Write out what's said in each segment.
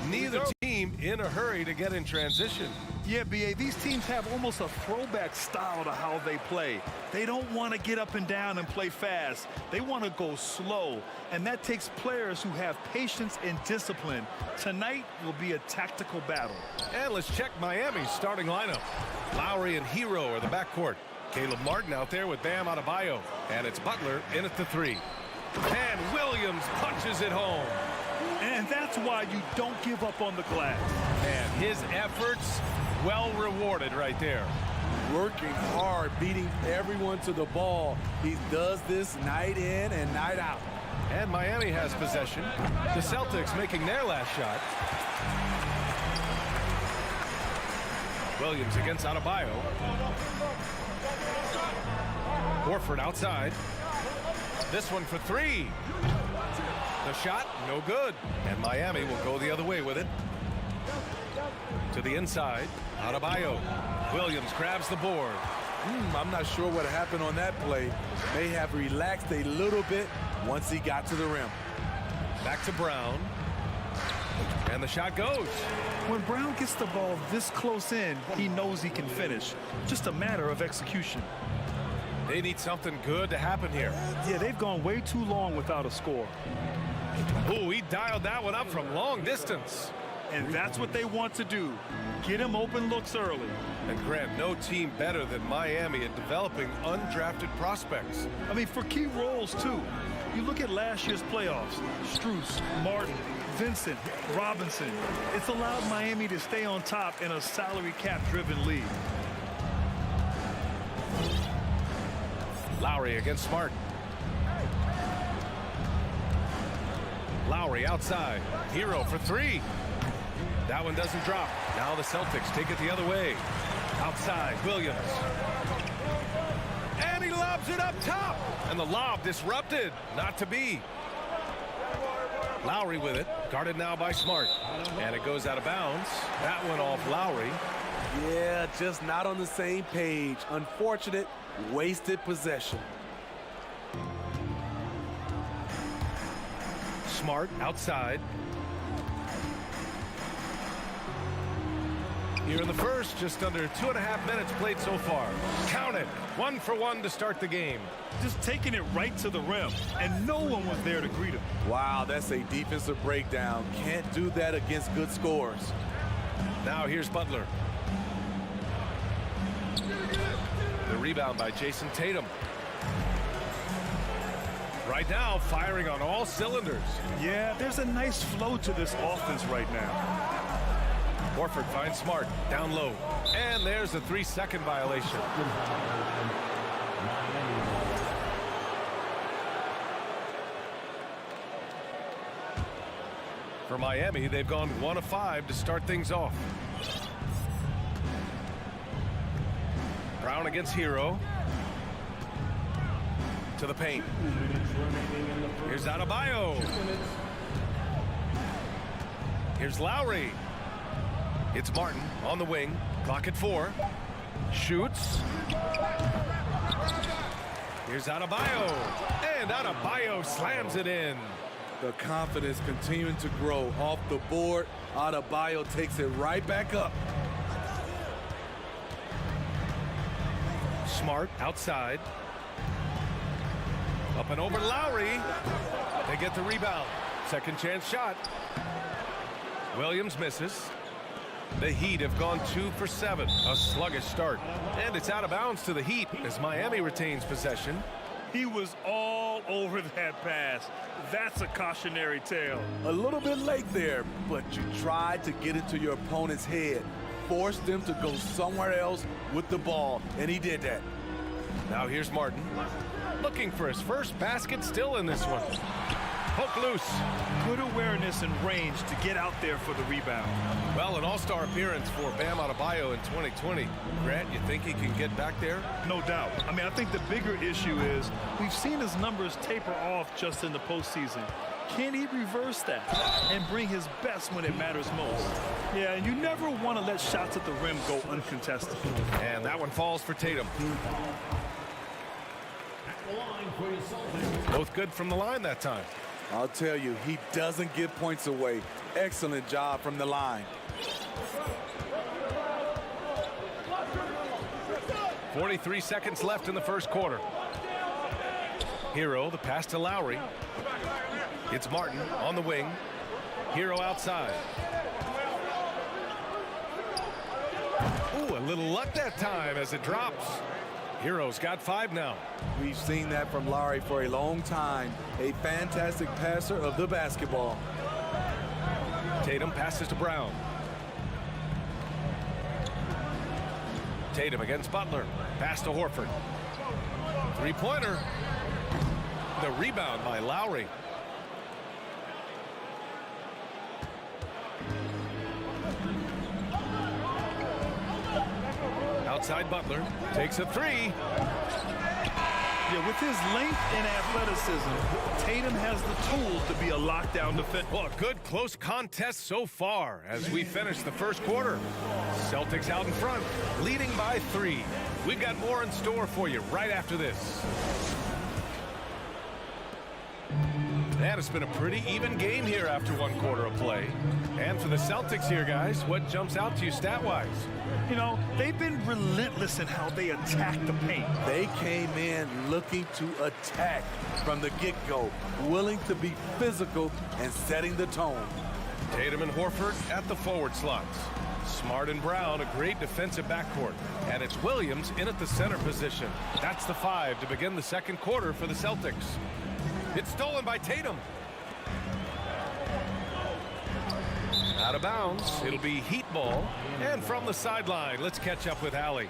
Neither team in a hurry to get in transition. Yeah, B.A., these teams have almost a throwback style to how they play. They don't want to get up and down and play fast. They want to go slow, and that takes players who have patience and discipline. Tonight will be a tactical battle. And let's check Miami's starting lineup. Lowry and Hero are the backcourt. Caleb Martin out there with Bam Adebayo. And it's Butler in at the 3. And Williams punches it home. And that's why you don't give up on the glass. And his efforts well rewarded right there. Working hard, beating everyone to the ball. He does this night in and night out. And Miami has possession. The Celtics making their last shot. Williams against Adebayo. Horford outside. This one for 3. The shot, no good. And Miami will go the other way with it. To the inside, Adebayo. Williams grabs the board. I'm not sure what happened on that play. May have relaxed a little bit once he got to the rim. Back to Brown. And the shot goes. When Brown gets the ball this close in, he knows he can finish. Just a matter of execution. They need something good to happen here. Yeah, they've gone way too long without a score. Ooh, he dialed that one up from long distance. And that's what they want to do. Get him open looks early. And Grant, no team better than Miami at developing undrafted prospects. I mean, for key roles, too. You look at last year's playoffs. Strus, Martin, Vincent, Robinson. It's allowed Miami to stay on top in a salary cap-driven league. Lowry against Smart. Lowry outside. Hero for 3. That one doesn't drop. Now the Celtics take it the other way. Outside, Williams. And he lobs it up top. And the lob disrupted. Not to be. Lowry with it. Guarded now by Smart. And it goes out of bounds. That one off Lowry. Yeah, just not on the same page. Unfortunate, wasted possession. Smart outside. Here in the first, just under 2.5 minutes played so far. Count it. 1 for 1 to start the game. Just taking it right to the rim, and no one was there to greet him. Wow, that's a defensive breakdown. Can't do that against good scores. Now here's Butler. The rebound by Jason Tatum. Right now, firing on all cylinders. Yeah, there's a nice flow to this offense right now. Horford finds Smart down low. And there's a 3-second violation. For Miami, they've gone 1 of 5 to start things off. Brown against Hero. To the paint. Here's Adebayo. Here's Lowry. It's Martin on the wing. Clock at 4. Shoots. Here's Adebayo. And Adebayo slams it in. The confidence continuing to grow off the board. Adebayo takes it right back up. Smart outside. Up and over Lowry. They get the rebound. Second chance shot. Williams misses. The Heat have gone 2 for 7. A sluggish start. And it's out of bounds to the Heat as Miami retains possession. He was all over that pass. That's a cautionary tale. A little bit late there, but you tried to get into your opponent's head. Forced them to go somewhere else with the ball, and he did that. Now here's Martin. Looking for his first basket, still in this one. Poke loose. Good awareness and range to get out there for the rebound. Well, an all-star appearance for Bam Adebayo in 2020. Grant, you think he can get back there? No doubt. I mean, I think the bigger issue is we've seen his numbers taper off just in the postseason. Can he reverse that and bring his best when it matters most? Yeah, and you never want to let shots at the rim go uncontested. And that one falls for Tatum. At the line for your Celtics. Both good from the line that time. I'll tell you, he doesn't give points away. Excellent job from the line. 43 seconds left in the first quarter. Hero, the pass to Lowry. It's Martin on the wing. Hero outside. Ooh, a little luck that time as it drops. Hero's got 5 now. We've seen that from Lowry for a long time. A fantastic passer of the basketball. Tatum passes to Brown. Tatum against Butler. Pass to Horford. Three-pointer. The rebound by Lowry. Outside Butler. Takes a 3. Yeah, with his length and athleticism, Tatum has the tools to be a lockdown defender. Well, a good close contest so far as we finish the first quarter. Celtics out in front, leading by 3. We've got more in store for you right after this. And it's been a pretty even game here after 1 quarter of play. And for the Celtics here, guys, what jumps out to you stat-wise? You know, they've been relentless in how they attack the paint. They came in looking to attack from the get-go, willing to be physical and setting the tone. Tatum and Horford at the forward slots. Smart and Brown, a great defensive backcourt. And it's Williams in at the center position. That's the 5 to begin the second quarter for the Celtics. It's stolen by Tatum. Out of bounds. It'll be Heat ball. And from the sideline, let's catch up with Allie.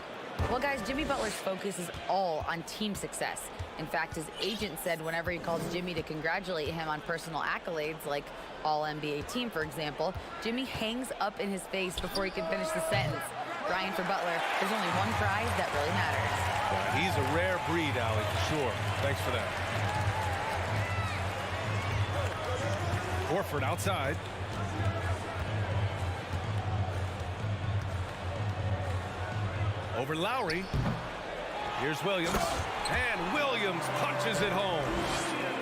Well, guys, Jimmy Butler's focus is all on team success. In fact, his agent said whenever he calls Jimmy to congratulate him on personal accolades, like All-NBA team, for example, Jimmy hangs up in his face before he can finish the sentence. Ryan, for Butler, there's only one prize that really matters. Well, he's a rare breed, Allie, for sure. Thanks for that. Horford outside. Over Lowry. Here's Williams. And Williams punches it home.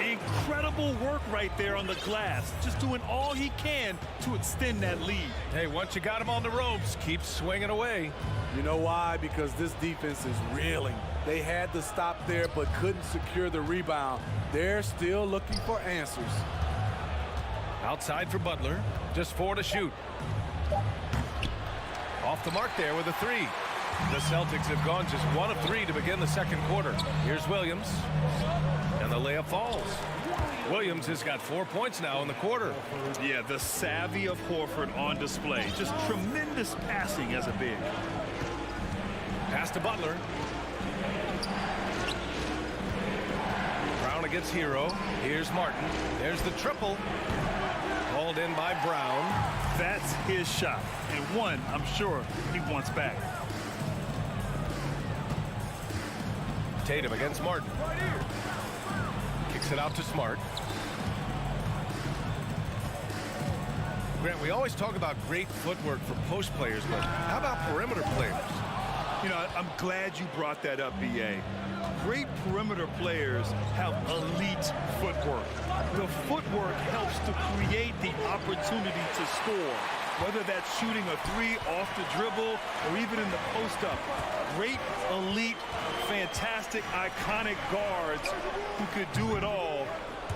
Incredible work right there on the glass. Just doing all he can to extend that lead. Hey, once you got him on the ropes, keep swinging away. You know why? Because this defense is reeling. They had to stop there but couldn't secure the rebound. They're still looking for answers. Outside for Butler. Just 4 to shoot. Off the mark there with a 3. The Celtics have gone just 1 of 3 to begin the second quarter. Here's Williams. And the layup falls. Williams has got 4 points now in the quarter. Yeah, the savvy of Horford on display. Just tremendous passing as a big. Pass to Butler. Brown against Hero. Here's Martin. There's the triple. Hauled in by Brown. That's his shot. And one, I'm sure, he wants back. Tatum against Martin. Kicks it out to Smart. Grant, we always talk about great footwork for post players, but how about perimeter players? You know, I'm glad you brought that up, B.A. Great perimeter players have elite footwork. The footwork helps to create the opportunity to score, whether that's shooting a 3 off the dribble or even in the post-up. Great, elite, fantastic, iconic guards who could do it all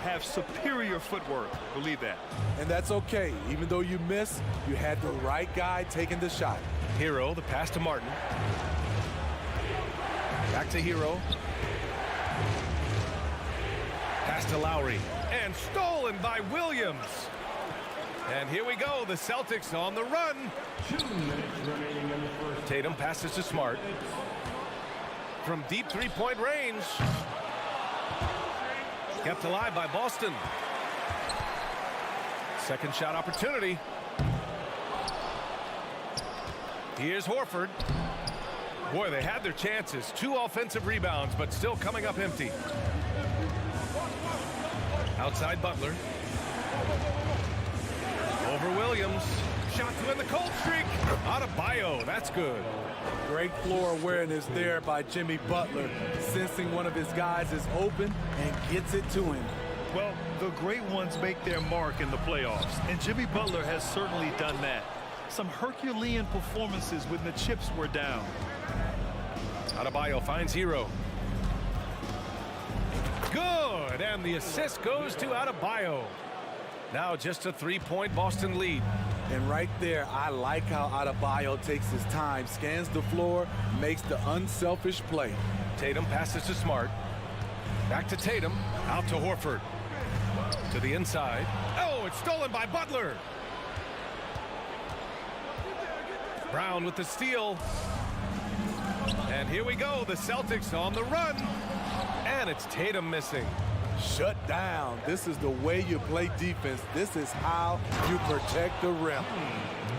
have superior footwork. Believe that. And that's okay. Even though you miss, you had the right guy taking the shot. Hero, the pass to Martin. Back to Hero. Pass to Lowry. And stolen by Williams. And here we go. The Celtics on the run. 2 minutes remaining in the first. Tatum passes to Smart. From deep three-point range. Kept alive by Boston. Second shot opportunity. Here's Horford. Boy, they had their chances. 2 offensive rebounds, but still coming up empty. Outside Butler. Over Williams. Shot to end the cold streak. Adebayo, that's good. Great floor awareness there by Jimmy Butler, sensing one of his guys is open and gets it to him. Well, The great ones make their mark in the playoffs, and Jimmy Butler has certainly done that. Some Herculean performances when the chips were down. Adebayo finds Hero. Good, and the assist goes to Adebayo. Now just a three-point Boston lead. And right there, I like how Adebayo takes his time, scans the floor, makes the unselfish play. Tatum passes to Smart. Back to Tatum, out to Horford. To the inside. Oh, it's stolen by Butler. Brown with the steal. And here we go, the Celtics on the run. And it's Tatum missing. Shut down. This is the way you play defense. This is how you protect the rim.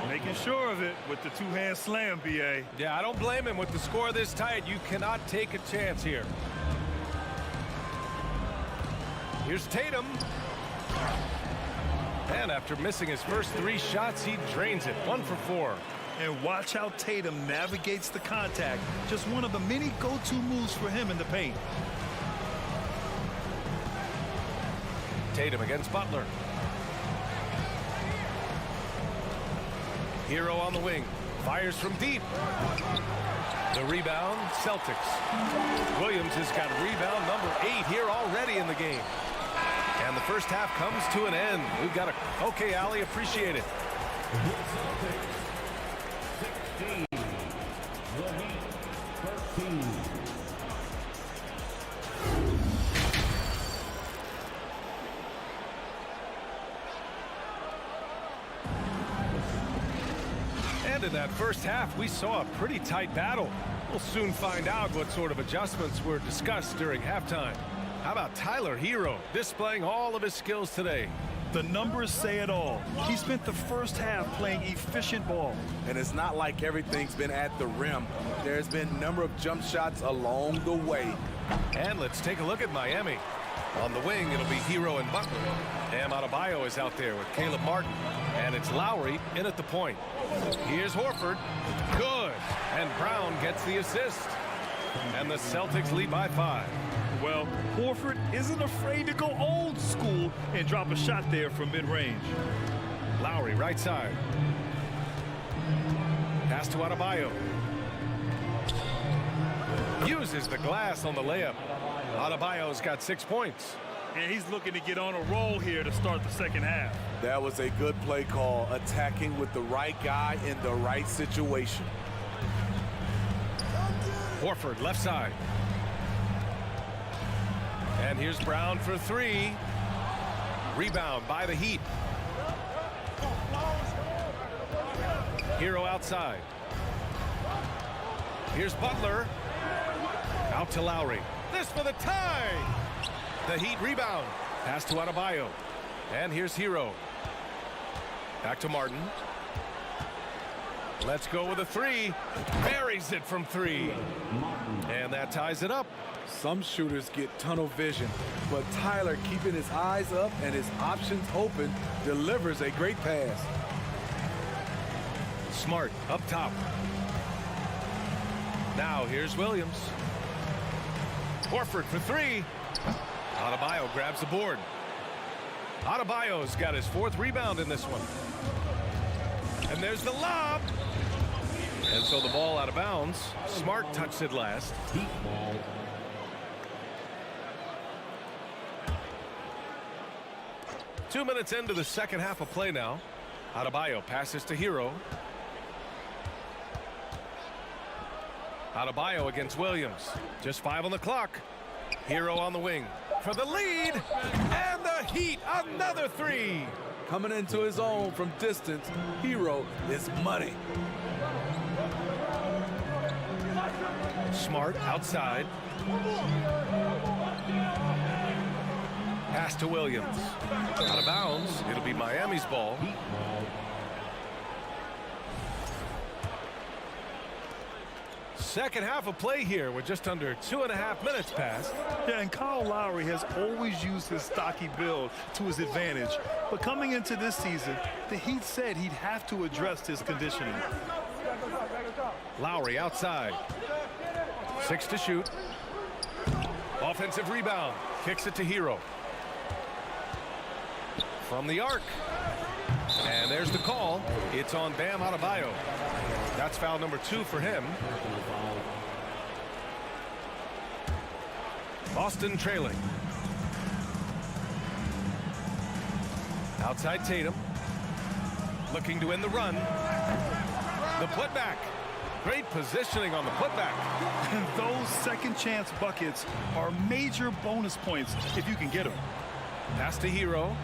Making sure of it with the two-hand slam, B.A. Yeah, I don't blame him. With the score this tight, you cannot take a chance here. Here's Tatum. And after missing his first three shots, he drains it. 1 for 4. And watch how Tatum navigates the contact. Just one of the many go-to moves for him in the paint. Tatum against Butler. Hero on the wing. Fires from deep. The rebound, Celtics. Williams has got rebound number 8 here already in the game. And the first half comes to an end. We've got a... Okay, Allie, appreciate it. And in that first half, we saw a pretty tight battle. We'll soon find out what sort of adjustments were discussed during halftime. How about Tyler Hero displaying all of his skills today? The numbers say it all. He spent the first half playing efficient ball. And it's not like everything's been at the rim. There's been a number of jump shots along the way. And let's take a look at Miami. On the wing, it'll be Hero and Butler. Bam Adebayo is out there with Caleb Martin. And it's Lowry in at the point. Here's Horford. Good. And Brown gets the assist. And the Celtics lead by 5. Well, Horford isn't afraid to go old school and drop a shot there from mid-range. Lowry right side. Pass to Adebayo. Uses the glass on the layup. Adebayo's got 6 points. And he's looking to get on a roll here to start the second half. That was a good play call, attacking with the right guy in the right situation. Horford left side. And here's Brown for 3. Rebound by the Heat. Hero outside. Here's Butler. Out to Lowry. This for the tie. The Heat rebound. Pass to Adebayo. And here's Hero. Back to Martin. Let's go with a 3. Buries it from 3. And that ties it up. Some shooters get tunnel vision, but Tyler, keeping his eyes up and his options open, delivers a great pass. Smart up top. Now here's Williams. Horford for 3. Adebayo grabs the board. Adebayo's got his 4th rebound in this one. And there's the lob. And so the ball out of bounds. Smart touched it last. 2 minutes into the second half of play now. Adebayo passes to Hero. Adebayo against Williams. Just 5 on the clock. Hero on the wing for the lead. And the Heat, another 3. Coming into his own from distance, Hero is money. Smart outside. Pass to Williams. Out of bounds. It'll be Miami's ball. Second half of play here with just under 2.5 minutes passed. Yeah, and Kyle Lowry has always used his stocky build to his advantage. But coming into this season, the Heat said he'd have to address his conditioning. Lowry outside. 6 to shoot. Offensive rebound. Kicks it to Hero. from the arc. And there's the call. It's on Bam Adebayo. That's foul number 2 for him. Boston trailing. Outside Tatum. Looking to win the run. The putback. Great positioning on the putback. And those second chance buckets are major bonus points if you can get them. Pass to Hero.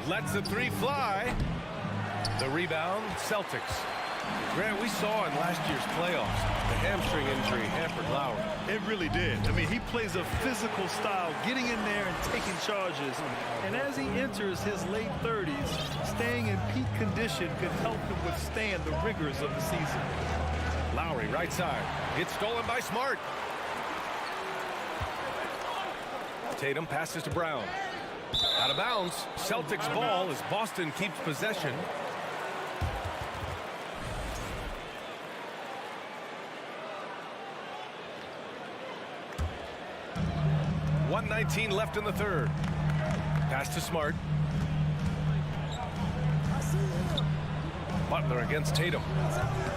Lets the 3 fly. The rebound, Celtics. Grant, we saw in last year's playoffs, the hamstring injury hampered Lowry. It really did. I mean, he plays a physical style, getting in there and taking charges. And as he enters his late 30s, staying in peak condition could help him withstand the rigors of the season. Lowry, right side. It's stolen by Smart. Tatum passes to Brown. Out of bounds. Celtics ball as Boston keeps possession. .119 left in the third. Pass to Smart. Butler against Tatum.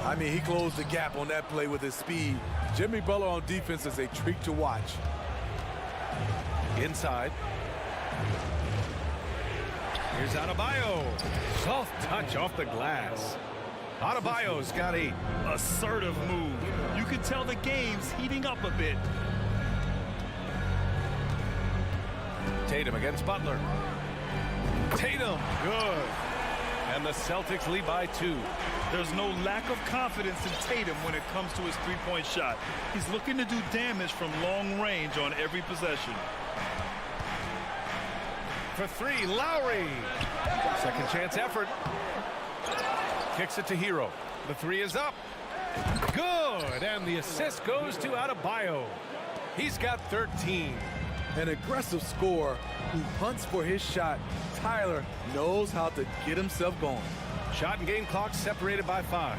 I mean, he closed the gap on that play with his speed. Jimmy Butler on defense is a treat to watch. Inside. Here's Adebayo. Soft touch off the glass. Adebayo's got 8. Assertive move. You can tell the game's heating up a bit. Tatum against Butler. Tatum, good. And the Celtics lead by 2. There's no lack of confidence in Tatum when it comes to his three-point shot. He's looking to do damage from long range on every possession. For 3, Lowry. Second chance effort. Kicks it to Hero. The 3 is up. Good. And the assist goes to Adebayo. He's got 13. An aggressive scorer who hunts for his shot. Tyler knows how to get himself going. Shot and game clock separated by 5.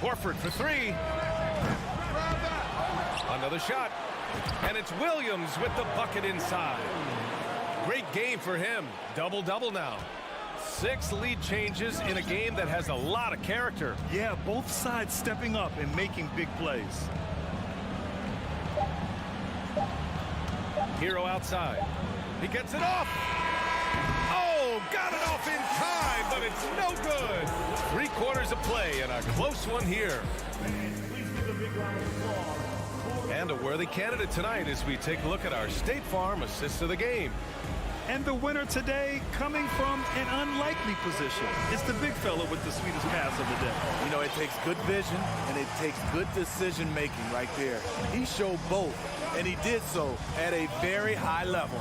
Horford for 3. Another shot. And it's Williams with the bucket inside. Great game for him. Double-double now. 6 lead changes in a game that has a lot of character. Yeah, both sides stepping up and making big plays. Hero outside. He gets it off. Oh, got it off in time, but it's no good. 3 quarters of play and a close one here. And a worthy candidate tonight as we take a look at our State Farm assist of the game. And the winner today coming from an unlikely position. It's the big fella with the sweetest pass of the day. You know, it takes good vision and it takes good decision making right there. He showed both, and he did so at a very high level.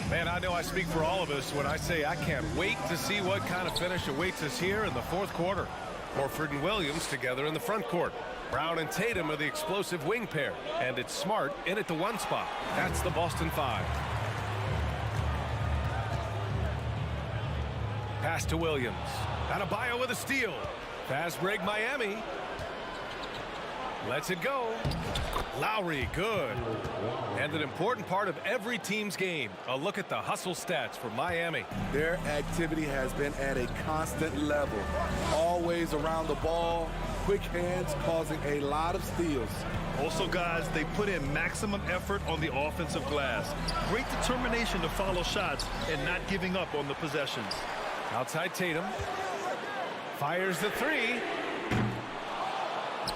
Man, I know I speak for all of us when I say I can't wait to see what kind of finish awaits us here in the 4th quarter. Horford and Williams together in the front court. Brown and Tatum are the explosive wing pair, and it's Smart in at the 1 spot. That's the Boston 5. Pass to Williams. Adebayo with a steal. Fast break Miami. Lets it go. Lowry, good. And an important part of every team's game. A look at the hustle stats for Miami. Their activity has been at a constant level. Always around the ball. Quick hands causing a lot of steals. Also, guys, they put in maximum effort on the offensive glass. Great determination to follow shots and not giving up on the possessions. Outside Tatum. Fires the 3.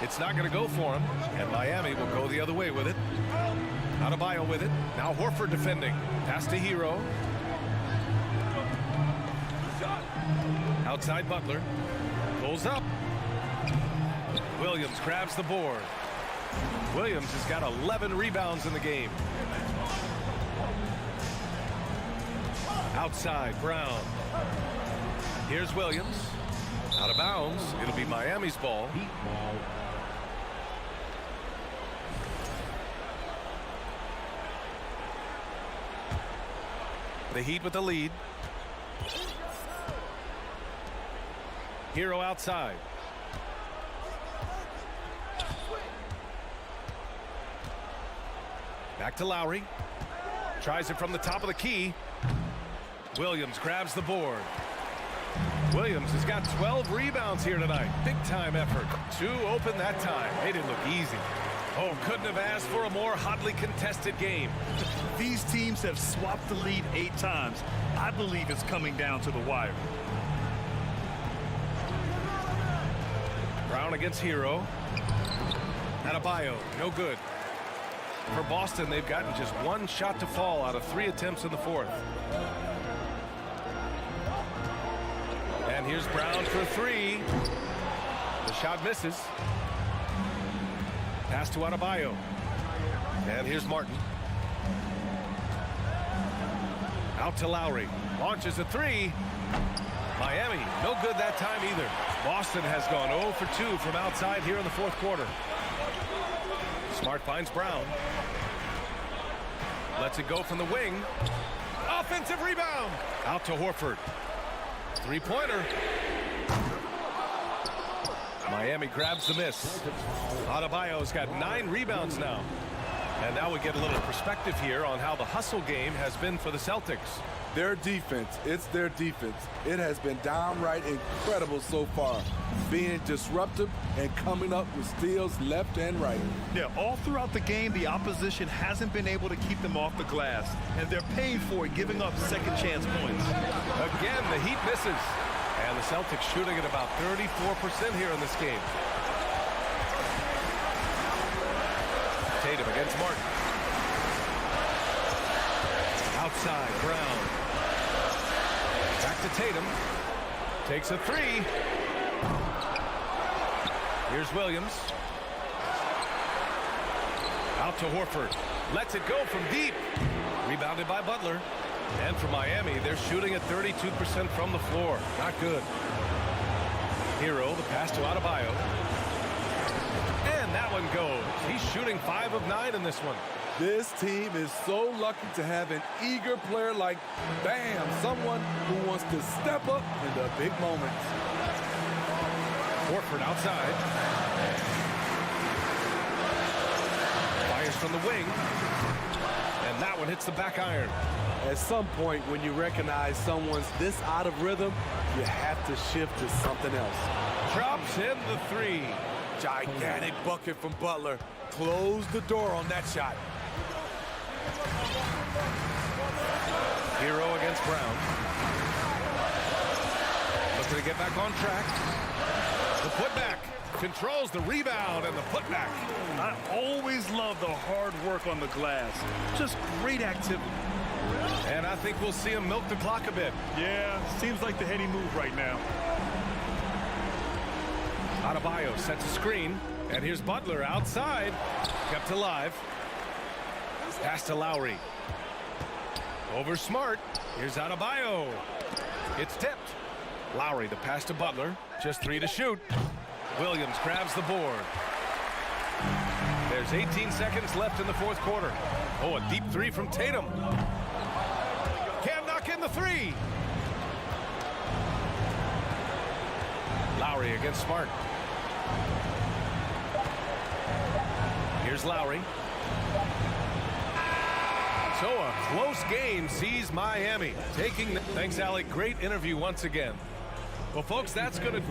It's not going to go for him, and Miami will go the other way with it. Adebayo with it. Now Horford defending. Pass to Hero. Outside Butler. Pulls up. Williams grabs the board. Williams has got 11 rebounds in the game. Outside Brown. Here's Williams. Out of bounds. It'll be Miami's ball. The Heat with the lead. Hero outside. Back to Lowry. Tries it from the top of the key. Williams grabs the board. Williams has got 12 rebounds here tonight. Big time effort. 2 open that time. Made it look easy. Oh, couldn't have asked for a more hotly contested game. These teams have swapped the lead 8 times. I believe it's coming down to the wire. Brown against Hero. Adebayo, no good. For Boston, they've gotten just 1 shot to fall out of 3 attempts in the 4th. And here's Brown for 3. The shot misses. Pass to Adebayo. And here's Martin. Out to Lowry. Launches a 3. Miami, no good that time either. Boston has gone 0 for 2 from outside here in the 4th quarter. Smart finds Brown. Lets it go from the wing. Offensive rebound. Out to Horford. 3-pointer. Miami grabs the miss. Adebayo's got 9 rebounds now. And now we get a little perspective here on how the hustle game has been for the Celtics. Their defense, it's their defense. It has been downright incredible so far. Being disruptive and coming up with steals left and right. Yeah, all throughout the game, the opposition hasn't been able to keep them off the glass. And they're paying for it, giving up second chance points. Again, the Heat misses. And the Celtics shooting at about 34% here in this game. Tatum against Martin. Outside, Brown. Back to Tatum. Takes a 3. Here's Williams. Out to Horford. Lets it go from deep. Rebounded by Butler. And for Miami, they're shooting at 32% from the floor. Not good. Hero, the pass to Adebayo. And that one goes. He's shooting 5 of 9 in this one. This team is so lucky to have an eager player like Bam, someone who wants to step up in the big moments. Horford outside. Fires from the wing. And that one hits the back iron. At some point, when you recognize someone's this out of rhythm, you have to shift to something else. Drops in the 3. Gigantic bucket from Butler. Close the door on that shot. Hero against Brown. Looking to get back on track. The putback. Controls the rebound and the putback. I always love the hard work on the glass. Just great activity. And I think we'll see him milk the clock a bit. Yeah, seems like the heady move right now. Adebayo sets a screen. And here's Butler outside. Kept alive. Pass to Lowry. Over Smart. Here's Adebayo. It's tipped. Lowry, the pass to Butler. Just 3 to shoot. Williams grabs the board. There's 18 seconds left in the 4th quarter. Oh, a deep 3 from Tatum. Can't knock in the 3. Lowry against Smart. Here's Lowry. So a close game sees Miami taking the... Thanks, Alec. Great interview once again. Well, folks, that's going to...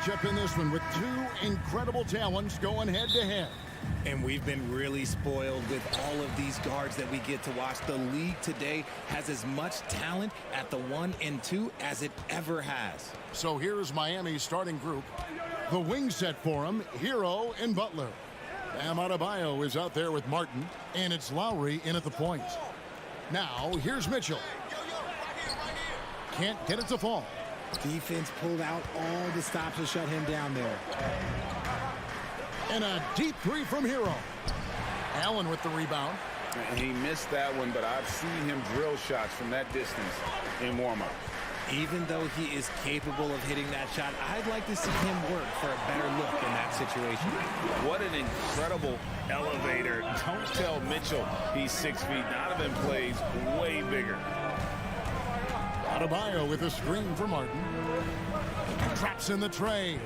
Matchup in this one with two incredible talents going head-to-head. And we've been really spoiled with all of these guards that we get to watch. The league today has as much talent at the 1 and 2 as it ever has. So here's Miami's starting group. The wing set for him, Hero and Butler. Bam Adebayo is out there with Martin, and it's Lowry in at the point. Now, here's Mitchell. Can't get it to fall. Defense pulled out all the stops to shut him down there. And a deep three from Hero. Allen with the rebound. And he missed that one, but I've seen him drill shots from that distance in warm-up. Even though he is capable of hitting that shot, I'd like to see him work for a better look in that situation. What an incredible elevator. Don't tell Mitchell he's 6 feet. Donovan plays way bigger. Adebayo with a screen for Martin. Traps in the tray.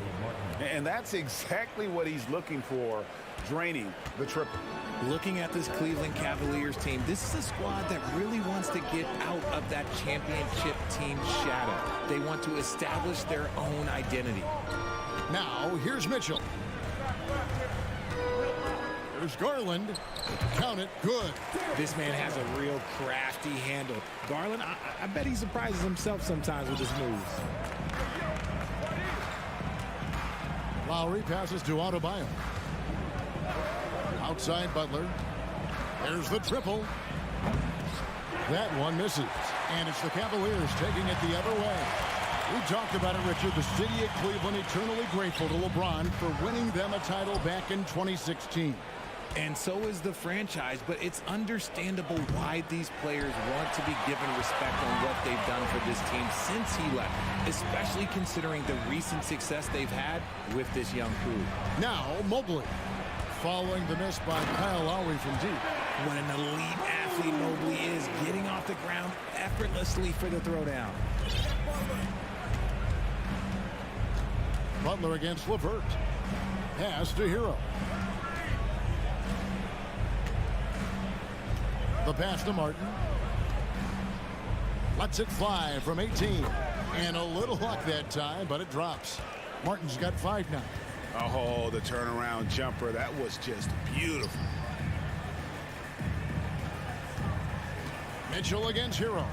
And that's exactly what he's looking for, draining the triple. Looking at this Cleveland Cavaliers team, this is a squad that really wants to get out of that championship team shadow. They want to establish their own identity. Now, here's Mitchell. There's Garland. Count it. Good. This man has a real crafty handle. Garland, I bet he surprises himself sometimes with his moves. Lowry passes to Adebayo. Outside Butler. There's the triple. That one misses. And it's the Cavaliers taking it the other way. We talked about it, Richard. The city of Cleveland eternally grateful to LeBron for winning them a title back in 2016. And so is the franchise, but it's understandable why these players want to be given respect on what they've done for this team since he left, especially considering the recent success they've had with this young crew. Now, Mobley, following the miss by Kyle Lowry from deep. What an elite athlete Mobley is, getting off the ground effortlessly for the throwdown. Butler against LeVert. Pass to Hero. The pass to Martin. Lets it fly from 18. And a little luck that time, but it drops. Martin's got 5 now. Oh, the turnaround jumper. That was just beautiful. Mitchell against Hero.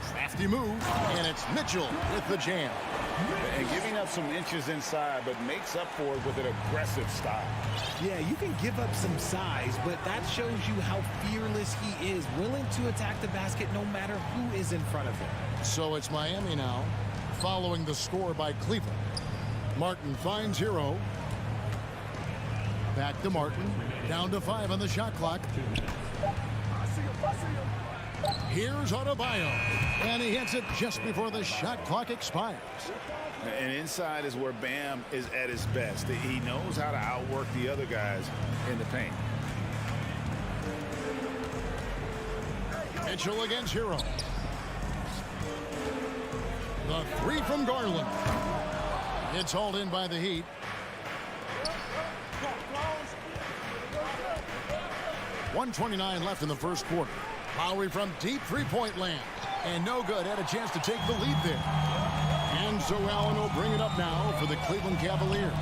Crafty move, and it's Mitchell with the jam. And giving up some inches inside, but makes up for it with an aggressive style. Yeah, you can give up some size, but that shows you how fearless he is, willing to attack the basket no matter who is in front of him. So it's Miami now, following the score by Cleveland. Martin finds Hero. Back to Martin. Down to 5 on the shot clock. Here's Adebayo. And he hits it just before the shot clock expires. And inside is where Bam is at his best. He knows how to outwork the other guys in the paint. Mitchell against Hero. The 3 from Garland. It's hauled in by the Heat. .129 left in the first quarter. Lowry from deep three-point land. And no good. Had a chance to take the lead there. And so Allen will bring it up now for the Cleveland Cavaliers.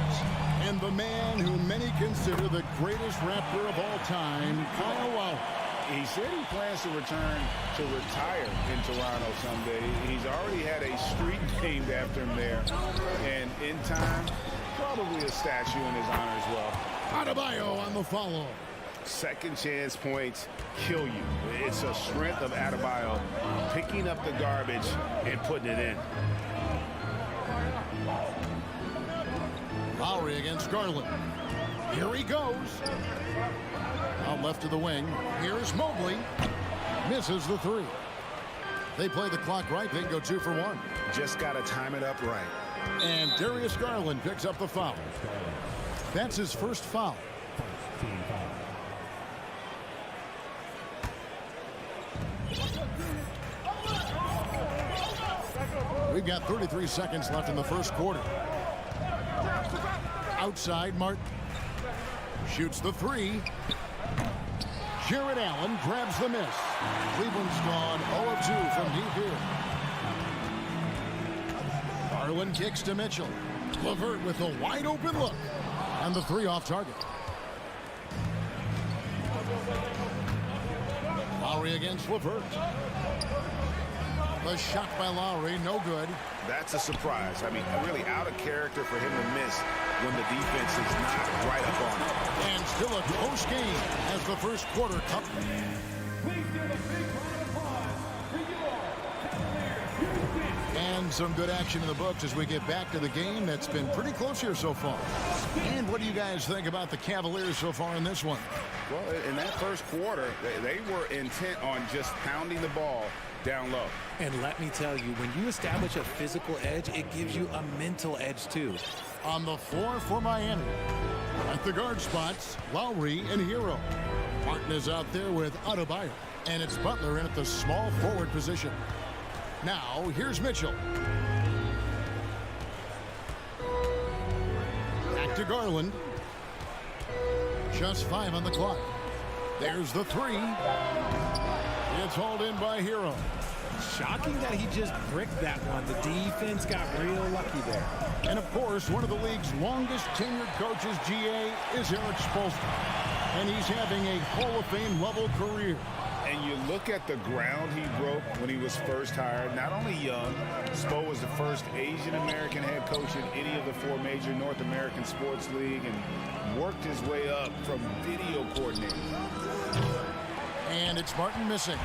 And the man who many consider the greatest Raptor of all time, Kyle Lowry. He said he plans to return to retire in Toronto someday. He's already had a street named after him there. And in time, probably a statue in his honor as well. Adebayo on the follow. Second chance points kill you. It's a strength of Adebayo picking up the garbage and putting it in. Lowry against Garland. Here he goes. Out left to the wing. Here's Mobley. Misses the three. They play the clock right. They go 2 for 1. Just got to time it up right. And Darius Garland picks up the foul. That's his first foul. We've got 33 seconds left in the first quarter. Outside, Martin. Shoots the three. Jared Allen grabs the miss. Cleveland's gone 0 of 2 from deep here. Garland kicks to Mitchell. LeVert with a wide open look. And the three off target. Lowry against LeVert. The shot by Lowry, no good. That's a surprise. I mean, really out of character for him to miss when the defense is not right up on him. And still a close game as the first quarter comes. And some good action in the books as we get back to the game that's been pretty close here so far. And what do you guys think about the Cavaliers so far in this one? Well, in that first quarter, they were intent on just pounding the ball down low. And let me tell you, when you establish a physical edge, it gives you a mental edge too. On the floor for Miami. At the guard spots, Lowry and Hero. Martin is out there with Adebayo. And it's Butler in at the small forward position. Now, here's Mitchell. Back to Garland. Just 5 on the clock. There's the three. It's hauled in by Hero. Shocking that he just bricked that one. The defense got real lucky there. And of course, one of the league's longest tenured coaches, GA, is Eric Spoelstra. And he's having a Hall of Fame level career. And you look at the ground he broke when he was first hired. Not only young, Spo was the first Asian American head coach in any of the 4 major North American sports league and worked his way up from video coordinator. And it's Martin missing.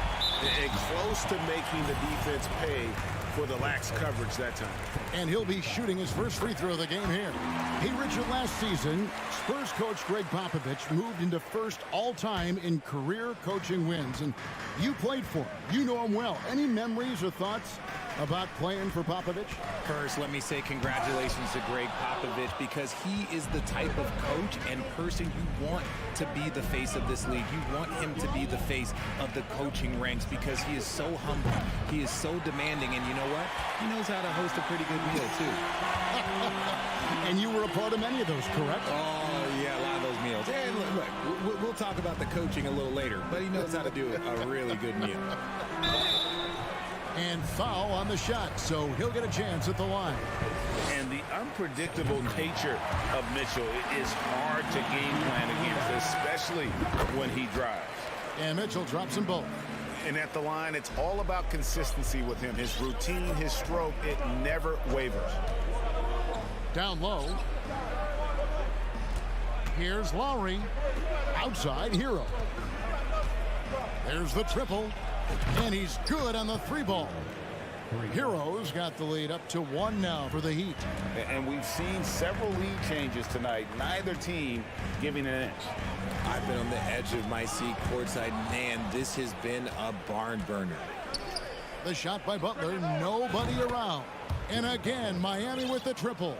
And close to making the defense pay for the lax coverage that time. And he'll be shooting his first free throw of the game here. Hey, Richard, last season, Spurs coach Greg Popovich moved into first all-time in career coaching wins. And you played for him. You know him well. Any memories or thoughts about playing for Popovich? First, let me say congratulations to Greg Popovich because he is the type of coach and person you want to be the face of this league. You want him to be the face of the coaching ranks because he is so humble. He is so demanding. And you know what? He knows how to host a pretty good meal, too. And you were a part of many of those, correct? Oh, yeah, a lot of those meals. And look, we'll talk about the coaching a little later, but he knows how to do a really good meal. And foul on the shot, so he'll get a chance at the line. And the unpredictable nature of Mitchell is hard to game plan against, especially when he drives. And Mitchell drops them both. And at the line, it's all about consistency with him. His routine, his stroke, it never wavers. Down low. Here's Lowry. Outside, Hero. There's the triple. And he's good on the 3-ball. Hero's got the lead up to 1 now for the Heat. And we've seen several lead changes tonight. Neither team giving an inch. I've been on the edge of my seat courtside. Man, this has been a barn burner. The shot by Butler, nobody around. And again, Miami with the triple.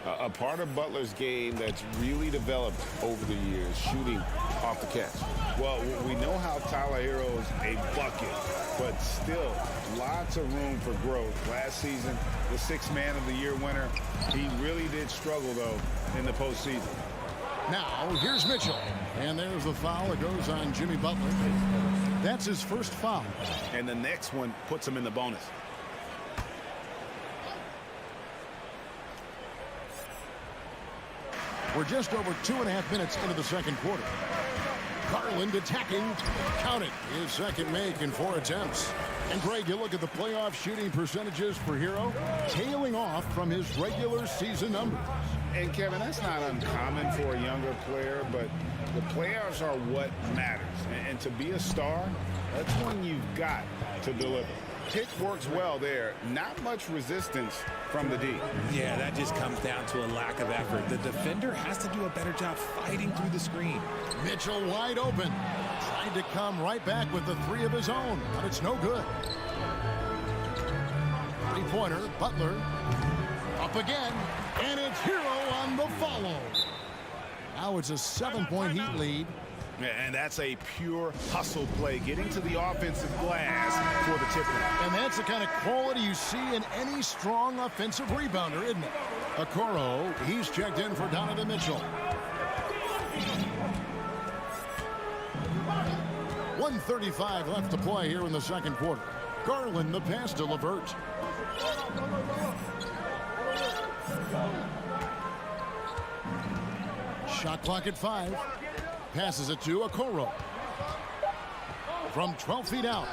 A part of Butler's game that's really developed over the years, shooting off the catch. Well, we know how Tyler Hero's a bucket, but still lots of room for growth. Last season, the Sixth Man of the Year winner, he really did struggle, though, in the postseason. Now, here's Mitchell. And there's the foul that goes on Jimmy Butler. That's his first foul. And the next one puts him in the bonus. We're just over 2.5 minutes into the second quarter. Garland attacking. Count it. His second make in 4 attempts. And Greg, you look at the playoff shooting percentages for Hero, tailing off from his regular season numbers. And Kevin, that's not uncommon for a younger player, but the playoffs are what matters. And to be a star, that's when you've got to deliver. Pick works well there. Not much resistance from the D. Yeah, that just comes down to a lack of effort. The defender has to do a better job fighting through the screen. Mitchell wide open. Trying to come right back with the 3 of his own, but it's no good. Three-pointer, Butler. Up again, and it's Hero on the follow. Now it's a 7-point Heat lead. And that's a pure hustle play, getting to the offensive glass for the tip. And that's the kind of quality you see in any strong offensive rebounder, isn't it? Okoro, he's checked in for Donovan Mitchell. 1:35 left to play here in the second quarter. Garland the pass to LeVert. Shot clock at 5. Passes it to Okoro. From 12 feet out.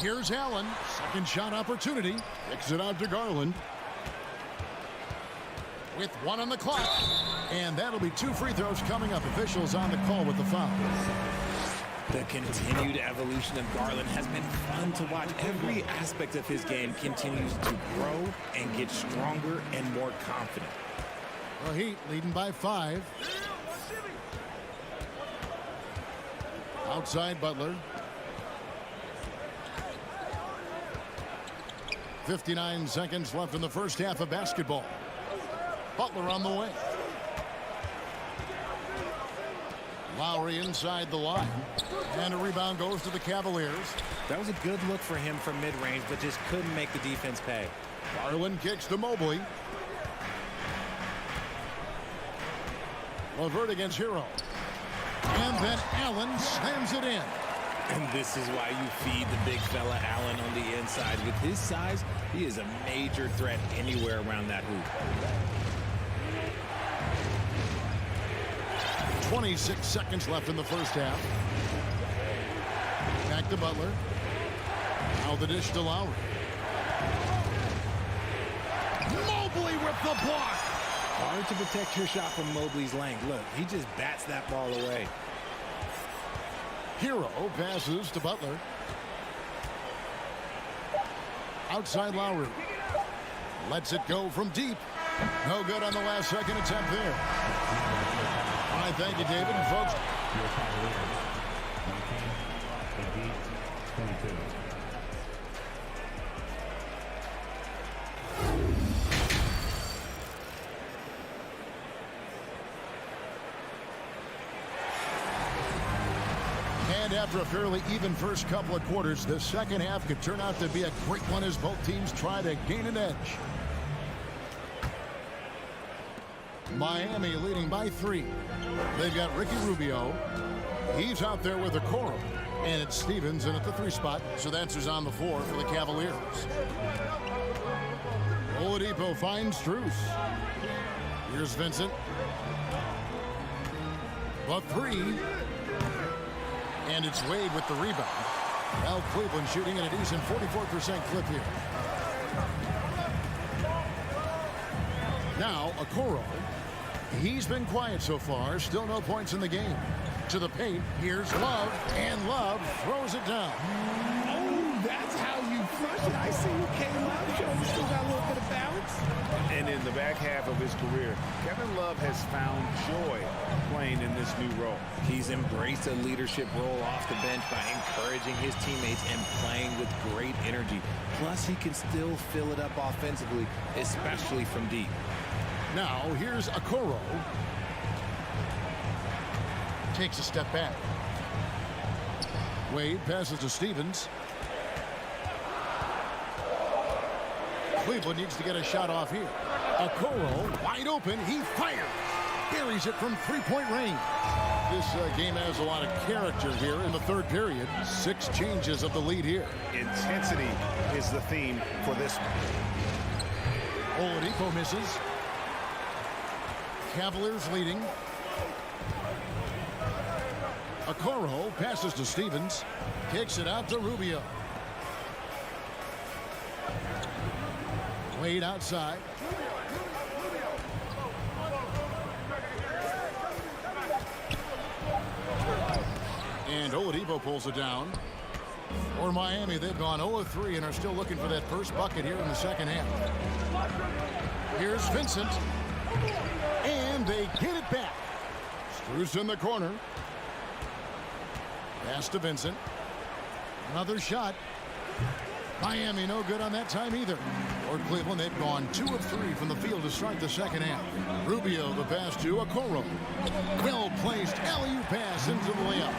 Here's Allen. Second shot opportunity. Kicks it out to Garland. With 1 on the clock. And that'll be 2 free throws coming up. Officials on the call with the foul. The continued evolution of Garland has been fun to watch. Every aspect of his game continues to grow and get stronger and more confident. The Heat leading by 5. Outside Butler. 59 seconds left in the first half of basketball. Butler on the way. Lowry inside the line. And a rebound goes to the Cavaliers. That was a good look for him from mid-range, but just couldn't make the defense pay. Garland kicks to Mobley. LeVert against Hero. And then Allen slams it in. And this is why you feed the big fella Allen on the inside. With his size, he is a major threat anywhere around that hoop. 26 seconds left in the first half. Back to Butler. Now the dish to Lowry. Mobley with the block. Hard to protect your shot from Mobley's length. Look, he just bats that ball away. Hero passes to Butler. Outside Lowry. Lets it go from deep. No good on the last second attempt there. All right, thank you, David. And folks. And after a fairly even first couple of quarters, the second half could turn out to be a great one as both teams try to gain an edge. Miami leading by 3. They've got Ricky Rubio. He's out there with Okoro. And it's Stevens in at the 3 spot. So that's who's on the floor for the Cavaliers. Oladipo finds Strus. Here's Vincent. The 3. And it's Wade with the rebound. Well, Cleveland shooting at a decent 44% clip here. Now, Okoro. He's been quiet so far. Still no points in the game. To the paint. Here's Love. And Love throws it down. Oh, that's how you crush it. I see you came up. Showing still got a little bit of balance. And in the back half of his career, Kevin Love has found joy playing in this new role. He's embraced a leadership role off the bench by encouraging his teammates and playing with great energy. Plus, he can still fill it up offensively, especially from deep. Now, here's Okoro. Takes a step back. Wade passes to Stevens. Cleveland needs to get a shot off here. Okoro, wide open. He fires. Buries it from three-point range. This game has a lot of character here in the third period. 6 changes of the lead here. Intensity is the theme for this one. Oladipo misses. Cavaliers leading. Okoro passes to Stevens. Kicks it out to Rubio. Wade outside. And Oladipo pulls it down. For Miami, they've gone 0-3 and are still looking for that first bucket here in the second half. Here's Vincent. And they get it back. Strus in the corner. Pass to Vincent. Another shot. Miami no good on that time either. For Cleveland, they've gone 2 of 3 from the field to start the second half. Rubio the pass to Okoro. Well placed alley-oop pass into the layup.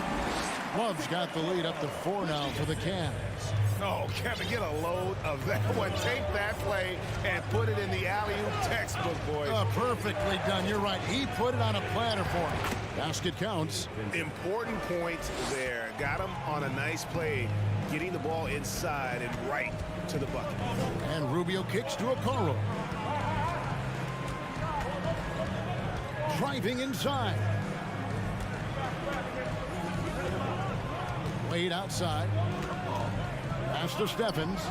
Love's got the lead up to 4 now for the Cavs. Oh, Kevin, get a load of that one. Take that play and put it in the alley-oop textbook, boys. Perfectly done. You're right. He put it on a platter for him. Basket counts. Important points there. Got him on a nice play, getting the ball inside and right to the bucket. And Rubio kicks to Okoro. Driving inside. Wade outside. Pass to Stephens.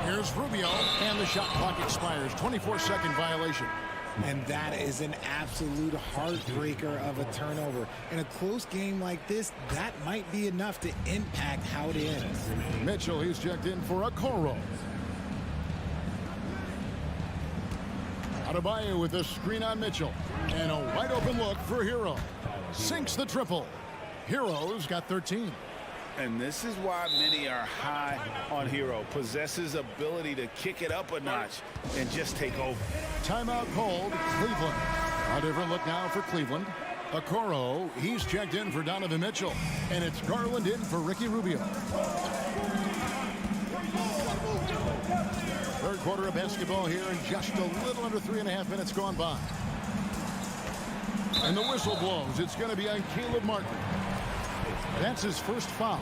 Here's Rubio, and the shot clock expires. 24-second violation. And that is an absolute heartbreaker of a turnover. In a close game like this, that might be enough to impact how it ends. Mitchell, he's checked in for Okoro. Adebayo with a screen on Mitchell. And a wide open look for Hero. Sinks the triple. Hero's got 13. And this is why many are high on Hero. Possesses ability to kick it up a notch and just take over. Timeout called Cleveland. A different look now for Cleveland. Okoro, he's checked in for Donovan Mitchell. And it's Garland in for Ricky Rubio. Third quarter of basketball here, and just a little under 3.5 minutes gone by. And the whistle blows. It's going to be on Caleb Martin. That's his first foul.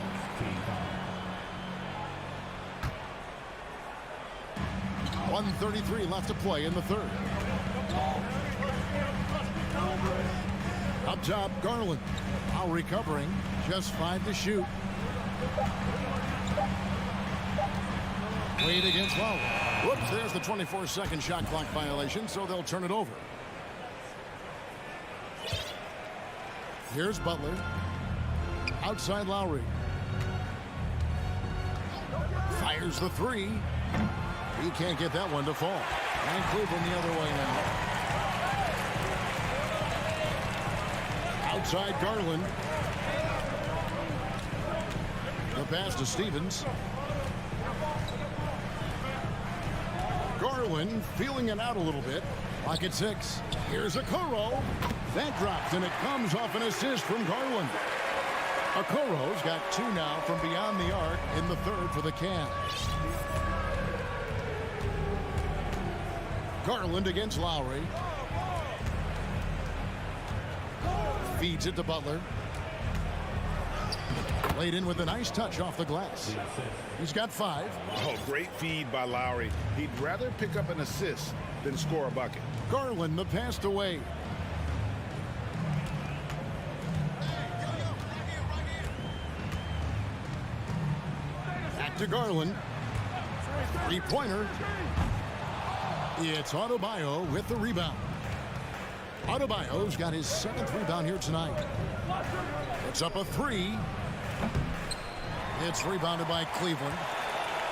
.133 left to play in the third. Up top, Garland. Now recovering. Just 5 to shoot. Wade against Lowry. Whoops, there's the 24-second shot clock violation, so they'll turn it over. Here's Butler. Outside Lowry. Fires the 3. He can't get that one to fall. And Cleveland the other way now. Outside Garland. The pass to Stevens. Garland feeling it out a little bit. Pocket 6. Here's Okoro. That drops, and it comes off an assist from Garland. Okoro's got 2 now from beyond the arc in the third for the Cavs. Garland against Lowry. Feeds it to Butler. Laid in with a nice touch off the glass. He's got 5. Oh, great feed by Lowry. He'd rather pick up an assist than score a bucket. Garland the pass to Wade. Back to Garland. 3-pointer. It's Adebayo with the rebound. Adebayo's got his 7th rebound here tonight. It's up a 3. It's rebounded by Cleveland.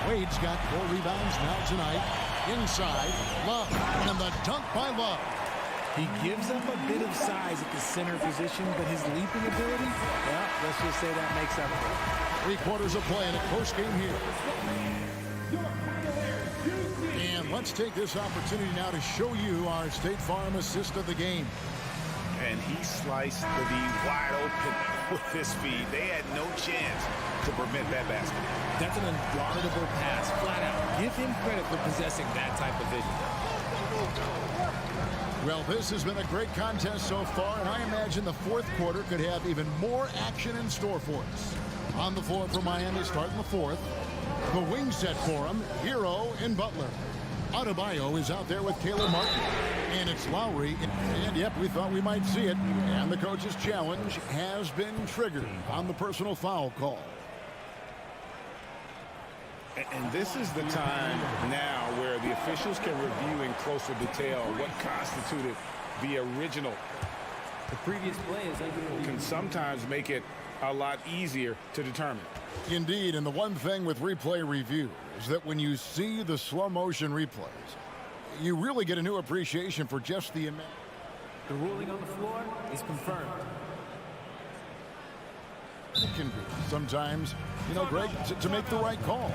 Wade's got 4 rebounds now tonight. Inside, Love, and the dunk by Love. He gives up a bit of size at the center position, but his leaping ability, well, let's just say that makes up for it. 3 quarters of play in a close game here. And Let's take this opportunity now to show you our State Farm assist of the game. And he sliced the D wide open with his feed. They had no chance to prevent that basket. That's an unguardable pass, flat out. Give him credit for possessing that type of vision. Well, this has been a great contest so far, and I imagine the fourth quarter could have even more action in store for us. On the floor for Miami starting the fourth. The wing set for him, Hero and Butler. Adebayo is out there with Caleb Martin. And it's Lowry. And, yep, we thought we might see it. And the coach's challenge has been triggered on the personal foul call. And this is the time now where the officials can review in closer detail what constituted the original. The previous play is can sometimes make it a lot easier to determine. Indeed, and the one thing with replay review is that when you see the slow motion replays, you really get a new appreciation for just the amount. The ruling on the floor is confirmed. It can be sometimes, you know, Greg, to make the right call.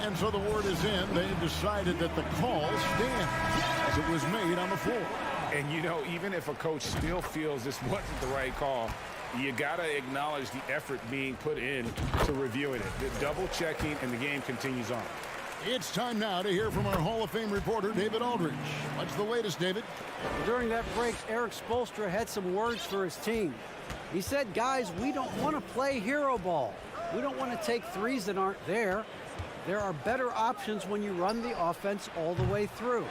And so the word is in. They've decided that the call stands as it was made on the floor. And, you know, even if a coach still feels this wasn't the right call, you got to acknowledge the effort being put in to reviewing it. The double checking, and the game continues on. It's time now to hear from our Hall of Fame reporter, David Aldridge. What's the latest, David? During that break, Eric Spoelstra had some words for his team. He said, guys, we don't want to play hero ball. We don't want to take threes that aren't there. There are better options when you run the offense all the way through.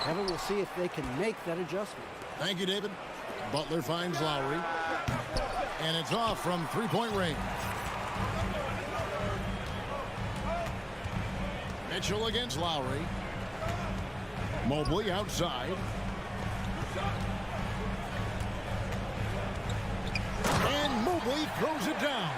Kevin will see if they can make that adjustment. Thank you, David. Butler finds Lowry. And it's off from three-point range. Mitchell against Lowry. Mobley outside. And Mobley throws it down.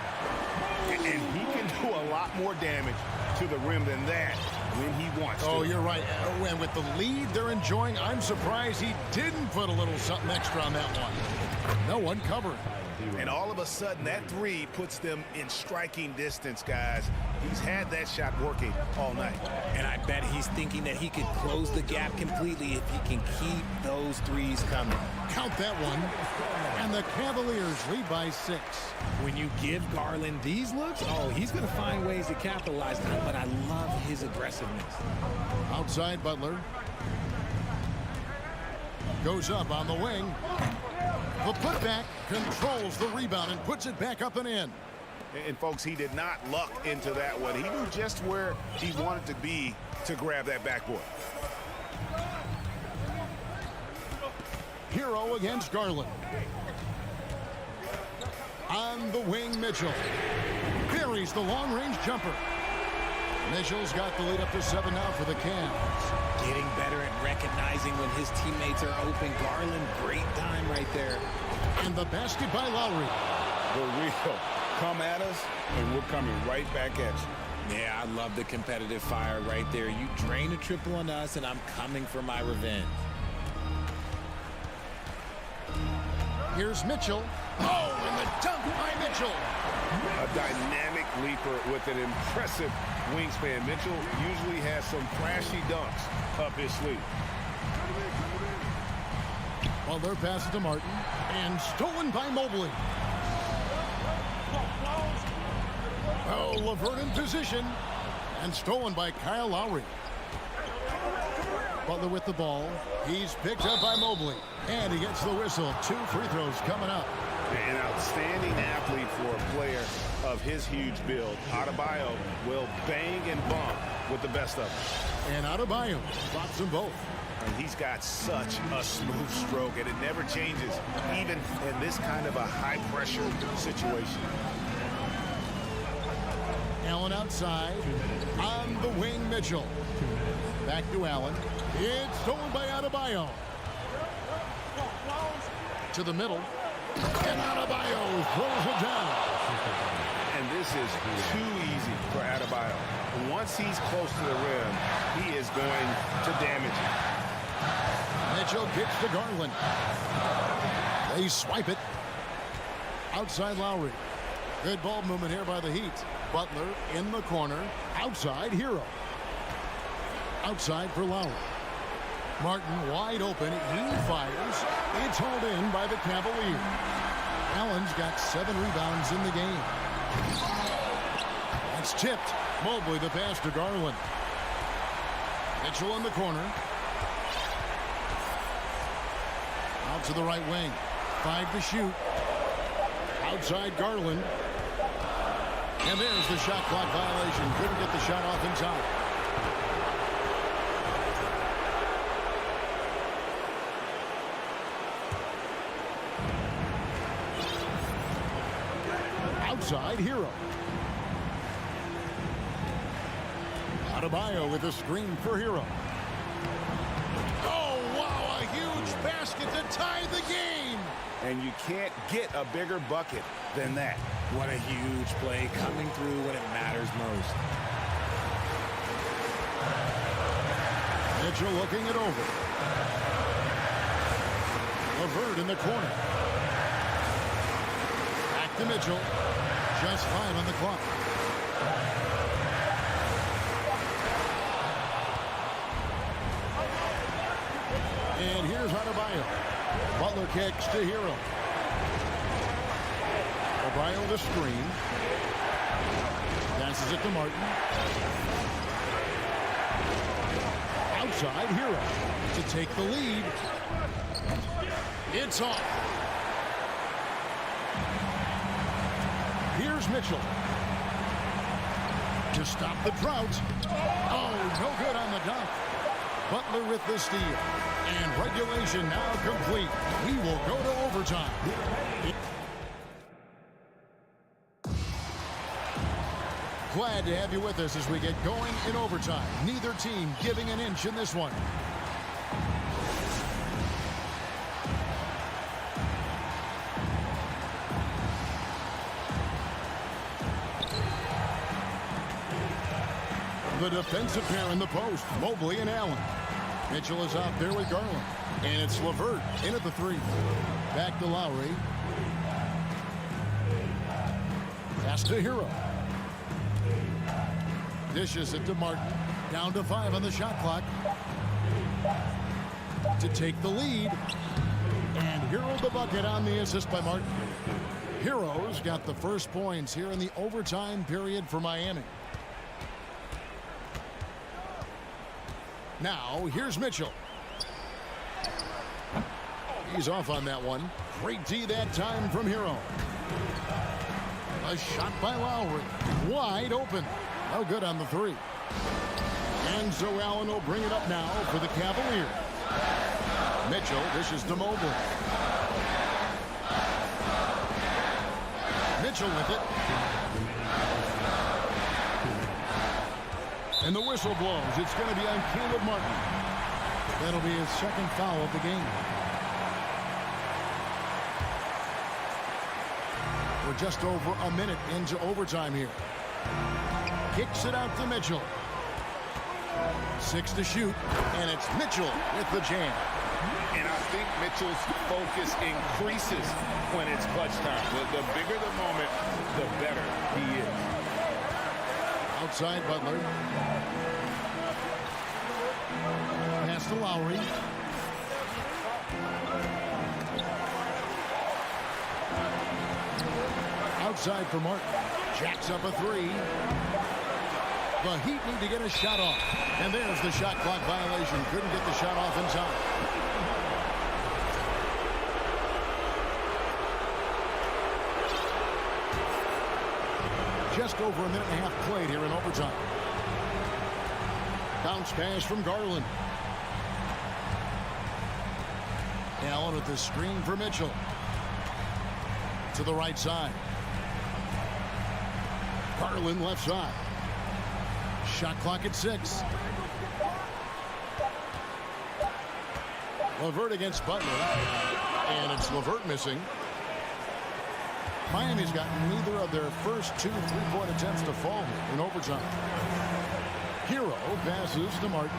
And he can do a lot more damage to the rim than that when he wants to. Oh, you're right. And with the lead they're enjoying, I'm surprised he didn't put a little something extra on that one. No one covered. And all of a sudden, that three puts them in striking distance, guys. He's had that shot working all night. And I bet he's thinking that he could close the gap completely if he can keep those threes coming. Count that one. And the Cavaliers lead by 6. When you give Garland these looks, oh, he's going to find ways to capitalize on it, but I love his aggressiveness. Outside Butler. Goes up on the wing. The putback controls the rebound and puts it back up and in. And folks, he did not luck into that one. He knew just where he wanted to be to grab that backboard. Hero against Garland. On the wing, Mitchell. Buries the long-range jumper. Mitchell's got the lead up to 7 now for the Cavs. Getting better at recognizing when his teammates are open. Garland, great time right there. And the basket by Lowry. The real come at us, and we're coming right back at you. Yeah, I love the competitive fire right there. You drain a triple on us, and I'm coming for my revenge. Here's Mitchell. Oh, and the dunk by Mitchell. A dynamic leaper with an impressive wingspan. Mitchell usually has some flashy dunks up his sleeve. Butler passes to Martin, and stolen by Mobley. Oh, Laverne in position, and stolen by Kyle Lowry. Butler with the ball. He's picked up by Mobley, and he gets the whistle. 2 free throws coming up. An outstanding athlete for a player of his huge build. Adebayo will bang and bump with the best of them. And Adebayo drops them both. And he's got such a smooth stroke, and it never changes, even in this kind of a high-pressure situation. Allen outside. On the wing, Mitchell. Back to Allen. It's stolen by Adebayo. To the middle. And Adebayo throws it down. And this is too easy for Adebayo. Once he's close to the rim, he is going to damage it. Mitchell gets to Garland. They swipe it. Outside Lowry. Good ball movement here by the Heat. Butler in the corner. Outside Hero. Outside for Lowry. Martin wide open. He fires. It's hauled in by the Cavaliers. Allen's got 7 rebounds in the game. It's tipped. Mobley the pass to Garland. Mitchell in the corner. Out to the right wing. 5 to shoot. Outside Garland. And there's the shot clock violation. Couldn't get the shot off in time. Outside Hero. Adebayo with a screen for Hero. Oh, wow, a huge basket to tie the game. And you can't get a bigger bucket than that. What a huge play, coming through when it matters most. Mitchell looking it over. LeVert in the corner. Back to Mitchell. Just 5 on the clock. And here's Adebayo. Butler kicks to Hero. Adebayo the screen. Passes it to Martin. Outside Hero to take the lead. It's off. Here's Mitchell. To stop the drought. Oh, no good on the dunk. Butler with the steal. And regulation now complete. We will go to overtime. Glad to have you with us as we get going in overtime. Neither team giving an inch in this one. The defensive pair in the post, Mobley and Allen. Mitchell is out there with Garland. And it's LeVert in at the 3. Back to Lowry. Pass to Hero. Dishes it to Martin. Down to 5 on the shot clock. To take the lead. And Hero the bucket on the assist by Martin. Hero's got the first points here in the overtime period for Miami. Now, here's Mitchell. He's off on that one. Great D that time from Hero. A shot by Lowry. Wide open. No good on the 3. And so Allen will bring it up now for the Cavaliers. Mitchell dishes to Mobley. Mitchell with it. And the whistle blows. It's going to be on Caleb Martin. That'll be his second foul of the game. We're just over a minute into overtime here. Kicks it out to Mitchell. 6 to shoot. And it's Mitchell with the jam. And I think Mitchell's focus increases when it's clutch time. The bigger the moment, the better he is. Outside Butler. Pass to Lowry. Outside for Martin. Jacks up a 3. The Heat need to get a shot off. And there's the shot clock violation. Couldn't get the shot off in time. Just over a minute and a half played here in overtime. Bounce pass from Garland. Allen with the screen for Mitchell. To the right side. Garland left side. Shot clock at 6. LeVert against Butler. And it's LeVert missing. Miami's got neither of their first 2 3-point attempts to fall in overtime. Hero passes to Martin.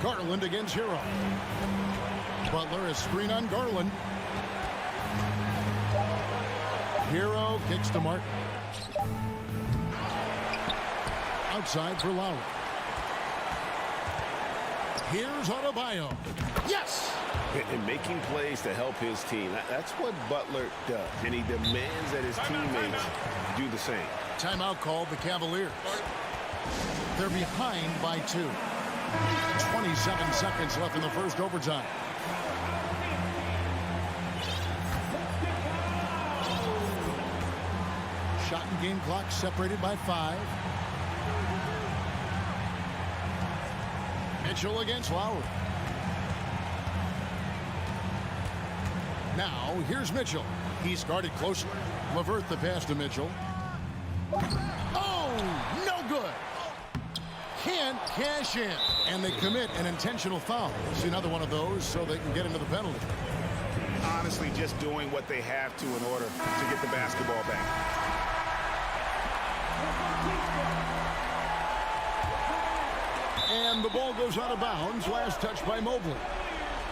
Garland against Hero. Butler is screen on Garland. Hero kicks to Martin. outside for Lowry. Here's Adebayo. Yes! And making plays to help his team. That's what Butler does. And he demands that his teammates do the same. Timeout called the Cavaliers. They're behind by 2. 27 seconds left in the first overtime. Shot and game clock separated by 5. Mitchell against Lowry. Now, here's Mitchell. He's guarded closely. LeVert the pass to Mitchell. Oh, no good. Can't cash in. And they commit an intentional foul. See another one of those so they can get into the penalty. Honestly, just doing what they have to in order to get the basketball back. And the ball goes out of bounds. Last touch by Mobley.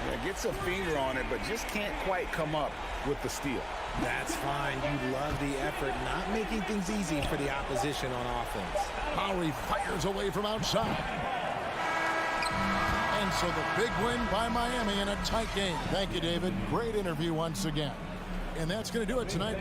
Yeah, gets a finger on it, but just can't quite come up with the steal. That's fine. You love the effort, not making things easy for the opposition on offense. Lowry fires away from outside. And so the big win by Miami in a tight game. Thank you, David. Great interview once again. And that's going to do it tonight.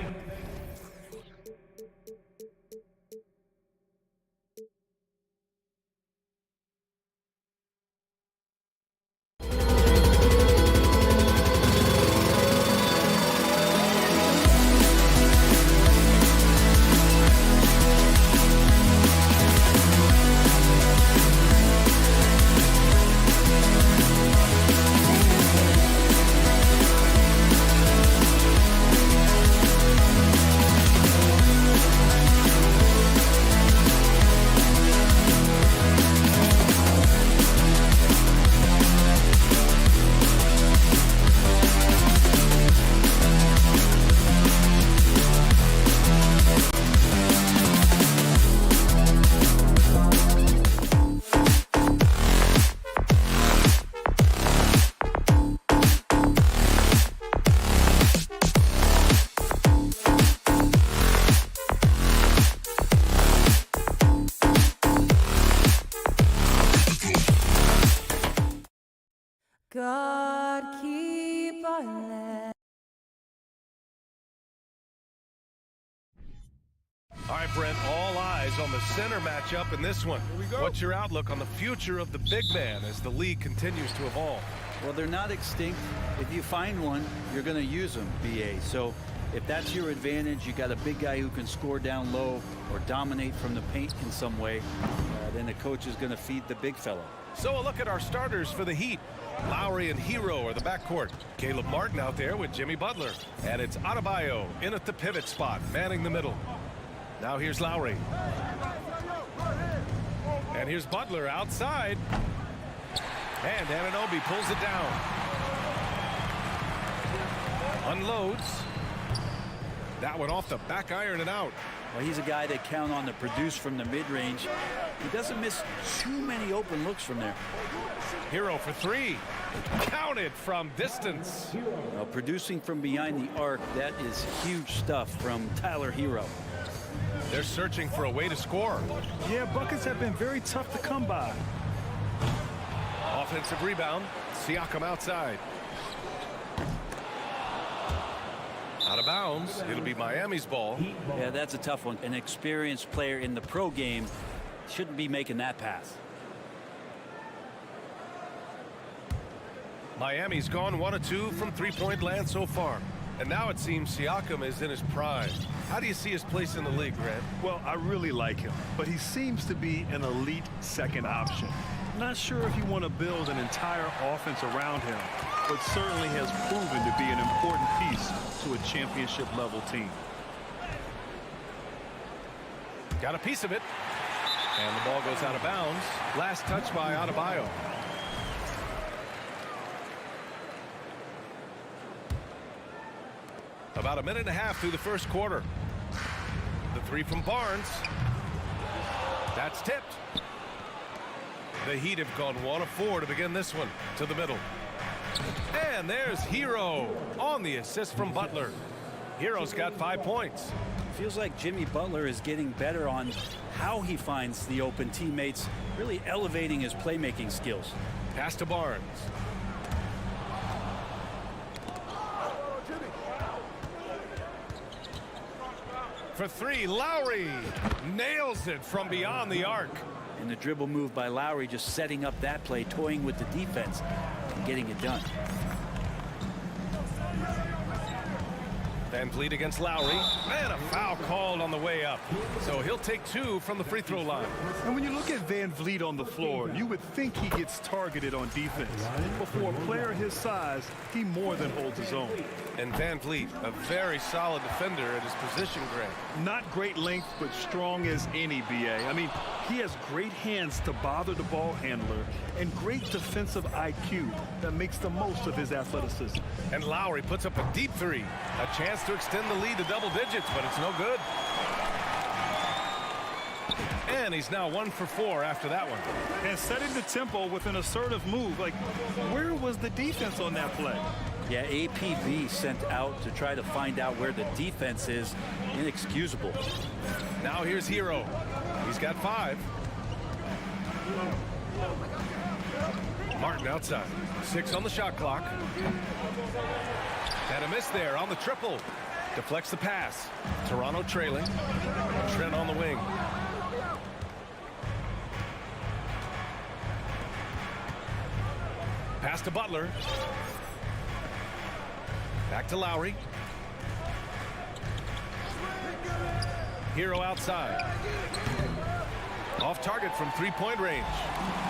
God keep our land. All right, Brent, all eyes on the center matchup in this one. Here we go. What's your outlook on the future of the big man as the league continues to evolve? Well, they're not extinct. If you find one, you're going to use them, BA. So if that's your advantage, you got a big guy who can score down low or dominate from the paint in some way, then the coach is going to feed the big fella. So a look at our starters for the Heat. Lowry and Hero are the backcourt. Caleb Martin out there with Jimmy Butler. And it's Adebayo in at the pivot spot, manning the middle. Now here's Lowry. And here's Butler outside. And Anunoby pulls it down. Unloads. That one off the back iron and out. Well, he's a guy that count on to produce from the mid-range. He doesn't miss too many open looks from there. Hero for 3. Counted from distance. Well, producing from behind the arc, that is huge stuff from Tyler Hero. They're searching for a way to score. Yeah, buckets have been very tough to come by. Offensive rebound. Siakam outside. Out of bounds. It'll be Miami's ball. Yeah, that's a tough one. An experienced player in the pro game shouldn't be making that pass. Miami's gone 1 of 2 from three-point land so far. And now it seems Siakam is in his prime. How do you see his place in the league, Grant? Well, I really like him, but he seems to be an elite second option. Not sure if you want to build an entire offense around him, but certainly has proven to be an important piece to a championship-level team. Got a piece of it. And the ball goes out of bounds. Last touch by Adebayo. About a minute and a half through the first quarter. The 3 from Barnes. That's tipped. The Heat have gone 1 of 4 to begin this one. To the middle. And there's Hero on the assist from Butler. Hero's got 5 points. Feels like Jimmy Butler is getting better on how he finds the open teammates, really elevating his playmaking skills. Pass to Barnes. For three, Lowry nails it from beyond the arc. And the dribble move by Lowry just setting up that play, toying with the defense and getting it done. Van Vliet against Lowry, and a foul called on the way up. So he'll take 2 from the free throw line. And when you look at Van Vliet on the floor, you would think he gets targeted on defense. But for a player his size, he more than holds his own. And Van Vliet, a very solid defender at his position, Grant. Not great length, but strong as any, BA. I mean, he has great hands to bother the ball handler and great defensive IQ that makes the most of his athleticism. And Lowry puts up a deep 3. A chance to extend the lead to double digits, but it's no good. And he's now 1 for 4 after that one. And setting the tempo with an assertive move. Like, where was the defense on that play? Yeah, APB sent out to try to find out where the defense is. Inexcusable. Now here's Hero. He's got 5. Martin outside. 6 on the shot clock. Had a miss there on the triple. Deflects the pass. Toronto trailing. Trent on the wing. Pass to Butler. Back to Lowry. Hero outside. Off target from 3-point range.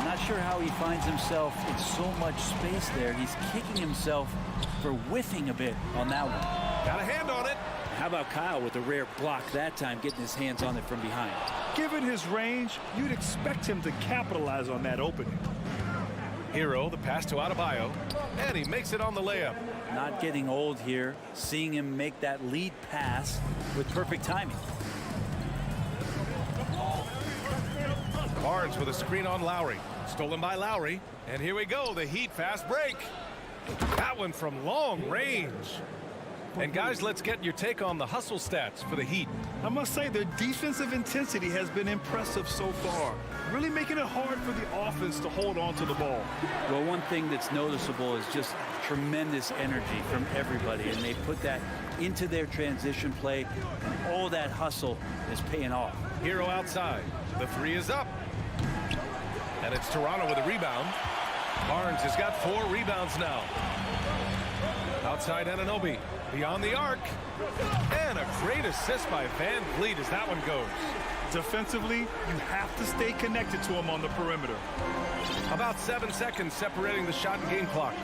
Not sure how he finds himself in so much space there. He's kicking himself for whiffing a bit on that one. Got a hand on it. How about Kyle with a rare block that time, getting his hands on it from behind? Given his range, you'd expect him to capitalize on that opening. Hero, the pass to Adebayo, and he makes it on the layup. Not getting old here, seeing him make that lead pass with perfect timing. Barnes with a screen on Lowry. Stolen by Lowry. And here we go, the Heat fast break. That one from long range. And guys, let's get your take on the hustle stats for the Heat. I must say their defensive intensity has been impressive so far, really making it hard for the offense to hold on to the ball. Well, one thing that's noticeable is just tremendous energy from everybody, and they put that into their transition play, and all that hustle is paying off. Hero outside. The 3 is up. And it's Toronto with a rebound. Barnes has got 4 rebounds now. Outside Anunoby. Beyond the arc. And a great assist by Van Vliet as that one goes. Defensively, you have to stay connected to him on the perimeter. About 7 seconds separating the shot and game clocks.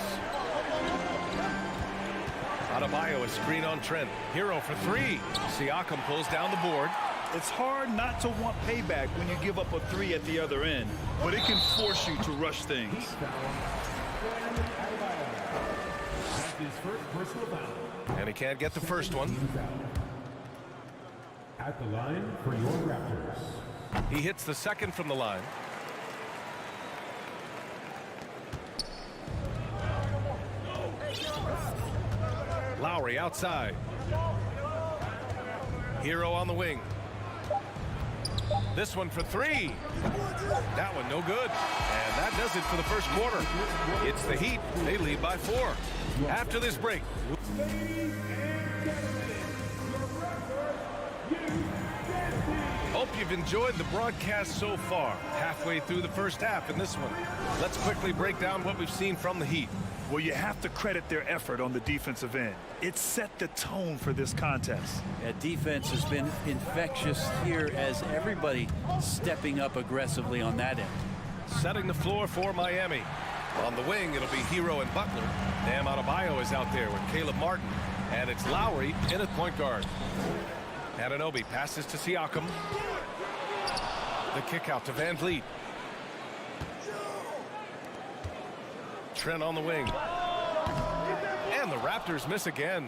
Adebayo, a screen on Trent. Hero for 3. Siakam pulls down the board. It's hard not to want payback when you give up a 3 at the other end, but it can force you to rush things. And he can't get the first one. At the line for your Raptors. He hits the second from the line. Lowry outside. Hero on the wing. This one for 3. That one no good. And that does it for the first quarter. It's the Heat. They lead by 4. After this break. Hope you've enjoyed the broadcast so far. Halfway through the first half in this one. Let's quickly break down what we've seen from the Heat. Well, you have to credit their effort on the defensive end. It set the tone for this contest. Yeah, defense has been infectious here as everybody stepping up aggressively on that end. Setting the floor for Miami. On the wing, it'll be Hero and Butler. Bam Adebayo is out there with Caleb Martin. And it's Lowry in at point guard. Anunoby passes to Siakam. The kick out to Van Vliet. Trent on the wing. And the Raptors miss again.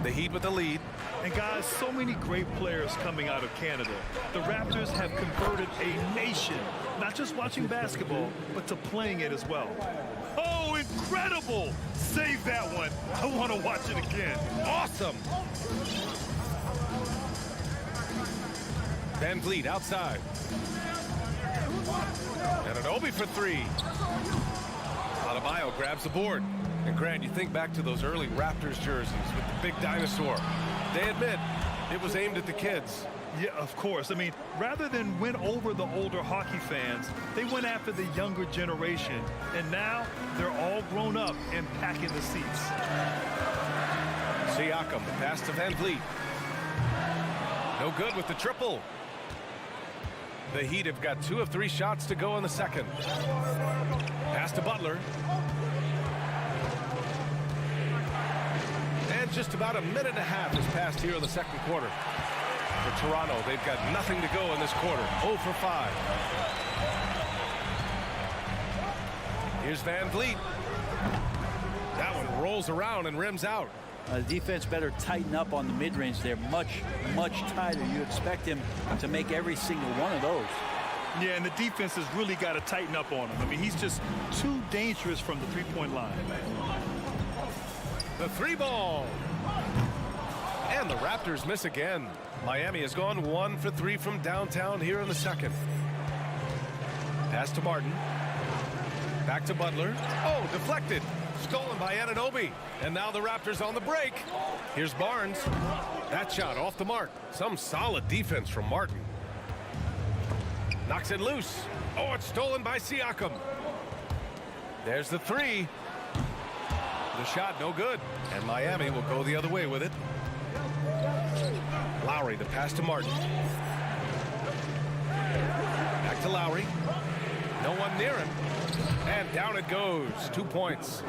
The Heat with the lead. And guys, so many great players coming out of Canada. The Raptors have converted a nation, not just watching basketball, but to playing it as well. Oh, incredible! Save that one. I want to watch it again. Awesome. Van Vliet outside. And an Obi for three. Adebayo grabs the board. And Grant, you think back to those early Raptors jerseys with the big dinosaur. They admit it was aimed at the kids. Yeah, of course. I mean, rather than win over the older hockey fans, they went after the younger generation. And now they're all grown up and packing the seats. Siakam, the pass to Van Vliet. No good with the triple. The Heat have got 2 of 3 shots to go in the second. Pass to Butler. And just about a minute and a half has passed here in the second quarter. For Toronto, they've got nothing to go in this quarter. 0 for 5. Here's Van Vliet. That one rolls around and rims out. The defense better tighten up on the mid-range there. Much tighter. You expect him to make every single one of those. Yeah, and the defense has really got to tighten up on him. I mean, he's just too dangerous from the three-point line. The 3 ball. And the Raptors miss again. Miami has gone 1 for 3 from downtown here in the second. Pass to Martin. Back to Butler. Oh, deflected. Stolen by Anunoby. And now the Raptors on the break. Here's Barnes. That shot off the mark. Some solid defense from Martin. Knocks it loose. Oh, it's stolen by Siakam. There's the 3. The shot no good. And Miami will go the other way with it. Lowry, the pass to Martin. Back to Lowry. No one near him. And down it goes. 2 points.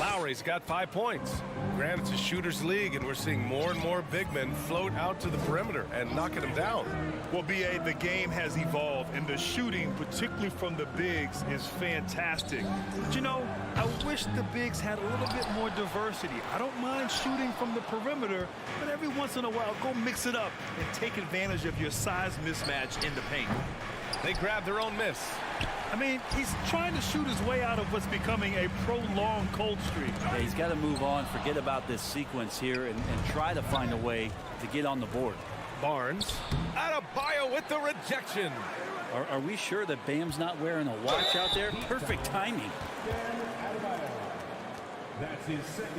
Lowry's got 5 points. Granted, it's a shooter's league, and we're seeing more and more big men float out to the perimeter and knocking them down. Well, B.A., the game has evolved, and the shooting, particularly from the bigs, is fantastic. But, you know, I wish the bigs had a little bit more diversity. I don't mind shooting from the perimeter, but every once in a while, go mix it up and take advantage of your size mismatch in the paint. They grab their own miss. I mean, he's trying to shoot his way out of what's becoming a prolonged cold streak. Yeah, he's got to move on, forget about this sequence here, and try to find a way to get on the board. Barnes. Adebayo with the rejection. Are we sure that Bam's not wearing a watch out there? Perfect timing.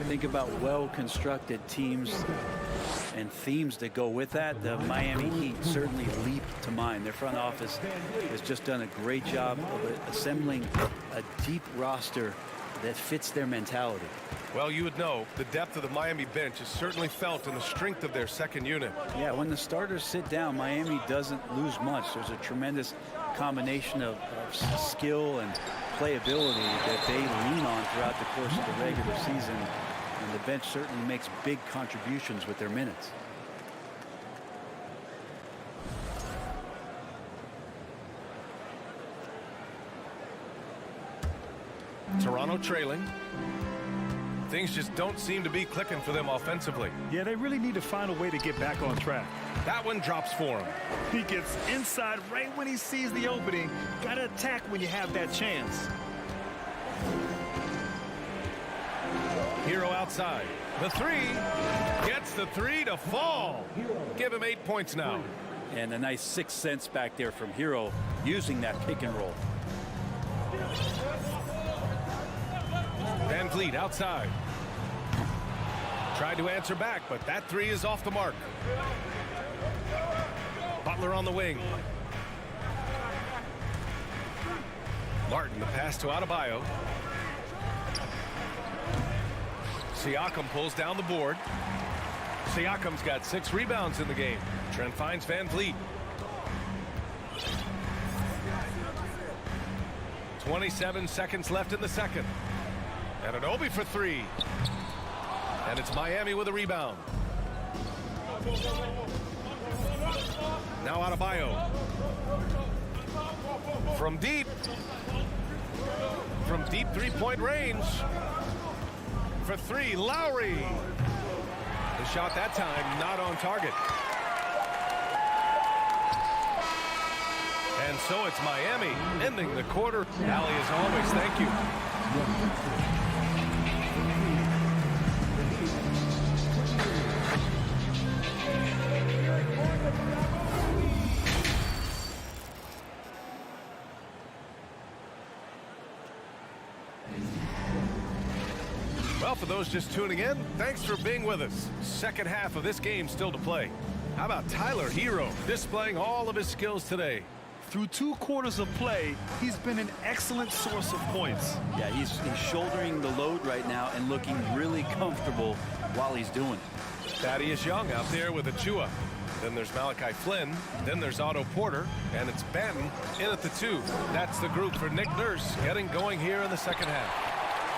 Think about well-constructed teams and themes that go with that. The Miami Heat certainly leap to mind. Their front office has just done a great job of assembling a deep roster that fits their mentality. Well, you would know the depth of the Miami bench is certainly felt in the strength of their second unit. Yeah, when the starters sit down, Miami doesn't lose much. There's a tremendous combination of skill and playability that they lean on throughout the course of the regular season. And the bench certainly makes big contributions with their minutes. Toronto trailing. Things just don't seem to be clicking for them offensively. Yeah, they really need to find a way to get back on track. That one drops for him. He gets inside right when he sees the opening. Got to attack when you have that chance. Hero outside. The 3 gets the 3 to fall. Give him 8 points now. And a nice 6 cents back there from Hero using that pick and roll. Van Vliet outside. Tried to answer back, but that 3 is off the mark. Butler on the wing. Martin, the pass to Adebayo. Siakam pulls down the board. Siakam's got 6 rebounds in the game. Trent finds Van Vliet. 27 seconds left in the second. And an Obi for 3. And it's Miami with a rebound. Now Adebayo. From deep. From deep 3-point range. For 3, Lowry. The shot that time not on target. And so it's Miami ending the quarter. Allie, as always, thank you. Well, for those just tuning in, thanks for being with us. Second half of this game still to play. How about Tyler Hero displaying all of his skills today? Through 2 quarters of play, he's been an excellent source of points. Yeah, he's shouldering the load right now and looking really comfortable while he's doing it. Thaddeus Young out there with Achua. Then there's Malachi Flynn. Then there's Otto Porter. And it's Benton in at the 2. That's the group for Nick Nurse getting going here in the second half.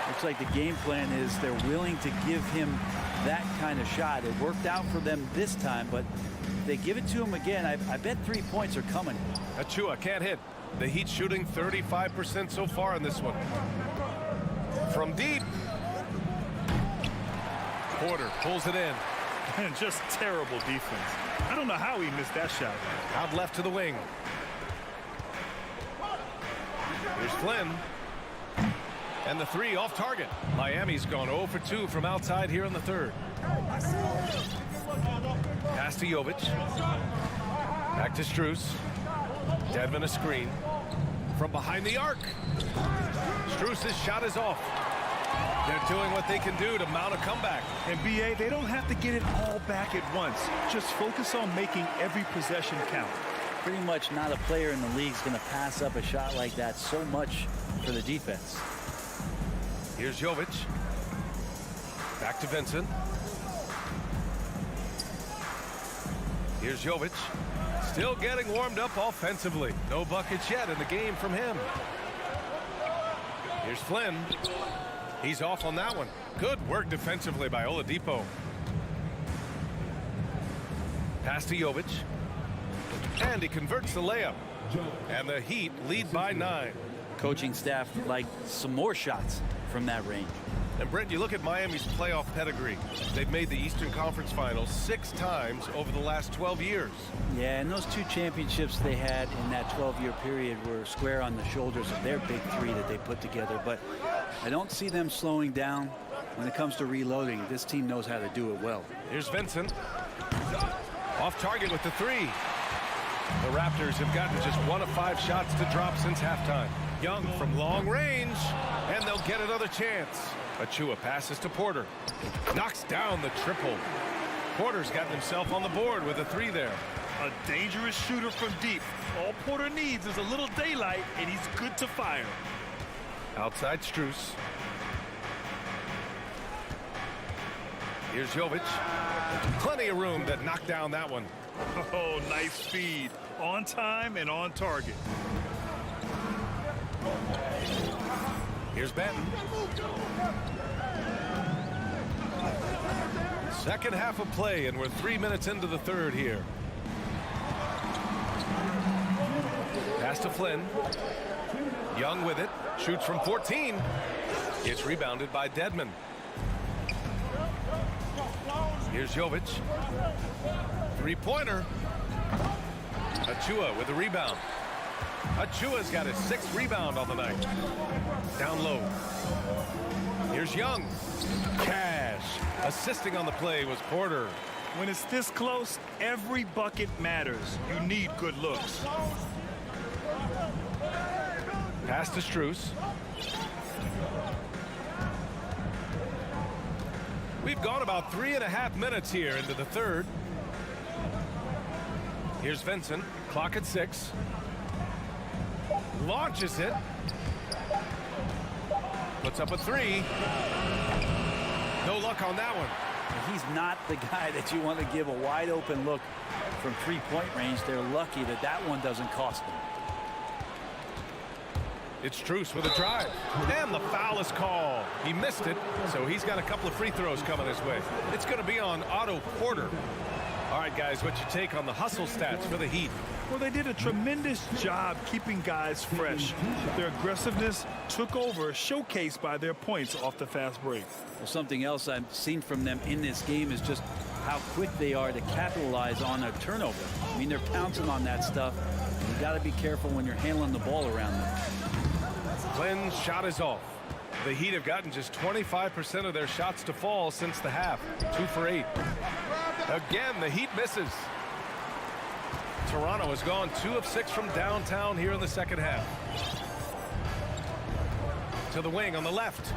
Looks like the game plan is they're willing to give him that kind of shot. It worked out for them this time, but if they give it to him again, I bet 3 points are coming. Achua can't hit. The Heat shooting 35% so far in this one. From deep. Porter pulls it in. And just terrible defense. I don't know how he missed that shot. Out left to the wing. Here's Flynn. And the 3 off target. Miami's gone 0 for 2 from outside here in the third. Pass to Jovic. Back to Strus. Dedmon a screen. From behind the arc. Strus' shot is off. They're doing what they can do to mount a comeback. And BA, they don't have to get it all back at once. Just focus on making every possession count. Pretty much not a player in the league is going to pass up a shot like that so much for the defense. Here's Jovic. Back to Vincent. Here's Jovic. Still getting warmed up offensively. No buckets yet in the game from him. Here's Flynn. He's off on that one. Good work defensively by Oladipo. Pass to Jovic. And he converts the layup. And the Heat lead by 9. Coaching staff like some more shots from that range. And Brent, you look at Miami's playoff pedigree. They've made the Eastern Conference Finals 6 times over the last 12 years. Yeah, and those 2 championships they had in that 12-year period were square on the shoulders of their big 3 that they put together. But I don't see them slowing down when it comes to reloading. This team knows how to do it well. Here's Vincent. Off target with the 3. The Raptors have gotten just 1 of 5 shots to drop since halftime. Young from long range, and they'll get another chance. Achua passes to Porter. Knocks down the triple. Porter's gotten himself on the board with a 3 there. A dangerous shooter from deep. All Porter needs is a little daylight, and he's good to fire. Outside Strus. Here's Jovic. Plenty of room to knock down that one. Oh, nice feed. On time and on target. Here's Benton. Second half of play, and we're 3 minutes into the third here. Pass to Flynn. Young with it. Shoots from 14. It's rebounded by Dedmon. Here's Jovic. 3-pointer. Achua with the rebound. Achua's got his 6th rebound on the night. Down low. Here's Young. Cash. Assisting on the play was Porter. When it's this close, every bucket matters. You need good looks. Pass to Strus. We've gone about 3.5 minutes here into the third. Here's Vincent. Clock at 6. Launches it. Puts up a 3. No luck on that one. He's not the guy that you want to give a wide open look from 3-point range. They're lucky that that one doesn't cost them. It's Strus with a drive. And the foul is called. He missed it, so he's got a couple of free throws coming his way. It's going to be on Otto Porter. All right, guys, what's your take on the hustle stats for the Heat? Well, they did a tremendous job keeping guys fresh. Their aggressiveness took over, showcased by their points off the fast break. Well, something else I've seen from them in this game is just how quick they are to capitalize on a turnover. I mean, they're pouncing on that stuff. You got to be careful when you're handling the ball around them. Flynn's shot is off. The Heat have gotten just 25% of their shots to fall since the half. 2 for 8. Again, the Heat misses. Toronto has gone 2 of 6 from downtown here in the second half. To the wing on the left.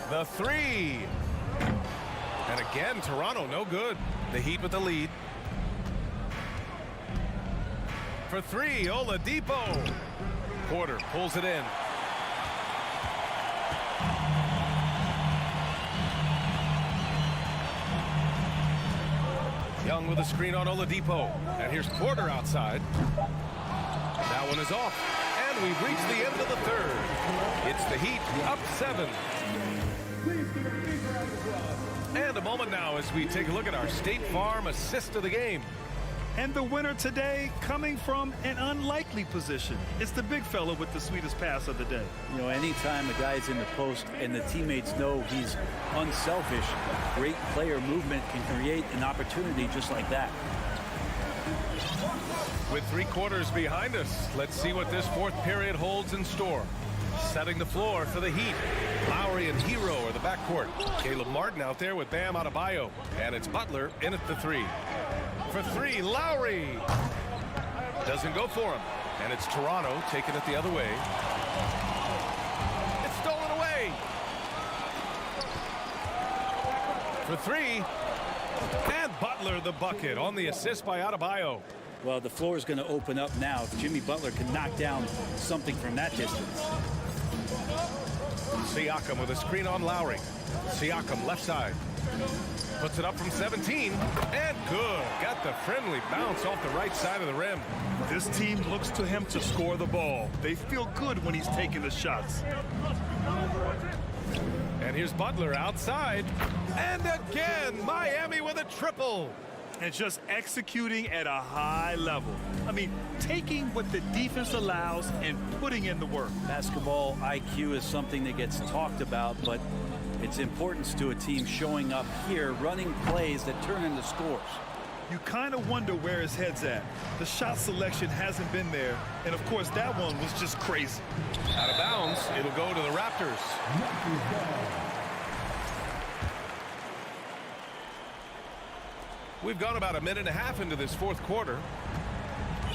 The three. And again, Toronto, no good. The Heat with the lead. For three, Oladipo. Porter pulls it in. Young with a screen on Oladipo. And here's Porter outside. That one is off. And we've reached the end of the third. It's the Heat up 7. And a moment now as we take a look at our State Farm assist of the game. And the winner today coming from an unlikely position. It's the big fella with the sweetest pass of the day. You know, anytime a guy's in the post and the teammates know he's unselfish, great player movement can create an opportunity just like that. With 3 quarters behind us, let's see what this fourth period holds in store. Setting the floor for the Heat. Lowry and Hero are the backcourt. Caleb Martin out there with Bam Adebayo. And it's Butler in at the 3. For 3, Lowry. Doesn't go for him. And it's Toronto taking it the other way. It's stolen away. For 3. And Butler the bucket on the assist by Adebayo. Well, the floor is going to open up now if Jimmy Butler can knock down something from that distance. Siakam with a screen on Lowry. Siakam left side. Puts it up from 17. And good. Got the friendly bounce off the right side of the rim. This team looks to him to score the ball. They feel good when he's taking the shots. And here's Butler outside. And again, Miami with a triple. And just executing at a high level. I mean, taking what the defense allows and putting in the work. Basketball IQ is something that gets talked about, but its importance to a team showing up here, running plays that turn into scores. You kind of wonder where his head's at. The shot selection hasn't been there. And, of course, that one was just crazy. Out of bounds, it'll go to the Raptors. We've gone about a minute and a half into this fourth quarter.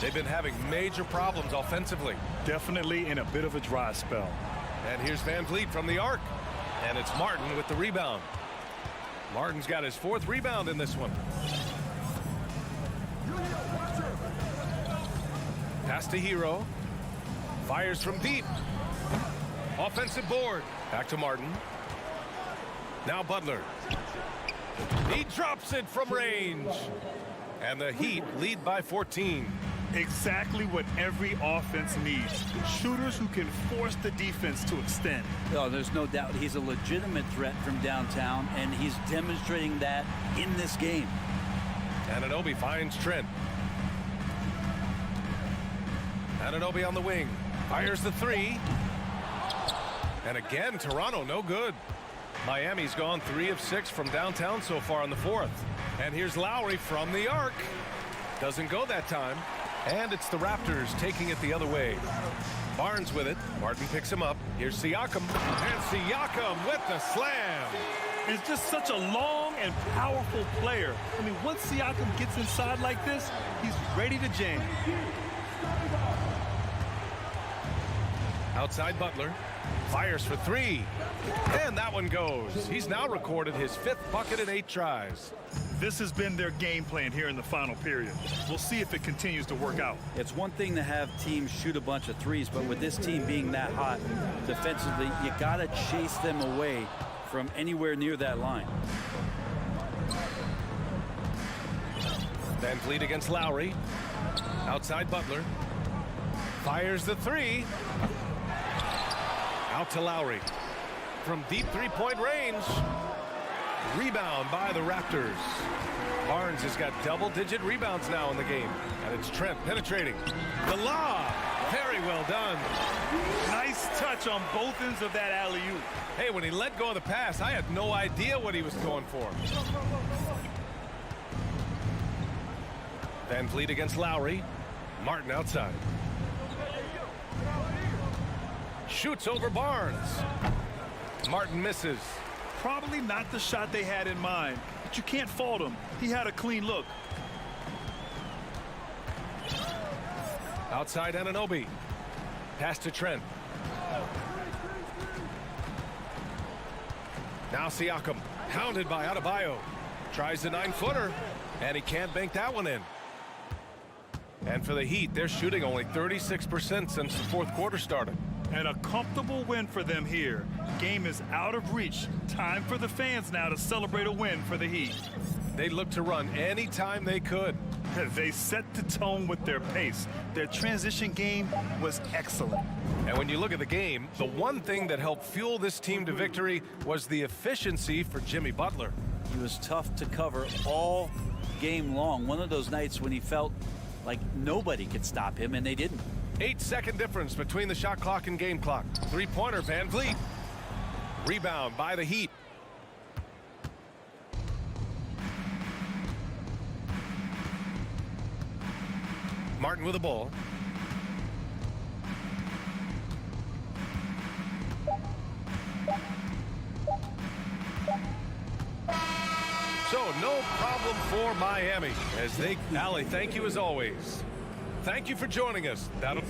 They've been having major problems offensively. Definitely in a bit of a dry spell. And here's Van Vliet from the arc. And it's Martin with the rebound. Martin's got his 4th rebound in this one. Pass to Hero. Fires from deep. Offensive board. Back to Martin. Now Butler. He drops it from range. And the Heat lead by 14. Exactly what every offense needs. Shooters who can force the defense to extend. Oh, there's no doubt he's a legitimate threat from downtown, and he's demonstrating that in this game. Anunoby finds Trent. Anunoby on the wing. Fires the 3. And again, Toronto no good. Miami's gone 3 of 6 from downtown so far in the 4th. And here's Lowry from the arc. Doesn't go that time. And it's the Raptors taking it the other way. Barnes with it. Martin picks him up. Here's Siakam. And Siakam with the slam. He's just such a long and powerful player. I mean, once Siakam gets inside like this, he's ready to jam. Outside Butler. Fires for 3. And that one goes. He's now recorded his 5th bucket in 8 tries. This has been their game plan here in the final period. We'll see if it continues to work out. It's one thing to have teams shoot a bunch of threes, but with this team being that hot defensively, you got to chase them away from anywhere near that line. Van Vliet against Lowry. Outside Butler. Fires the 3. Out to Lowry. From deep 3-point range. Rebound by the Raptors. Barnes has got double-digit rebounds now in the game. And it's Trent penetrating. The lob. Very well done. Nice touch on both ends of that alley-oop. Hey, when he let go of the pass, I had no idea what he was going for. Van Vliet against Lowry. Martin outside. Shoots over Barnes. Martin misses. Probably not the shot they had in mind, but you can't fault him. He had a clean look. Outside Anunoby. Pass to Trent. Now Siakam, hounded by Adebayo. Tries the 9-footer, and he can't bank that one in. And for the Heat, they're shooting only 36% since the fourth quarter started. And a comfortable win for them here. Game is out of reach. Time for the fans now to celebrate a win for the Heat. They looked to run anytime they could. They set the tone with their pace. Their transition game was excellent. And when you look at the game, the one thing that helped fuel this team to victory was the efficiency for Jimmy Butler. He was tough to cover all game long. One of those nights when he felt like nobody could stop him, and they didn't. 8-second difference between the shot clock and game clock. Three-pointer, Van Vliet. Rebound by the Heat. Martin with the ball. So no problem for Miami as they, Allie, thank you as always. Thank you for joining us. That'll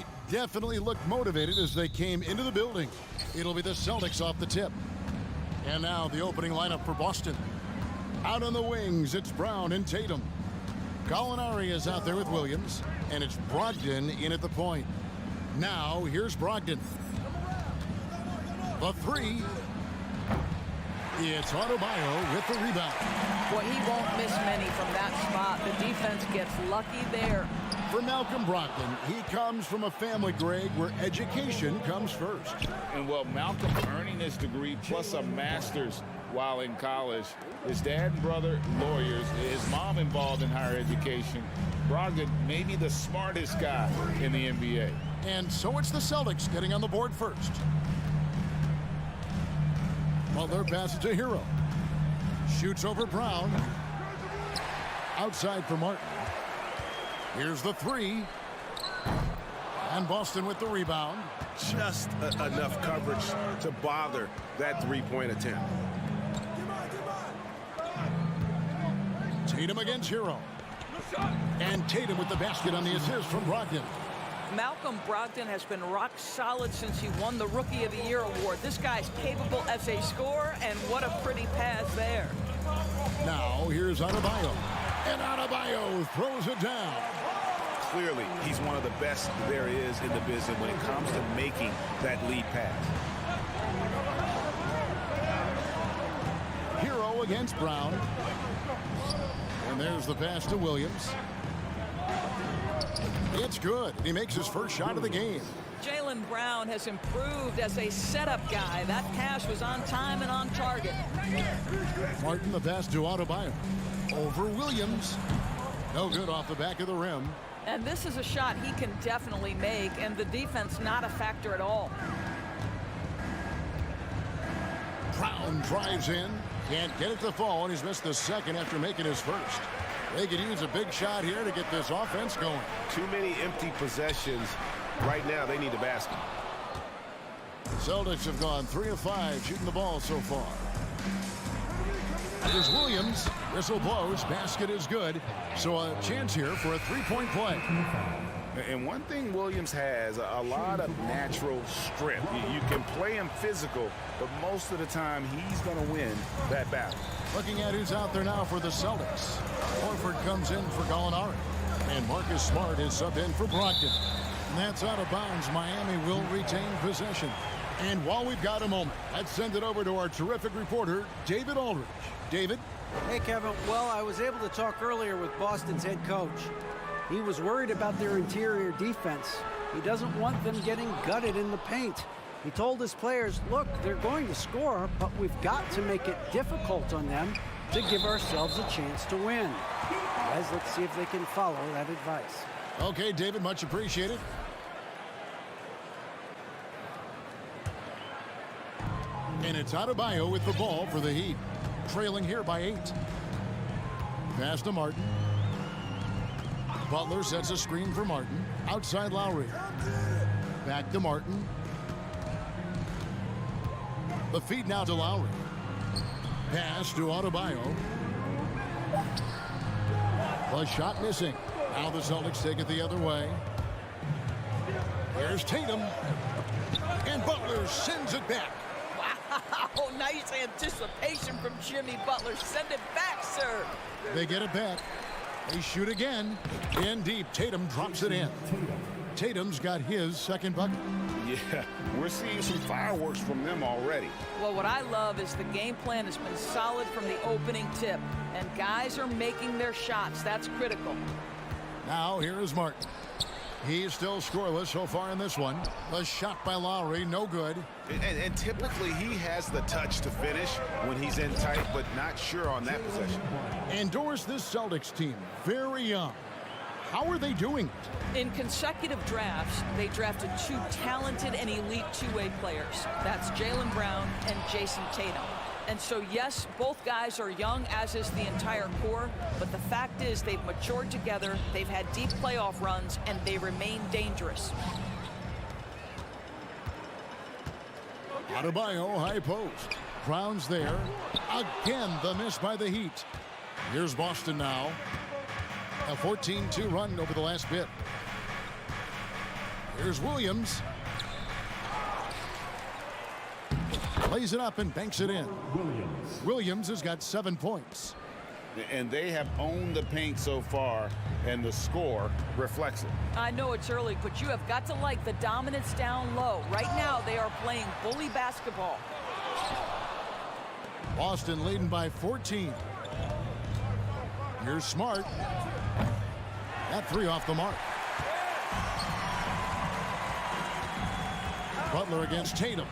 Heat definitely looked motivated as they came into the building. It'll be the Celtics off the tip. And now the opening lineup for Boston. Out on the wings, it's Brown and Tatum. Gallinari is out there with Williams, and it's Brogdon in at the point. Now, here's Brogdon. The three. It's Adebayo with the rebound. Boy, he won't miss many from that spot. The defense gets lucky there. For Malcolm Brogdon, he comes from a family, Greg, where education comes first. And well, Malcolm earning his degree plus a master's while in college. His dad and brother, lawyers. His mom involved in higher education. Brogdon may be the smartest guy in the NBA. And so it's the Celtics getting on the board first. Butler passes to Hero. Shoots over Brown. Outside for Martin. Here's the three. And Boston with the rebound. Just enough coverage to bother that three-point attempt. Tatum against Hero. And Tatum with the basket on the assist from Brogdon. Malcolm Brogdon has been rock solid since he won the Rookie of the Year award. This guy's capable as a scorer, and what a pretty pass there. Now here's Adebayo. And Adebayo throws it down. Clearly, he's one of the best there is in the business when it comes to making that lead pass. Hero against Brown. And there's the pass to Williams. It's good. He makes his first shot of the game. Jaylen Brown has improved as a setup guy. That pass was on time and on target. Martin the pass to Adebayo. Over Williams. No good off the back of the rim. And this is a shot he can definitely make, and the defense not a factor at all. Brown drives in. Can't get it to fall, and he's missed the second after making his first. They could use a big shot here to get this offense going. Too many empty possessions. Right now, they need a basket. Celtics have gone 3 of 5 shooting the ball so far. There's Williams. Whistle blows. Basket is good. So a chance here for a three-point play. And one thing Williams has, a lot of natural strength. You can play him physical, but most of the time he's going to win that battle. Looking at who's out there now for the Celtics. Horford comes in for Gallinari. And Marcus Smart is subbed in for Brogdon. And that's out of bounds. Miami will retain possession. And while we've got a moment, let's send it over to our terrific reporter, David Aldridge. David? Hey, Kevin. Well, I was able to talk earlier with Boston's head coach. He was worried about their interior defense. He doesn't want them getting gutted in the paint. He told his players, look, they're going to score, but we've got to make it difficult on them to give ourselves a chance to win. Guys, let's see if they can follow that advice. Okay, David, much appreciated. And it's Adebayo with the ball for the Heat. Trailing here by 8. Pass to Martin. Butler sets a screen for Martin. Outside Lowry. Back to Martin. The feed now to Lowry. Pass to Adebayo. The shot missing. Now the Celtics take it the other way. Here's Tatum. And Butler sends it back. Wow, nice anticipation from Jimmy Butler. Send it back, sir. They get it back. They shoot again. In deep. Tatum drops it in. Tatum's got his second bucket. Yeah, we're seeing some fireworks from them already. Well, what I love is the game plan has been solid from the opening tip, and guys are making their shots. That's critical. Now here is Martin. He's still scoreless so far in this one. The shot by Lowry, no good. And typically he has the touch to finish when he's in tight, but not sure on that possession. And Doris, this Celtics team, very young. How are they doing it? In consecutive drafts, they drafted 2 talented and elite two-way players. That's Jaylen Brown and Jason Tatum. And so, yes, both guys are young, as is the entire core, but the fact is they've matured together, they've had deep playoff runs, and they remain dangerous. Adebayo, high post. Brown's there. Again, the miss by the Heat. Here's Boston now. A 14-2 run over the last bit. Here's Williams. Lays it up and banks it in. Williams has got 7 points. And they have owned the paint so far, and the score reflects it. I know it's early, but you have got to like the dominance down low. Right now, they are playing bully basketball. Boston leading by 14. Here's Smart. That three off the mark. Butler against Tatum.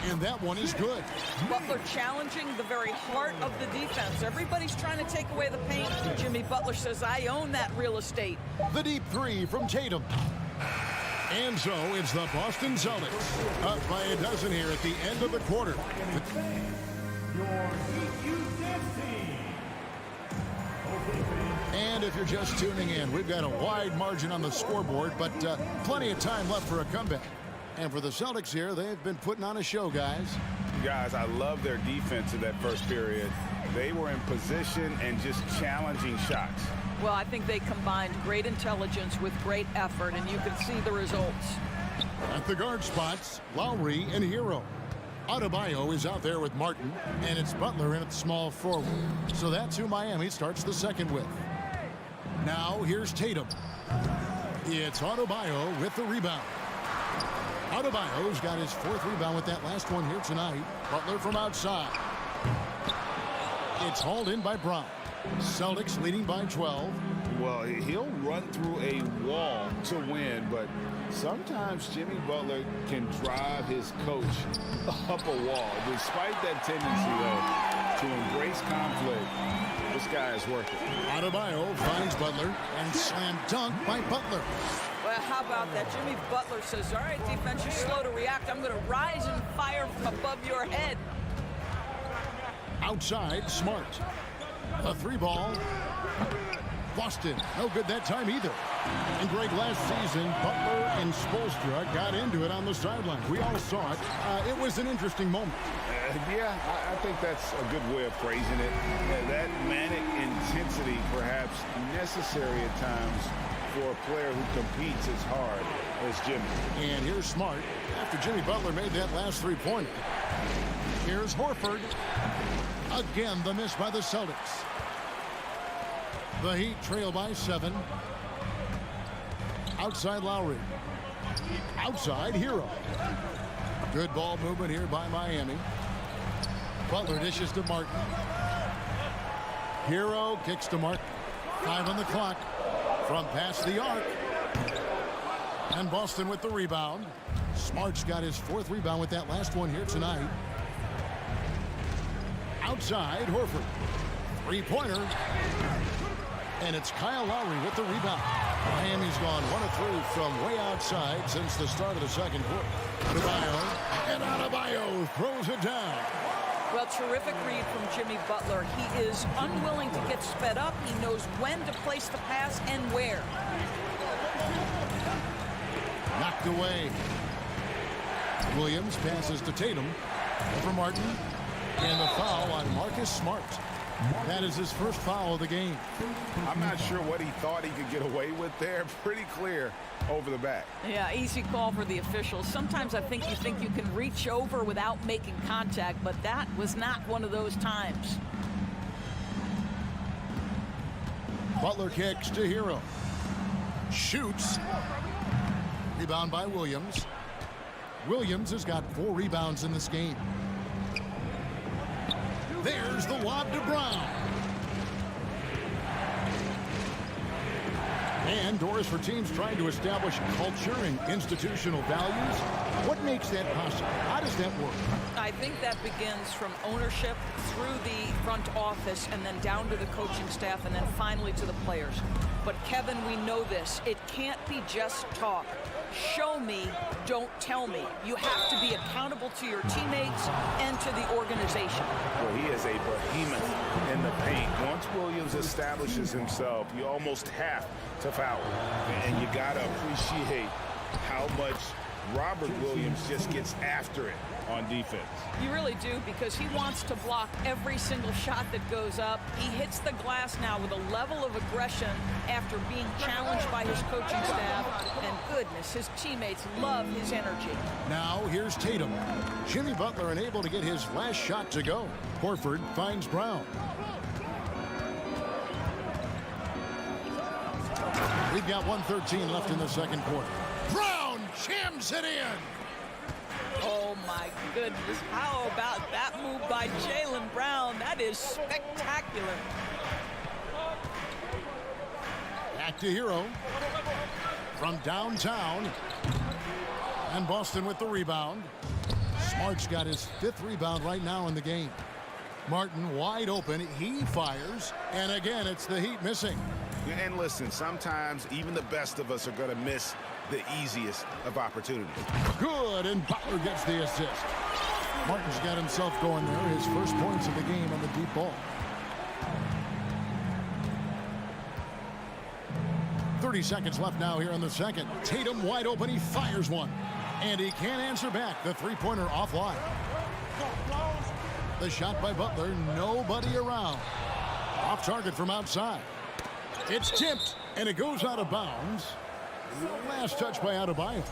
And that one is good. Butler challenging the very heart of the defense. Everybody's trying to take away the paint. Jimmy Butler says, I own that real estate. The deep three from Tatum. And so it's the Boston Celtics up by a dozen here at the end of the quarter. And if you're just tuning in, we've got a wide margin on the scoreboard, but plenty of time left for a comeback. And for the Celtics here, they've been putting on a show, guys. Guys, I love their defense in that first period. They were in position and just challenging shots. Well, I think they combined great intelligence with great effort, and you can see the results. At the guard spots, Lowry and Hero. Adebayo is out there with Martin, and it's Butler in at small forward. So that's who Miami starts the second with. Now here's Tatum. It's Adebayo with the rebound. Adebayo's got his 4th rebound with that last one here tonight. Butler from outside. It's hauled in by Brown. Celtics leading by 12. Well, he'll run through a wall to win, but sometimes Jimmy Butler can drive his coach up a wall. Despite that tendency, though, to embrace conflict, this guy is working. Adebayo finds Butler and slam dunk by Butler. Well, how about that? Jimmy Butler says, all right, defense, you're slow to react. I'm going to rise and fire from above your head. Outside, Smart. A 3-ball. Boston, no good that time either. And Greg, last season, Butler and Spoelstra got into it on the sideline. We all saw it. It was an interesting moment. Yeah, I think that's a good way of phrasing it. That manic intensity, perhaps necessary at times for a player who competes as hard as Jimmy. And here's Smart after Jimmy Butler made that last 3-pointer. Here's Horford. Again, the miss by the Celtics. The Heat trail by 7. Outside Lowry. Outside Hero. Good ball movement here by Miami. Butler dishes to Martin. Hero kicks to Martin. 5 on the clock. From past the arc. And Boston with the rebound. Smart's got his 4th rebound with that last one here tonight. Outside Horford. 3-pointer. And it's Kyle Lowry with the rebound. Miami's gone 1 of 3 from way outside since the start of the second quarter. Adebayo. And Adebayo throws it down. Well, terrific read from Jimmy Butler. He is unwilling to get sped up. He knows when to place the pass and where. Knocked away. Williams passes to Tatum. Over Martin. And the foul on Marcus Smart. That is his first foul of the game. I'm not sure what he thought he could get away with there. Pretty clear over the back. Yeah, easy call for the officials. Sometimes I think you can reach over without making contact, but that was not one of those times. Butler kicks to Hero. Shoots. Rebound by Williams. Williams has got 4 rebounds in this game. There's the lob to Brown. And doors for teams trying to establish culture and institutional values. What makes that possible? How does that work? I think that begins from ownership through the front office and then down to the coaching staff and then finally to the players. But Kevin, we know this. It can't be just talk. Show me, don't tell me. You have to be accountable to your teammates and to the organization. Well, he is a behemoth in the paint. Once Williams establishes himself, you almost have to foul him. And you got to appreciate how much Robert Williams just gets after it on defense. You really do, because he wants to block every single shot that goes up. He hits the glass now with a level of aggression after being challenged by his coaching staff. And goodness, his teammates love his energy. Now here's Tatum. Jimmy Butler unable to get his last shot to go. Horford finds Brown. We've got 1:13 left in the second quarter. Brown jams it in. Oh my goodness, how about that move by Jaylen Brown? That is spectacular. Back to Hero. From downtown. And Boston with the rebound. Smart's got his 5th rebound right now in the game. Martin wide open. He fires. And again, it's the Heat missing. And listen, sometimes even the best of us are going to miss the easiest of opportunities. Good, and Butler gets the assist. Martin's got himself going there. His first points of the game on the deep ball. 30 seconds left now here in the second. Tatum wide open. He fires one. And he can't answer back. The three-pointer offline. The shot by Butler. Nobody around. Off target from outside. It's tipped, and it goes out of bounds. Last touch by Adebayo.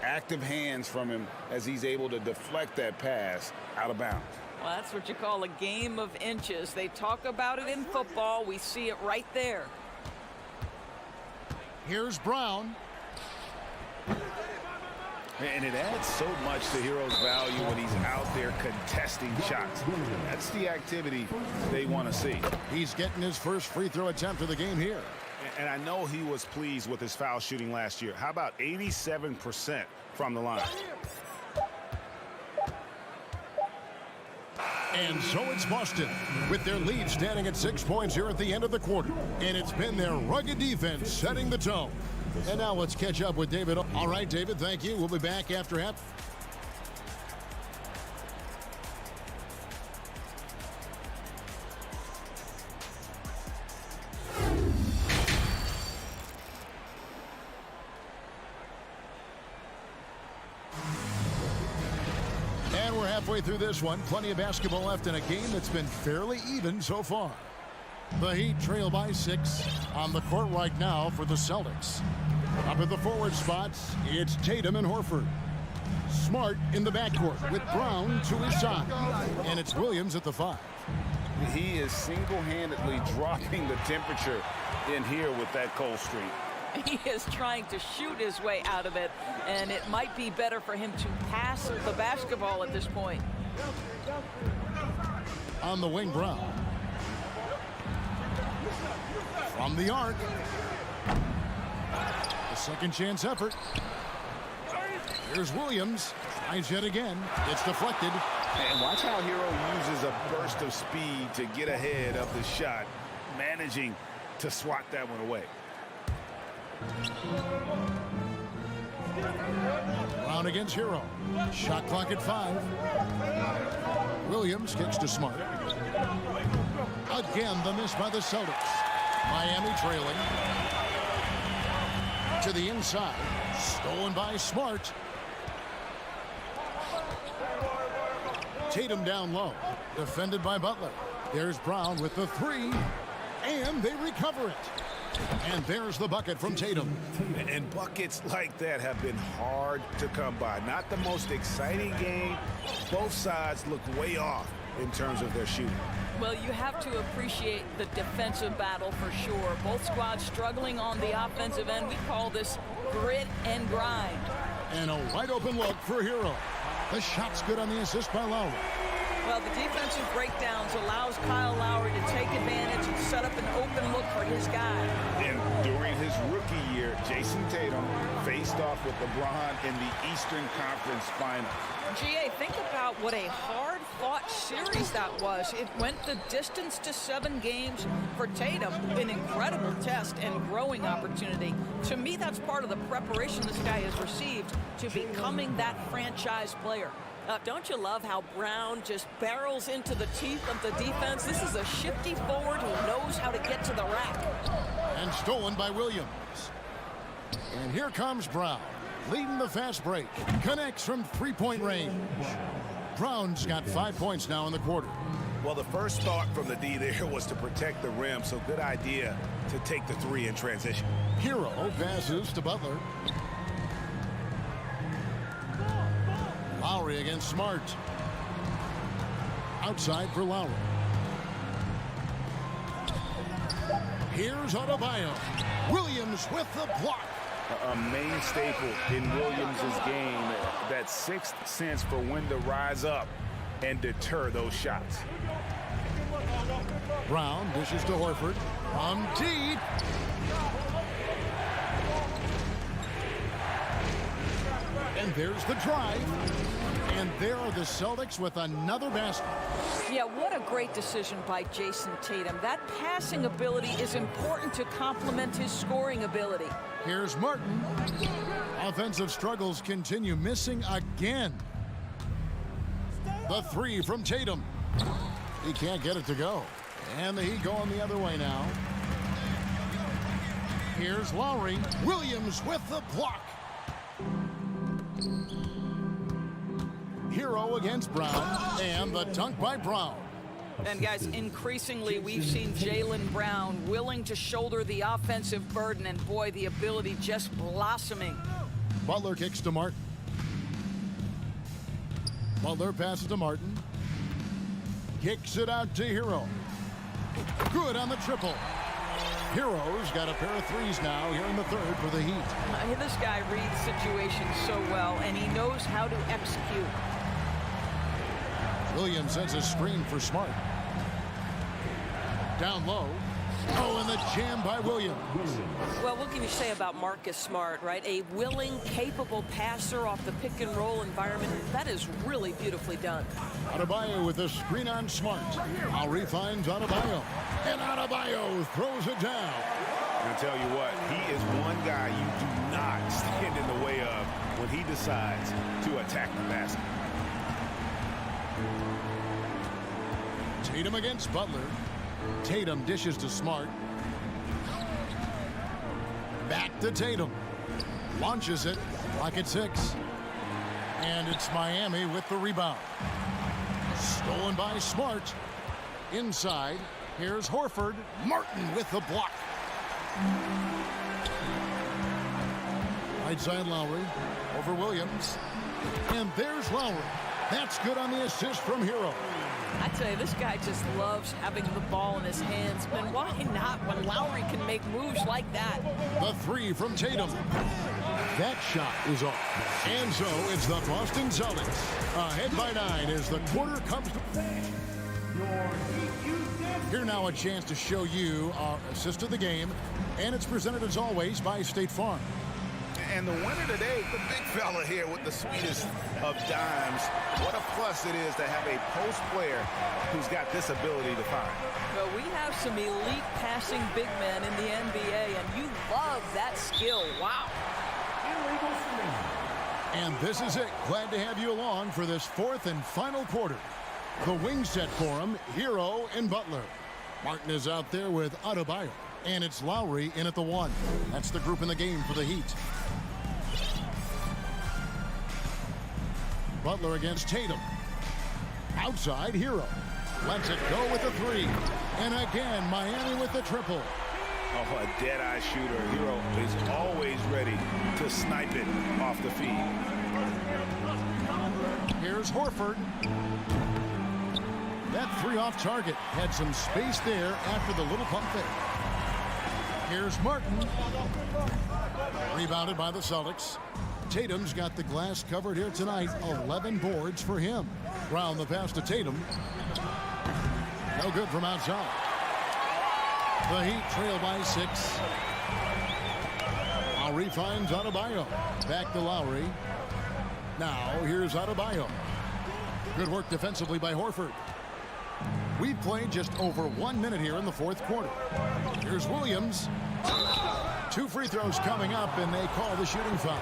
Active hands from him as he's able to deflect that pass out of bounds. Well, that's what you call a game of inches. They talk about it in football. We see it right there. Here's Brown. And it adds so much to Hero's value when he's out there contesting shots. That's the activity they want to see. He's getting his first free throw attempt of the game here. And I know he was pleased with his foul shooting last year. How about 87% from the line? And so it's Boston with their lead standing at 6 points here at the end of the quarter. And it's been their rugged defense setting the tone. And now let's catch up with David. All right, David, thank you. We'll be back after half. And we're halfway through this one. Plenty of basketball left in a game that's been fairly even so far. The Heat trail by 6 on the court right now for the Celtics. Up at the forward spots, it's Tatum and Horford. Smart in the backcourt with Brown to his side. And it's Williams at the 5. He is single-handedly dropping the temperature in here with that cold streak. He is trying to shoot his way out of it, and it might be better for him to pass the basketball at this point. On the wing, Brown. From the arc. The second chance effort. Here's Williams. Tries yet again. It's deflected. And watch how Hero uses a burst of speed to get ahead of the shot, managing to swat that one away. Brown against Hero. Shot clock at 5. Williams kicks to Smart. Again, the miss by the Celtics. Miami trailing. To the inside. Stolen by Smart. Tatum down low. Defended by Butler. There's Brown with the 3. And they recover it. And there's the bucket from Tatum. And buckets like that have been hard to come by. Not the most exciting game. Both sides look way off in terms of their shooting. Well, you have to appreciate the defensive battle for sure. Both squads struggling on the offensive end. We call this grit and grind. And a wide open look for Hero. The shot's good on the assist by Lowry. Well, the defensive breakdowns allows Kyle Lowry to take advantage and set up an open look for his guy. And during his rookie year, Jason Tatum faced off with LeBron in the Eastern Conference Final. GA, think about what a hard-fought series that was. It went the distance to 7 games for Tatum. An incredible test and growing opportunity. To me, that's part of the preparation this guy has received to becoming that franchise player. Don't you love how Brown just barrels into the teeth of the defense? This is a shifty forward who knows how to get to the rack. And stolen by Williams. And here comes Brown. leading the fast break. Connects from three-point range. Brown's got 5 points now in the quarter. Well, the first thought from the D there was to protect the rim, so good idea to take the three in transition. Hero passes to Butler. Lowry against Smart. Outside for Lowry. Here's Adebayo. Williams with the block. A main staple in Williams' game, that sixth sense for when to rise up and deter those shots. Brown dishes to Horford. From deep. And there's the drive. And there are the Celtics with another basket. Yeah, what a great decision by Jason Tatum. That passing ability is important to complement his scoring ability. Here's Martin. Offensive struggles continue, missing again. The three from Tatum. He can't get it to go. And the Heat going the other way now. Here's Lowry. Williams with the block. Hero against Brown, and the dunk by Brown. And guys, increasingly we've seen Jaylen Brown willing to shoulder the offensive burden, and boy, the ability just blossoming. Butler kicks to Martin. Butler passes to Martin. Kicks it out to Hero. Good on the triple. Hero's got a pair of threes now here in the third for the Heat. This guy reads situations so well, and he knows how to execute. Williams sends a screen for Smart. Down low. Oh, and the jam by Williams. Well, what can you say about Marcus Smart, right? A willing, capable passer off the pick-and-roll environment. That is really beautifully done. Adebayo with a screen on Smart. Lowry finds Adebayo. And Adebayo throws it down. I'll tell you what, he is one guy you do not stand in the way of when he decides to attack the basket. Tatum against Butler. Tatum dishes to Smart. Back to Tatum. Launches it. Clock at 6. And it's Miami with the rebound. Stolen by Smart. Inside. Here's Horford. Martin with the block. Right side Lowry. Over Williams. And there's Lowry. That's good on the assist from Hero. I tell you, this guy just loves having the ball in his hands. And why not when Lowry can make moves like that? The three from Tatum. That shot is off. And so it's the Boston Celtics ahead by 9 as the quarter comes to... Here now a chance to show you our assist of the game. And it's presented as always by State Farm. And the winner today, the big fella here with the sweetest of dimes. What a plus it is to have a post player who's got this ability to find. Well, we have some elite passing big men in the NBA, and you love that skill. Wow. And this is it. Glad to have you along for this fourth and final quarter. The wing set for him, Hero and Butler. Martin is out there with Adebayo. And it's Lowry in at the 1. That's the group in the game for the Heat. Butler against Tatum. Outside, Hero. Lets it go with the 3. And again, Miami with the triple. Oh, a dead-eye shooter. Hero is always ready to snipe it off the feed. Here's Horford. That 3 off target. Had some space there after the little pump fake. Here's Martin. Rebounded by the Celtics. Tatum's got the glass covered here tonight. 11 boards for him. Brown the pass to Tatum. No good from outside. The Heat trail by 6. Lowry finds Adebayo. Back to Lowry. Now here's Adebayo. Good work defensively by Horford. We've played just over 1 minute here in the fourth quarter. Here's Williams. 2 free throws coming up, and they call the shooting foul.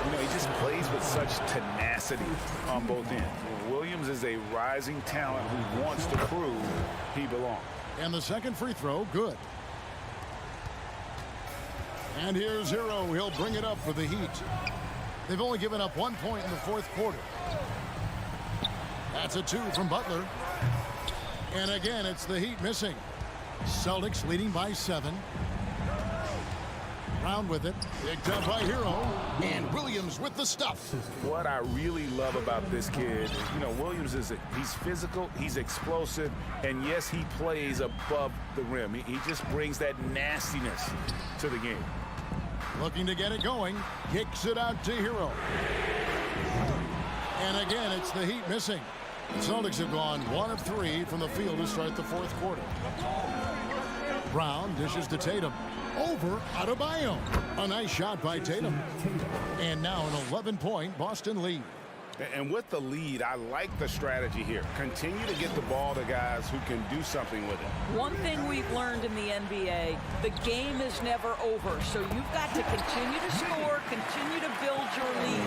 You know, he just plays with such tenacity on both ends. Williams is a rising talent who wants to prove he belongs. And the second free throw, good. And here's Hero. He'll bring it up for the Heat. They've only given up 1 point in the fourth quarter. That's a 2 from Butler. And again, it's the Heat missing. Celtics leading by 7. Brown with it. Picked up by Hero. And Williams with the stuff. What I really love about this kid, Williams he's physical, he's explosive, and yes, he plays above the rim. He just brings that nastiness to the game. Looking to get it going. Kicks it out to Hero. And again, it's the Heat missing. The Celtics have gone 1 of 3 from the field to start the fourth quarter. Brown dishes to Tatum. Over Adebayo. A nice shot by Tatum. And now an 11-point Boston lead. And with the lead, I like the strategy here. Continue to get the ball to guys who can do something with it. One thing we've learned in the NBA, the game is never over. So you've got to continue to score, continue to build your lead.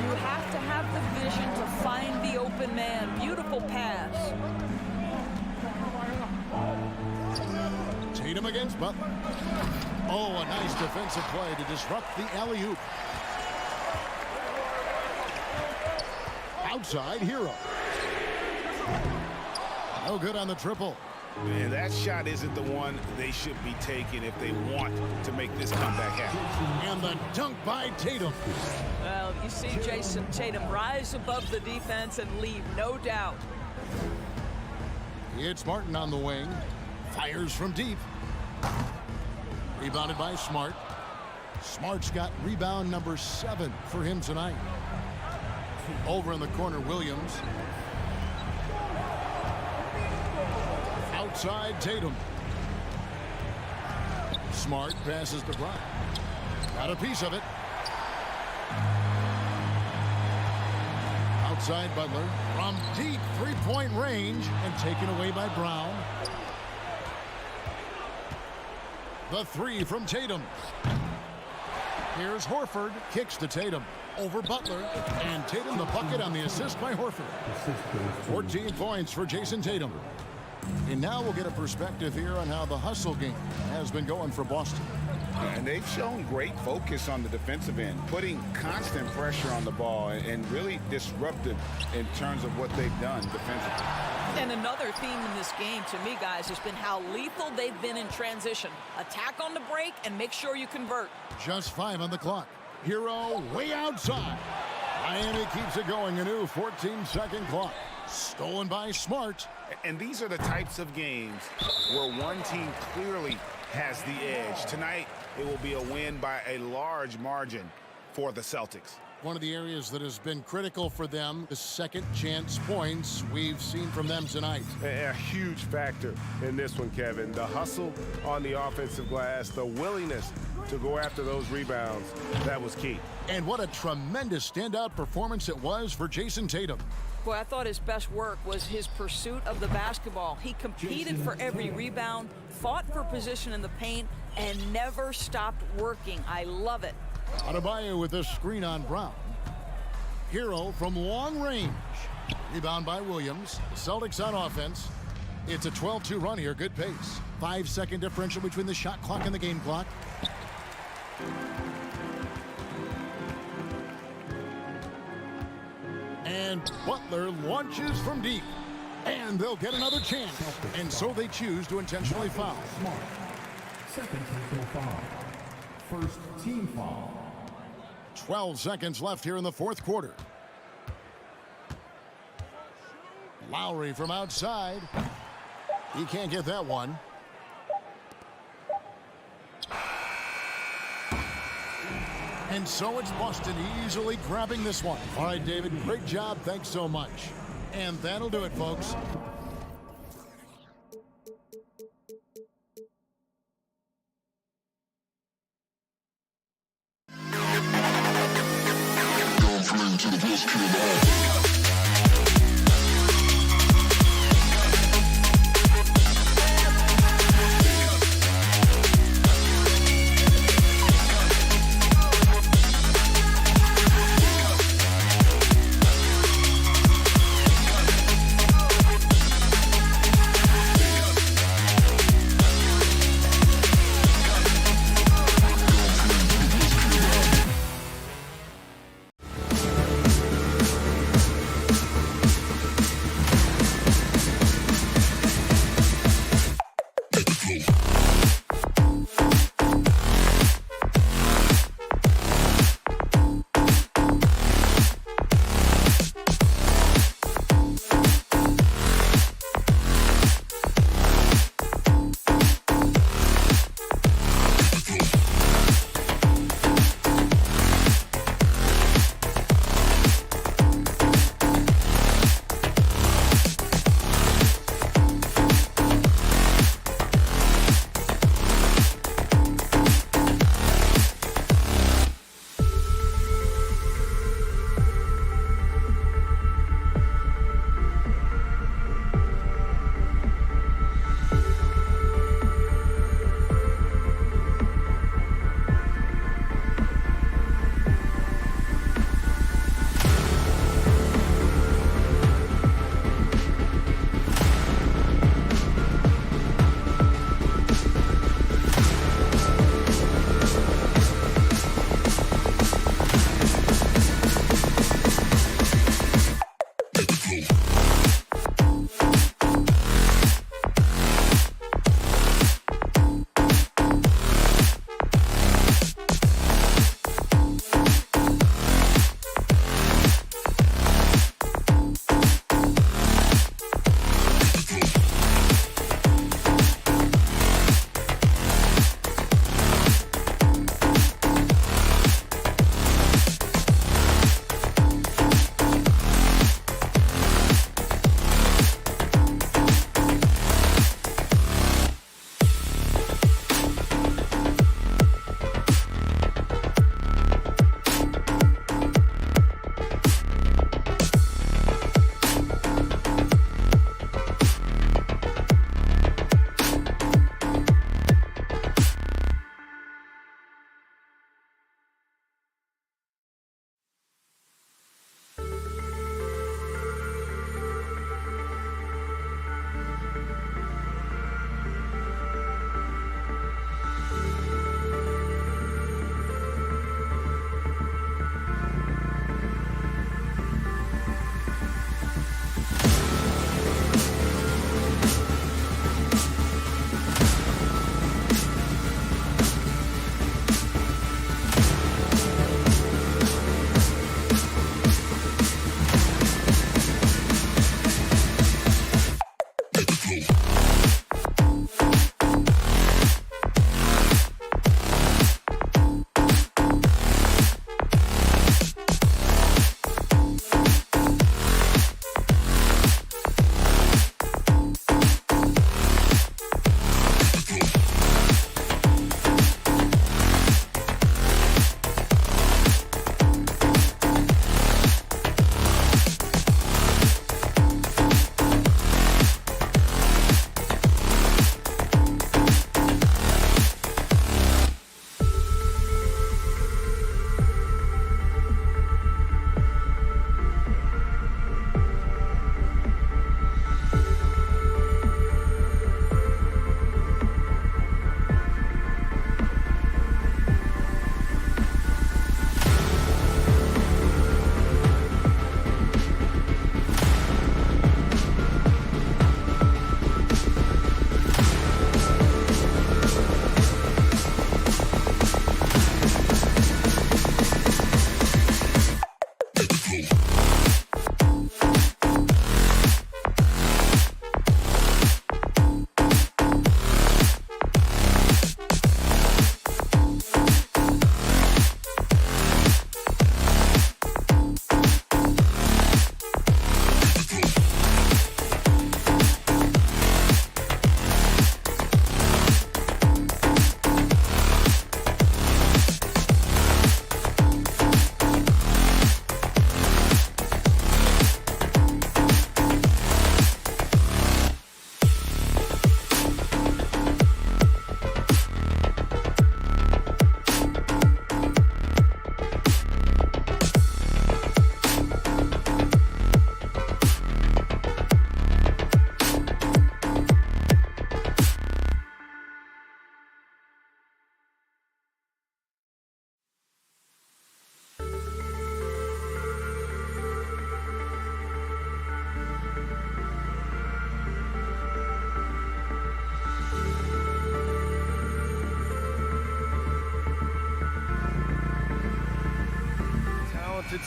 You have to have the vision to find the open man. Beautiful pass. Tatum against Butler. Oh, a nice defensive play to disrupt the alley-oop. Outside Hero. No good on the triple. And that shot isn't the one they should be taking if they want to make this comeback happen. And the dunk by Tatum. Well, you see Jason Tatum rise above the defense and lead, no doubt. It's Martin on the wing. Fires from deep. Rebounded by Smart. Smart's got rebound number 7 for him tonight. Over in the corner, Williams. Outside Tatum. Smart passes to Brown. Got a piece of it. Outside Butler. From deep three-point range and taken away by Brown. The 3 from Tatum. Here's Horford. Kicks to Tatum. Over Butler. And Tatum the bucket on the assist by Horford. 14 points for Jason Tatum. And now we'll get a perspective here on how the hustle game has been going for Boston. And they've shown great focus on the defensive end, putting constant pressure on the ball and really disruptive in terms of what they've done defensively. And another theme in this game to me, guys, has been how lethal they've been in transition. Attack on the break and make sure you convert. Just 5 on the clock. Hero way outside. Miami keeps it going. A new 14-second clock. Stolen by Smart. And these are the types of games where one team clearly has the edge. Tonight, it will be a win by a large margin for the Celtics. One of the areas that has been critical for them, the second chance points we've seen from them tonight. A huge factor in this one, Kevin. The hustle on the offensive glass, the willingness to go after those rebounds, that was key. And what a tremendous standout performance it was for Jason Tatum. Boy, I thought his best work was his pursuit of the basketball. He competed for every rebound, fought for position in the paint, and never stopped working. I love it. Adebayo with a screen on Brown. Hero from long range. Rebound by Williams. The Celtics on offense. It's a 12-2 run here. Good pace. 5-second differential between the shot clock and the game clock. And Butler launches from deep. And they'll get another chance. And so they choose to intentionally foul. Smart. Second personal foul. First team foul. 12 seconds left here in the fourth quarter. Lowry from outside. He can't get that one. And so it's Boston easily grabbing this one. All right, David, great job. Thanks so much. And that'll do it, folks. To the best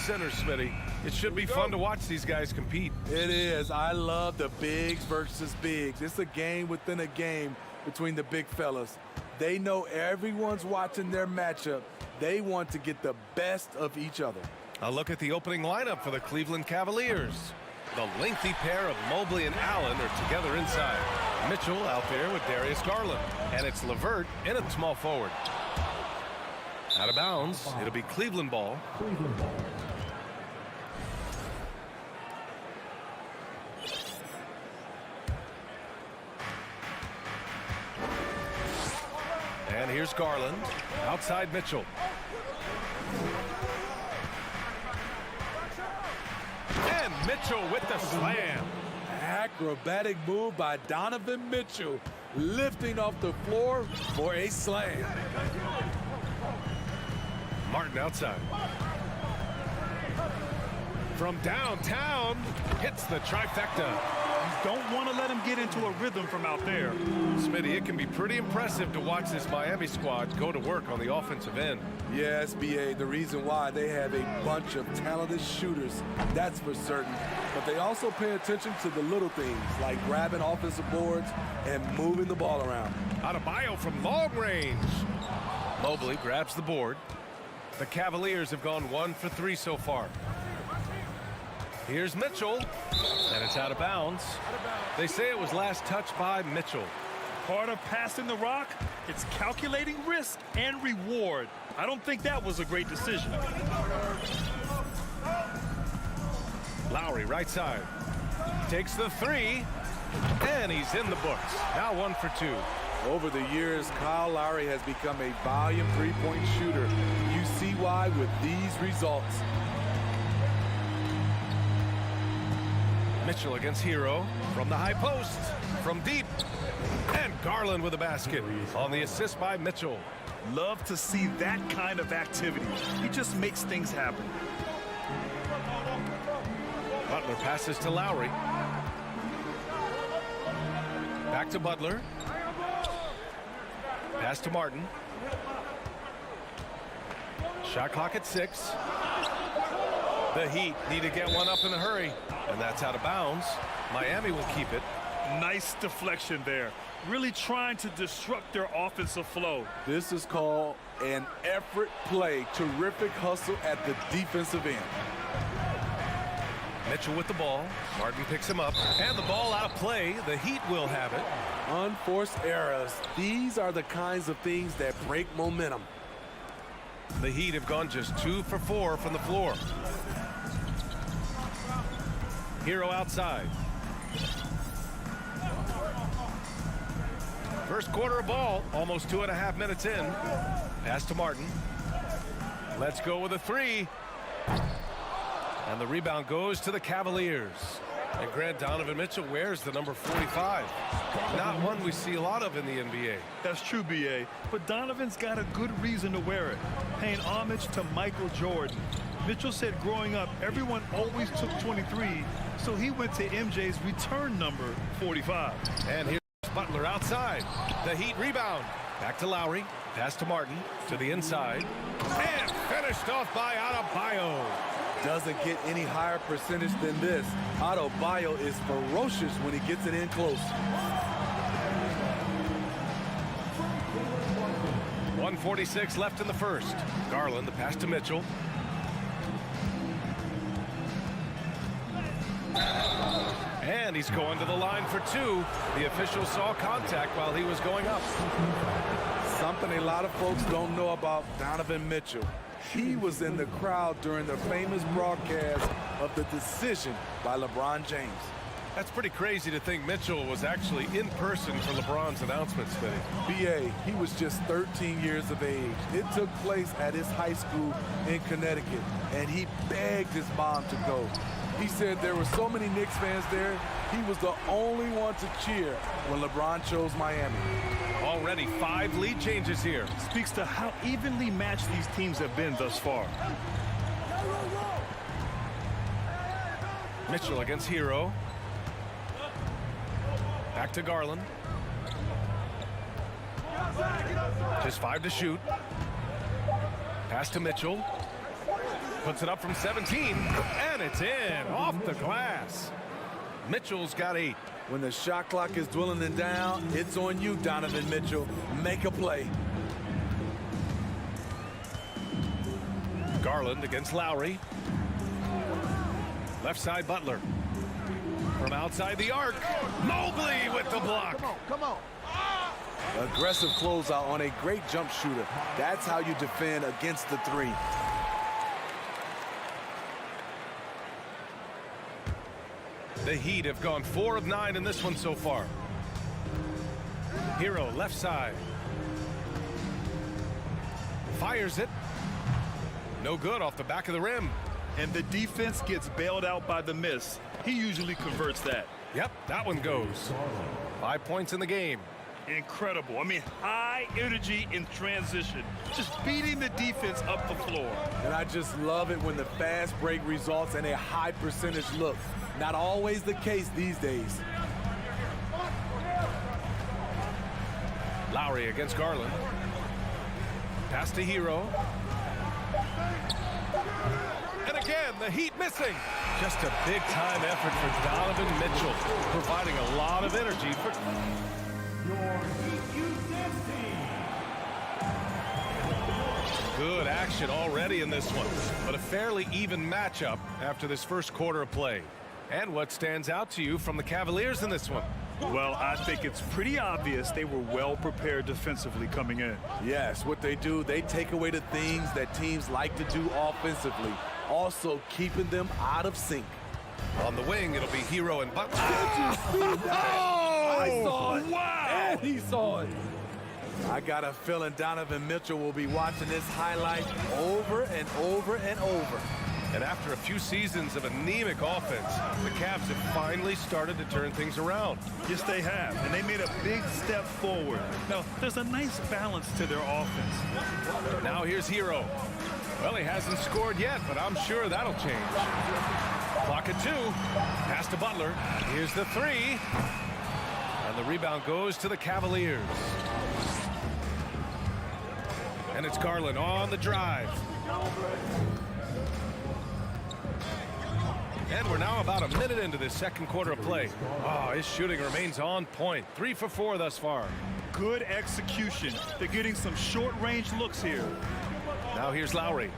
Center, Smitty. It should be fun to watch these guys compete. It is. I love the bigs versus bigs. It's a game within a game between the big fellas. They know everyone's watching their matchup. They want to get the best of each other. A look at the opening lineup for the Cleveland Cavaliers. The lengthy pair of Mobley and Allen are together inside. Mitchell out there with Darius Garland. And it's LeVert in at small forward. Out of bounds. It'll be Cleveland ball. And here's Garland. Outside Mitchell. And Mitchell with the slam. Acrobatic move by Donovan Mitchell, lifting off the floor for a slam. Martin outside. From downtown, hits the trifecta. You don't want to let him get into a rhythm from out there. Smitty, it can be pretty impressive to watch this Miami squad go to work on the offensive end. Yes, BA, the reason why they have a bunch of talented shooters, that's for certain. But they also pay attention to the little things, like grabbing offensive boards and moving the ball around. Adebayo from long range. Mobley grabs the board. The Cavaliers have gone 1 for 3 so far. Here's Mitchell, and it's out of bounds. They say it was last touched by Mitchell. Part of passing the rock, it's calculating risk and reward. I don't think that was a great decision. Lowry right side. Takes the three, and he's in the books. Now 1 for 2. Over the years, Kyle Lowry has become a volume three-point shooter. You see why with these results. Mitchell against Hero from the high post, from deep, and Garland with a basket on the assist by Mitchell. Love to see that kind of activity. He just makes things happen. Butler passes to Lowry. Back to Butler. Pass to Martin. Shot clock at 6. The Heat need to get one up in a hurry, and that's out of bounds. Miami will keep it. Nice deflection there. Really trying to disrupt their offensive flow. This is called an effort play. Terrific hustle at the defensive end. Mitchell with the ball. Martin picks him up, and the ball out of play. The Heat will have it. Unforced errors. These are the kinds of things that break momentum. The Heat have gone just 2 for 4 from the floor. Hero outside. First quarter of ball, almost 2.5 minutes in. Pass to Martin. Let's go with a 3. And the rebound goes to the Cavaliers. And Grant, Donovan Mitchell wears the number 45. Not one we see a lot of in the NBA. That's true, BA. But Donovan's got a good reason to wear it. Paying homage to Michael Jordan. Mitchell said growing up, everyone always took 23, so he went to MJ's return number 45. And here's Butler outside. The Heat rebound. Back to Lowry. Pass to Martin. To the inside. And finished off by Adebayo. Doesn't get any higher percentage than this. Adebayo is ferocious when he gets it in close. 1:46 left in the first. Garland, the pass to Mitchell. And he's going to the line for two. The official saw contact while he was going up. Something a lot of folks don't know about Donovan Mitchell. He was in the crowd during the famous broadcast of the decision by LeBron James. That's pretty crazy to think Mitchell was actually in person for LeBron's announcement today. B.A., he was just 13 years of age. It took place at his high school in Connecticut, and he begged his mom to go. He said there were so many Knicks fans there, he was the only one to cheer when LeBron chose Miami. Already 5 lead changes here. Speaks to how evenly matched these teams have been thus far. Mitchell against Hero. Back to Garland. Just 5 to shoot. Pass to Mitchell. Puts it up from 17, and it's in, off the glass. Mitchell's got 8. When the shot clock is dwindling down, it's on you, Donovan Mitchell. Make a play. Garland against Lowry. Left side, Butler. From outside the arc, Mobley with the block. Come on. Aggressive closeout on a great jump shooter. That's how you defend against the three. The Heat have gone 4 of 9 in this one so far. Hero left side. Fires it. No good off the back of the rim. And the defense gets bailed out by the miss. He usually converts that. Yep, that one goes. 5 points in the game. Incredible. I mean, high energy in transition. Just beating the defense up the floor. And I just love it when the fast break results in a high percentage look. Not always the case these days. Lowry against Garland. Pass to Hero. And again, the Heat missing. Just a big-time effort for Donovan Mitchell, providing a lot of energy for... Good action already in this one, but a fairly even matchup after this first quarter of play. And what stands out to you from the Cavaliers in this one? Well, I think it's pretty obvious they were well prepared defensively coming in. Yes, what they do, they take away the things that teams like to do offensively, also keeping them out of sync. On the wing, it'll be Hero and Butler. I saw it. Wow! And he saw it. I got a feeling Donovan Mitchell will be watching this highlight over and over and over. And after a few seasons of anemic offense, the Cavs have finally started to turn things around. Yes, they have, and they made a big step forward. Now, there's a nice balance to their offense. Now here's Hero. Well, he hasn't scored yet, but I'm sure that'll change. Clock at 2. Pass to Butler. Here's the 3. And the rebound goes to the Cavaliers. And it's Garland on the drive. And we're now about a minute into this second quarter of play. Oh, his shooting remains on point. 3 for 4 thus far. Good execution. They're getting some short-range looks here. Now here's Lowry.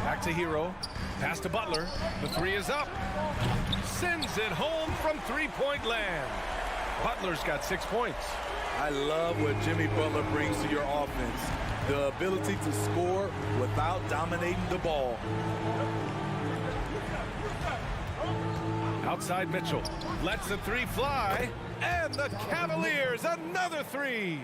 Back to Hero. Pass to Butler. The 3 is up. Sends it home from three-point land. Butler's got 6 points. I love what Jimmy Butler brings to your offense. The ability to score without dominating the ball. Outside Mitchell. Lets the 3 fly. And the Cavaliers, another 3.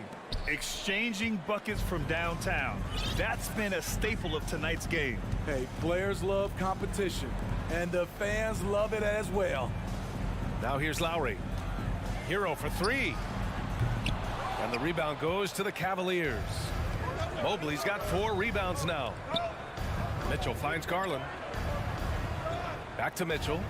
Exchanging buckets from downtown. That's been a staple of tonight's game. Hey, players love competition, and the fans love it as well. Now here's Lowry. Hero for 3. And the rebound goes to the Cavaliers. Mobley's got 4 rebounds now. Mitchell finds Garland. Back to Mitchell.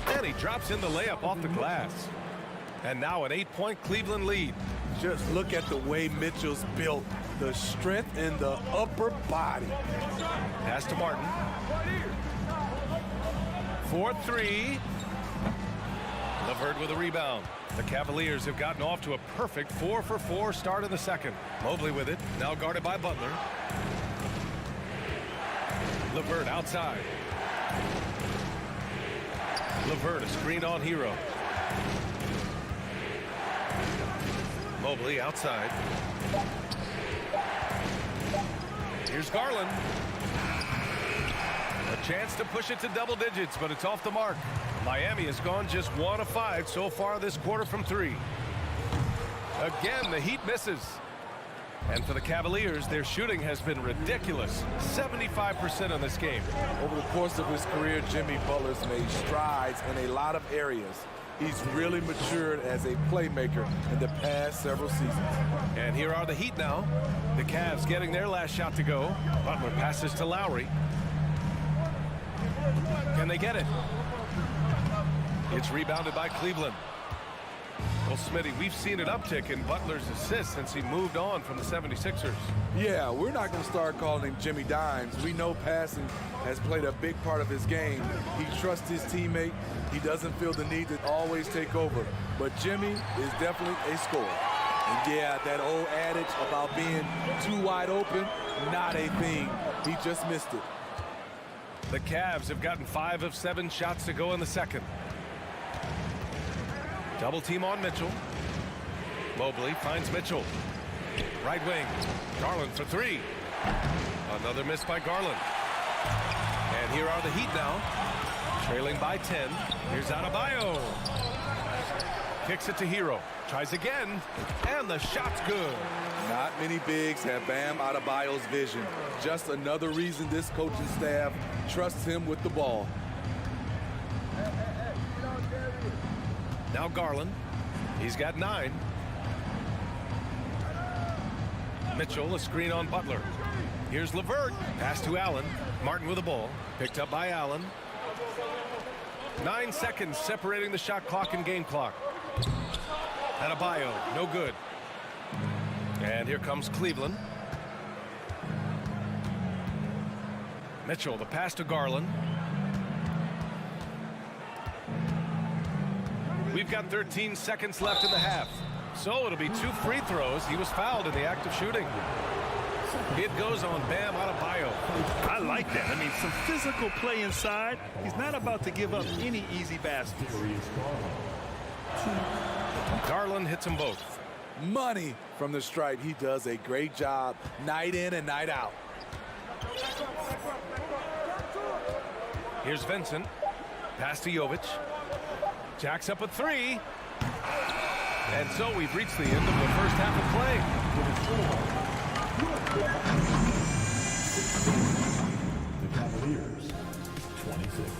And he drops in the layup off the glass. And now an 8-point Cleveland lead. Just look at the way Mitchell's built. The strength in the upper body. Pass to Martin. 4-3. LeVert with a rebound. The Cavaliers have gotten off to a perfect 4-for-4 start in the second. Mobley with it, now guarded by Butler. LeVert outside. LeVert, a screen on Hero. Mobley outside. Here's Garland. A chance to push it to double digits, but it's off the mark. Miami has gone just 1 of 5 so far this quarter from 3. Again, the Heat misses. And for the Cavaliers, their shooting has been ridiculous. 75% in this game. Over the course of his career, Jimmy Butler's made strides in a lot of areas. He's really matured as a playmaker in the past several seasons. And here are the Heat now. The Cavs getting their last shot to go. Butler passes to Lowry. Can they get it? It's rebounded by Cleveland. Well, Smitty, we've seen an uptick in Butler's assists since he moved on from the 76ers. Yeah, we're not going to start calling him Jimmy Dimes. We know passing has played a big part of his game. He trusts his teammate. He doesn't feel the need to always take over. But Jimmy is definitely a scorer. And yeah, that old adage about being too wide open, not a thing. He just missed it. The Cavs have gotten 5 of 7 shots to go in the second. Double team on Mitchell. Mobley finds Mitchell. Right wing. Garland for 3. Another miss by Garland. And here are the Heat now. Trailing by 10. Here's Adebayo. Kicks it to Hero. Tries again. And the shot's good. Not many bigs have Bam Adebayo's vision. Just another reason this coaching staff trusts him with the ball. Now Garland. He's got 9. Mitchell, a screen on Butler. Here's LeVert. Pass to Allen. Martin with the ball. Picked up by Allen. 9 seconds separating the shot clock and game clock. Adebayo, no good. And here comes Cleveland. Mitchell, the pass to Garland. We've got 13 seconds left in the half. So it'll be 2 free throws. He was fouled in the act of shooting. It goes on Bam Adebayo. I like that. I mean, some physical play inside. He's not about to give up any easy baskets. Garland hits them both. Money from the stripe. He does a great job night in and night out. Here's Vincent. Pass to Jovic. Jacks up a 3. And so we've reached the end of the first half of play. The Cavaliers, 26.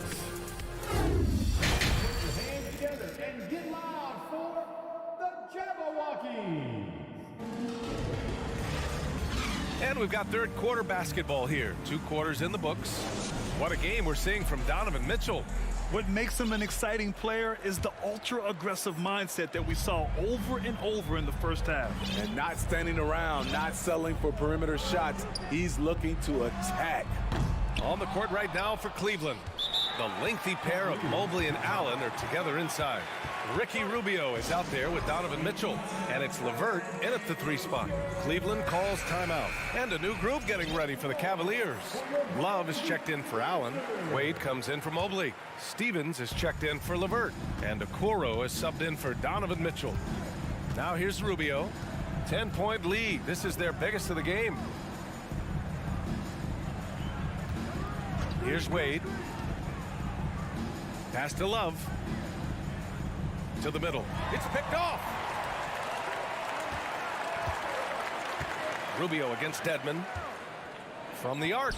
Put your hands together and get loud for the Jabberwockies. And we've got third quarter basketball here. 2 quarters in the books. What a game we're seeing from Donovan Mitchell. What makes him an exciting player is the ultra-aggressive mindset that we saw over and over in the first half. And not standing around, not settling for perimeter shots. He's looking to attack. On the court right now for Cleveland. The lengthy pair of Mobley and Allen are together inside. Ricky Rubio is out there with Donovan Mitchell. And it's LeVert in at the 3 spot. Cleveland calls timeout. And a new group getting ready for the Cavaliers. Love is checked in for Allen. Wade comes in for Mobley. Stevens is checked in for LeVert. And Okoro is subbed in for Donovan Mitchell. Now here's Rubio. 10-point lead. This is their biggest of the game. Here's Wade. Pass to Love. To the middle. It's picked off. Rubio against Dedmon. From the arc.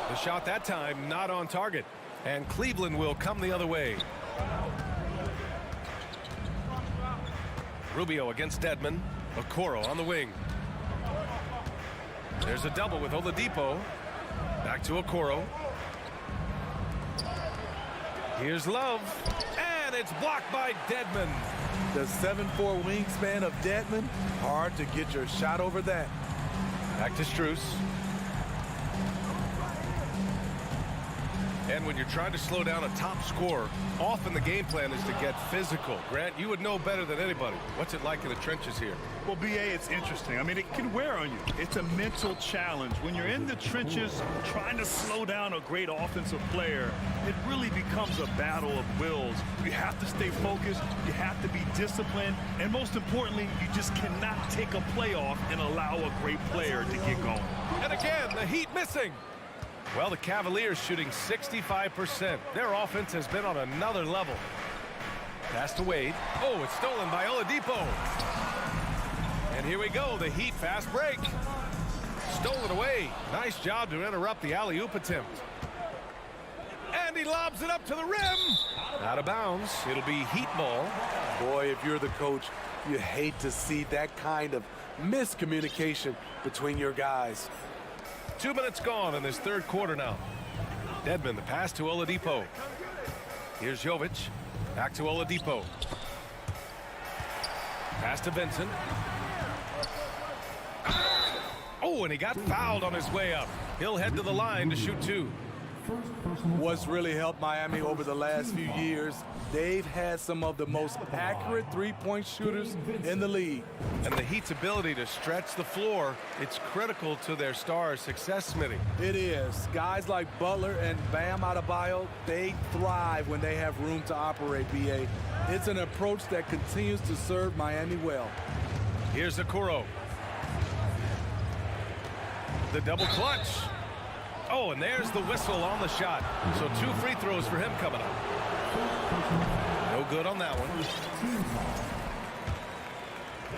The shot that time not on target. And Cleveland will come the other way. Rubio against Dedmon. Okoro on the wing. There's a double with Oladipo. Back to Okoro. Here's Love. And it's blocked by Dedmon. The 7'4" wingspan of Dedmon, hard to get your shot over that. Back to Strus. And when you're trying to slow down a top scorer, often the game plan is to get physical. Grant, you would know better than anybody. What's it like in the trenches here? Well, BA, it's interesting. I mean, it can wear on you. It's a mental challenge. When you're in the trenches trying to slow down a great offensive player, it really becomes a battle of wills. You have to stay focused. You have to be disciplined. And most importantly, you just cannot take a play off and allow a great player to get going. And again, the Heat missing. Well, the Cavaliers shooting 65%. Their offense has been on another level. Pass to Wade. Oh, it's stolen by Oladipo. And here we go, the Heat fast break. Stolen away. Nice job to interrupt the alley-oop attempt. And he lobs it up to the rim. Out of bounds. It'll be Heat ball. Boy, if you're the coach, you hate to see that kind of miscommunication between your guys. 2 minutes gone in this third quarter now. Dedmon, the pass to Oladipo. Here's Jovic. Back to Oladipo. Pass to Vincent. Oh, and he got fouled on his way up. He'll head to the line to shoot two. What's really helped Miami over the last few years, they've had some of the most accurate three-point shooters in the league. And the Heat's ability to stretch the floor, it's critical to their stars' success, Smitty. It is. Guys like Butler and Bam Adebayo, they thrive when they have room to operate, BA. It's an approach that continues to serve Miami well. Here's Okoro. The double clutch. Oh, and there's the whistle on the shot. So 2 free throws for him coming up. No good on that one.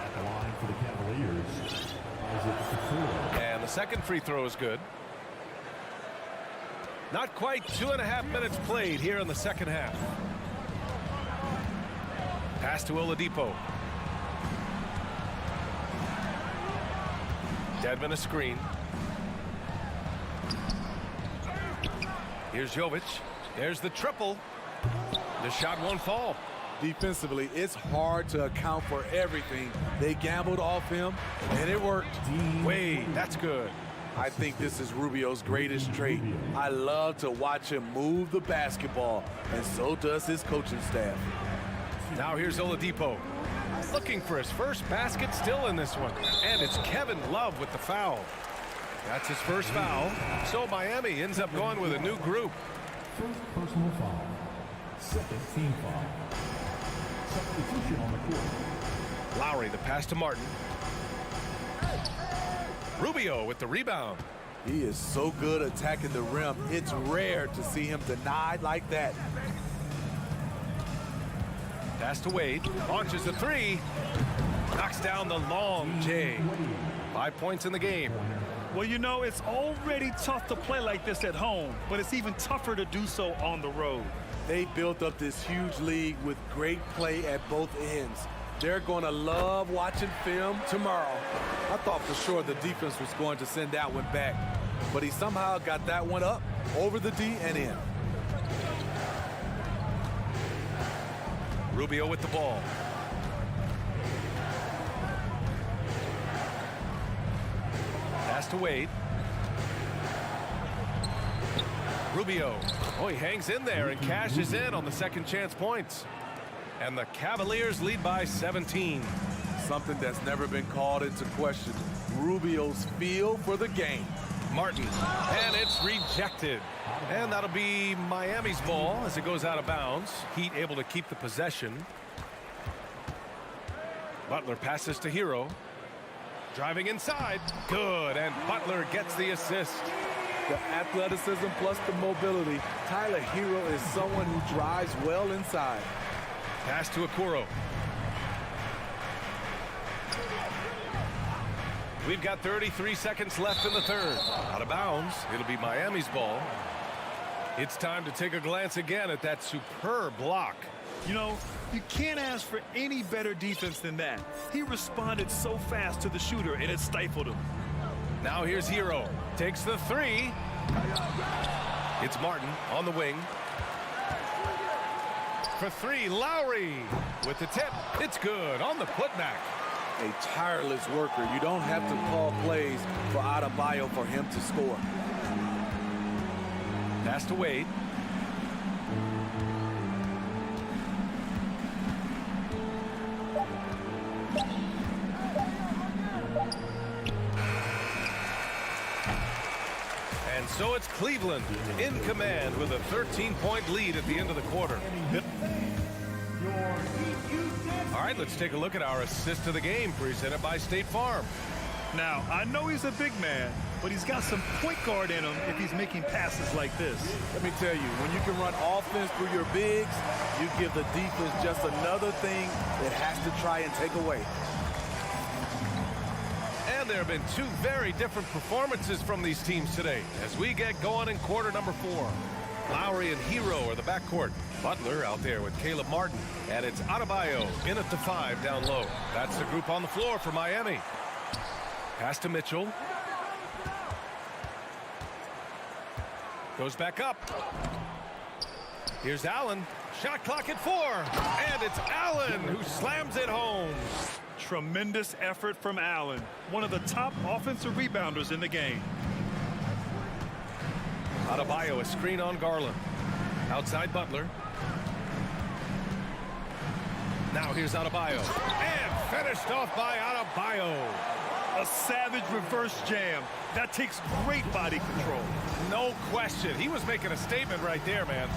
At the line for the Cavaliers. And the second free throw is good. Not quite 2.5 minutes played here in the second half. Pass to Oladipo. Dedmon a screen. Here's Jovic. There's the triple. The shot won't fall. Defensively, it's hard to account for everything. They gambled off him, and it worked. Wade, that's good. I think this is Rubio's greatest trait. I love to watch him move the basketball, and so does his coaching staff. Now here's Oladipo. Looking for his first basket still in this one. And it's Kevin Love with the foul. That's his first foul. So Miami ends up going with a new group. First personal foul. Second team foul. Substitution on the court. Lowry, the pass to Martin. Rubio with the rebound. He is so good attacking the rim. It's rare to see him denied like that. Pass to Wade. Launches a three. Knocks down the long J. 5 points in the game. Well, you know, it's already tough to play like this at home, but it's even tougher to do so on the road. They built up this huge league with great play at both ends. They're going to love watching film tomorrow. I thought for sure the defense was going to send that one back, but he somehow got that one up, over the D and in. Rubio with the ball. Pass to Wade. Rubio. Oh, he hangs in there and cashes in on the second chance points. And the Cavaliers lead by 17. Something that's never been called into question. Rubio's feel for the game. Martin. And it's rejected. And that'll be Miami's ball as it goes out of bounds. Heat able to keep the possession. Butler passes to Hero. Driving inside. Good. And Butler gets the assist. The athleticism plus the mobility. Tyler Hero is someone who drives well inside. Pass to Okoro. We've got 33 seconds left in the third. Out of bounds. It'll be Miami's ball. It's time to take a glance again at that superb block. You know, you can't ask for any better defense than that. He responded so fast to the shooter, and it stifled him. Now here's Hero. Takes the three. It's Martin on the wing. for three. Lowry with the tip. It's good on the putback. A tireless worker. You don't have to call plays for Adebayo for him to score. Pass to Wade. And so it's Cleveland in command with a 13-point lead at the end of the quarter. All right, let's take a look at our assist of the game presented by State Farm. Now, I know he's a big man, but he's got some point guard in him if he's making passes like this. Let me tell you, when you can run offense through your bigs, you give the defense just another thing that has to try and take away. And there have been two very different performances from these teams today as we get going in quarter number 4. Lowry and Hero are the backcourt. Butler out there with Caleb Martin. And it's Adebayo in at the 5 down low. That's the group on the floor for Miami. Pass to Mitchell. Goes back up. Here's Allen. Shot clock at 4. And it's Allen who slams it home. Tremendous effort from Allen, one of the top offensive rebounders in the game. Adebayo, a screen on Garland. Outside Butler. Now here's Adebayo. And finished off by Adebayo. A savage reverse jam. That takes great body control. No question. He was making a statement right there, man.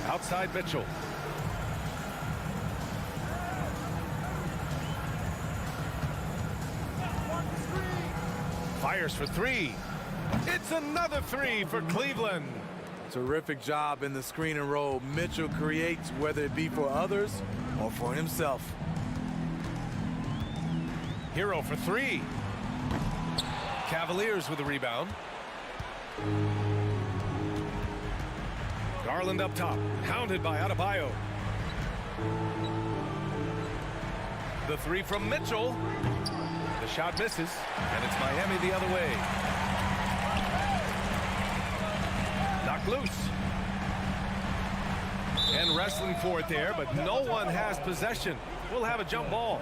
Outside Mitchell. Fires for 3. It's another 3 for Cleveland. Terrific job in the screen and roll. Mitchell creates, whether it be for others or for himself. Hero for 3. Cavaliers with a rebound. Garland up top, hounded by Adebayo. The 3 from Mitchell. The shot misses, and it's Miami the other way. Knocked loose. And wrestling for it there, but no one has possession. We'll have a jump ball.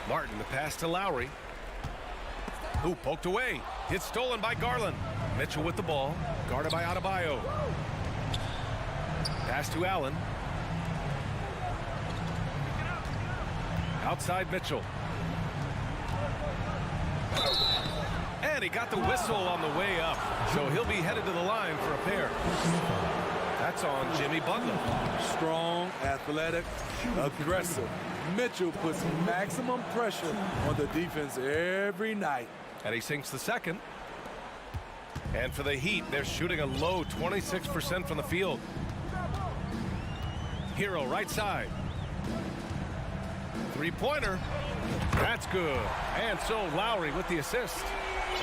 Martin, the pass to Lowry. Who poked away. It's stolen by Garland. Mitchell with the ball. Guarded by Adebayo. Pass to Allen. Outside Mitchell. And he got the whistle on the way up. So he'll be headed to the line for a pair. That's on Jimmy Butler. Strong, athletic, aggressive. Mitchell puts maximum pressure on the defense every night. And he sinks the second. And for the Heat, they're shooting a low 26% from the field. Hero right side. 3-pointer. That's good. And so Lowry with the assist.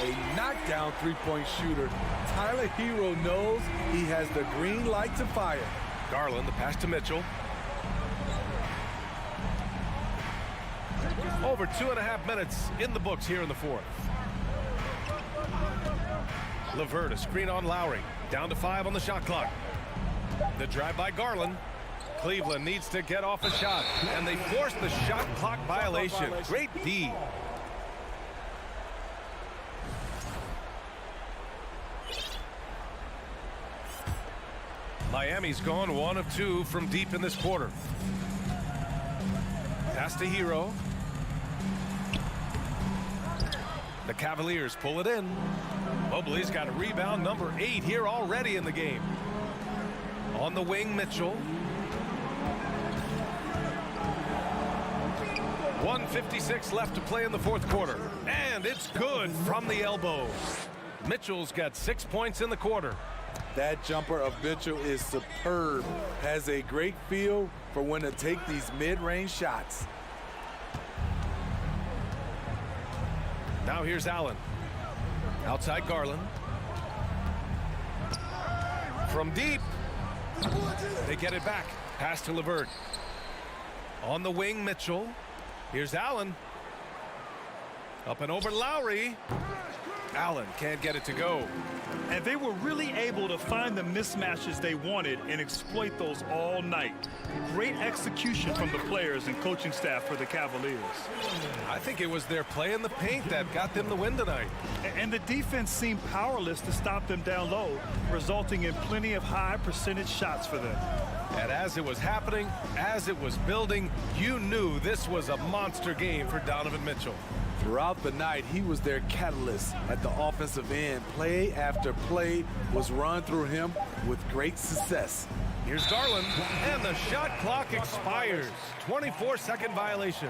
A knockdown three-point shooter. Tyler Hero knows he has the green light to fire. Garland, the pass to Mitchell. Over 2.5 minutes in the books here in the 4th. LeVert, a screen on Lowry. Down to 5 on the shot clock. The drive by Garland. Cleveland needs to get off a shot, and they force the shot clock violation. Great D. Miami's gone 1 of 2 from deep in this quarter. Pass to Hero. The Cavaliers pull it in. Mobley's got a rebound, number 8 here already in the game. On the wing, Mitchell. 1:56 left to play in the 4th quarter. And it's good from the elbow. Mitchell's got 6 points in the quarter. That jumper of Mitchell is superb. Has a great feel for when to take these mid-range shots. Now here's Allen. Outside Garland. From deep. They get it back. Pass to LeVert. On the wing, Mitchell. Here's Allen. Up and over Lowry. Allen can't get it to go. And they were really able to find the mismatches they wanted and exploit those all night. Great execution from the players and coaching staff for the Cavaliers. I think it was their play in the paint that got them the win tonight. And the defense seemed powerless to stop them down low, resulting in plenty of high percentage shots for them. And as it was happening, as it was building, you knew this was a monster game for Donovan Mitchell. Throughout the night, he was their catalyst at the offensive end. Play after play was run through him with great success. Here's Garland, and the shot clock expires. 24-second violation.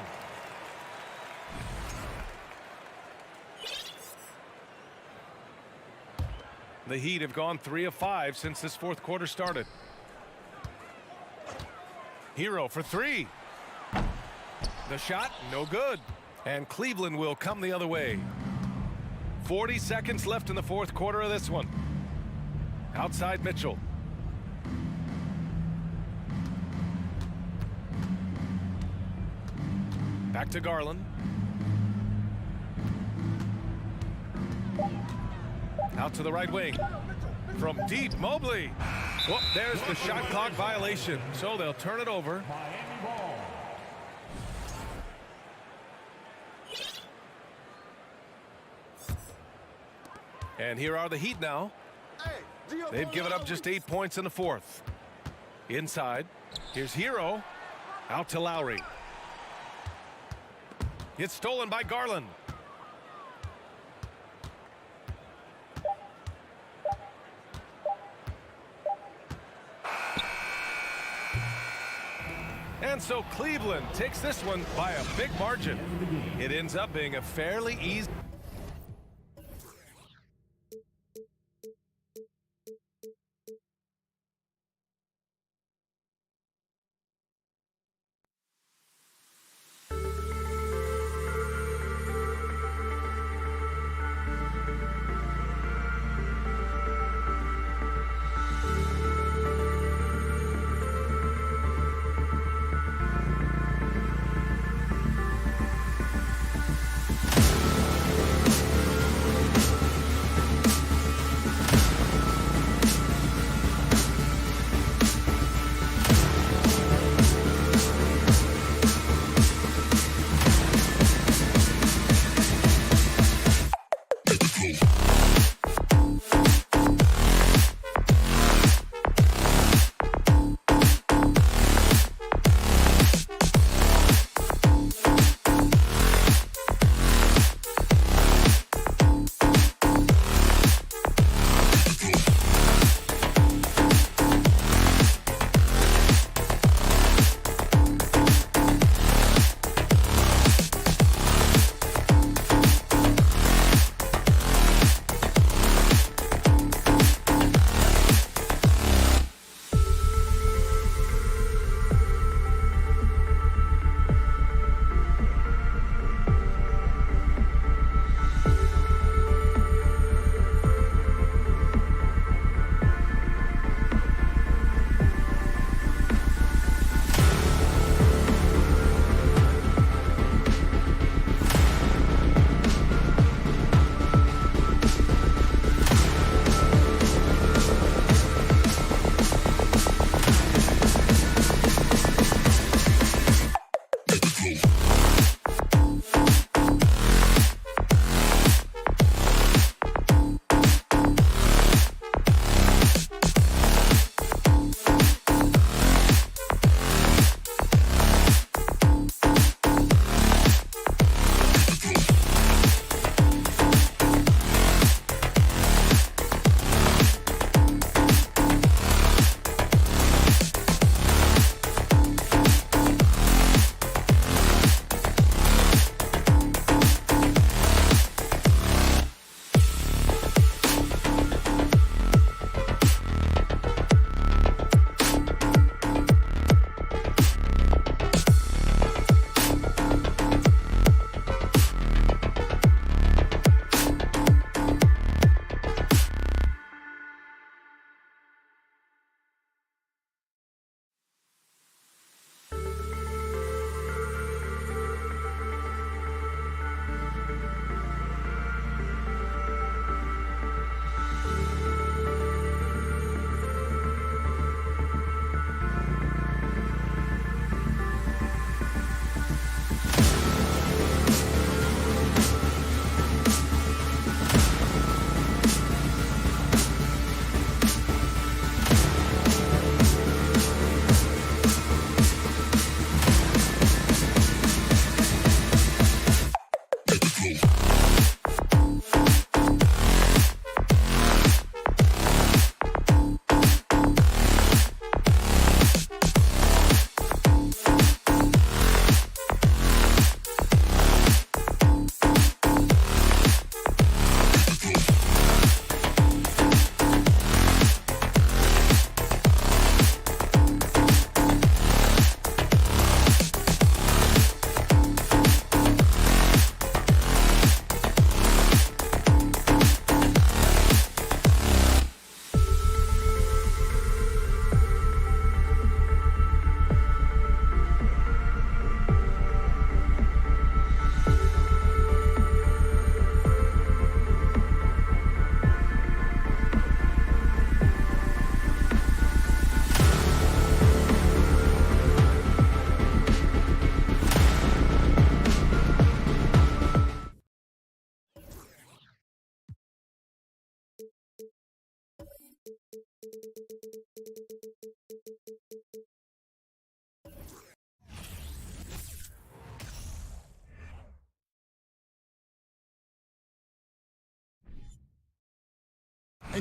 The Heat have gone 3 of 5 since this fourth quarter started. Hero for 3. The shot, no good. And Cleveland will come the other way. 40 seconds left in the fourth quarter of this one. Outside Mitchell. Back to Garland. Out to the right wing. From deep, Mobley. Well, there's the shot clock violation. So they'll turn it over. And here are the Heat now. They've given up just 8 points in the fourth. Inside. Here's Hero. Out to Lowry. It's stolen by Garland. And so Cleveland takes this one by a big margin. It ends up being a fairly easy.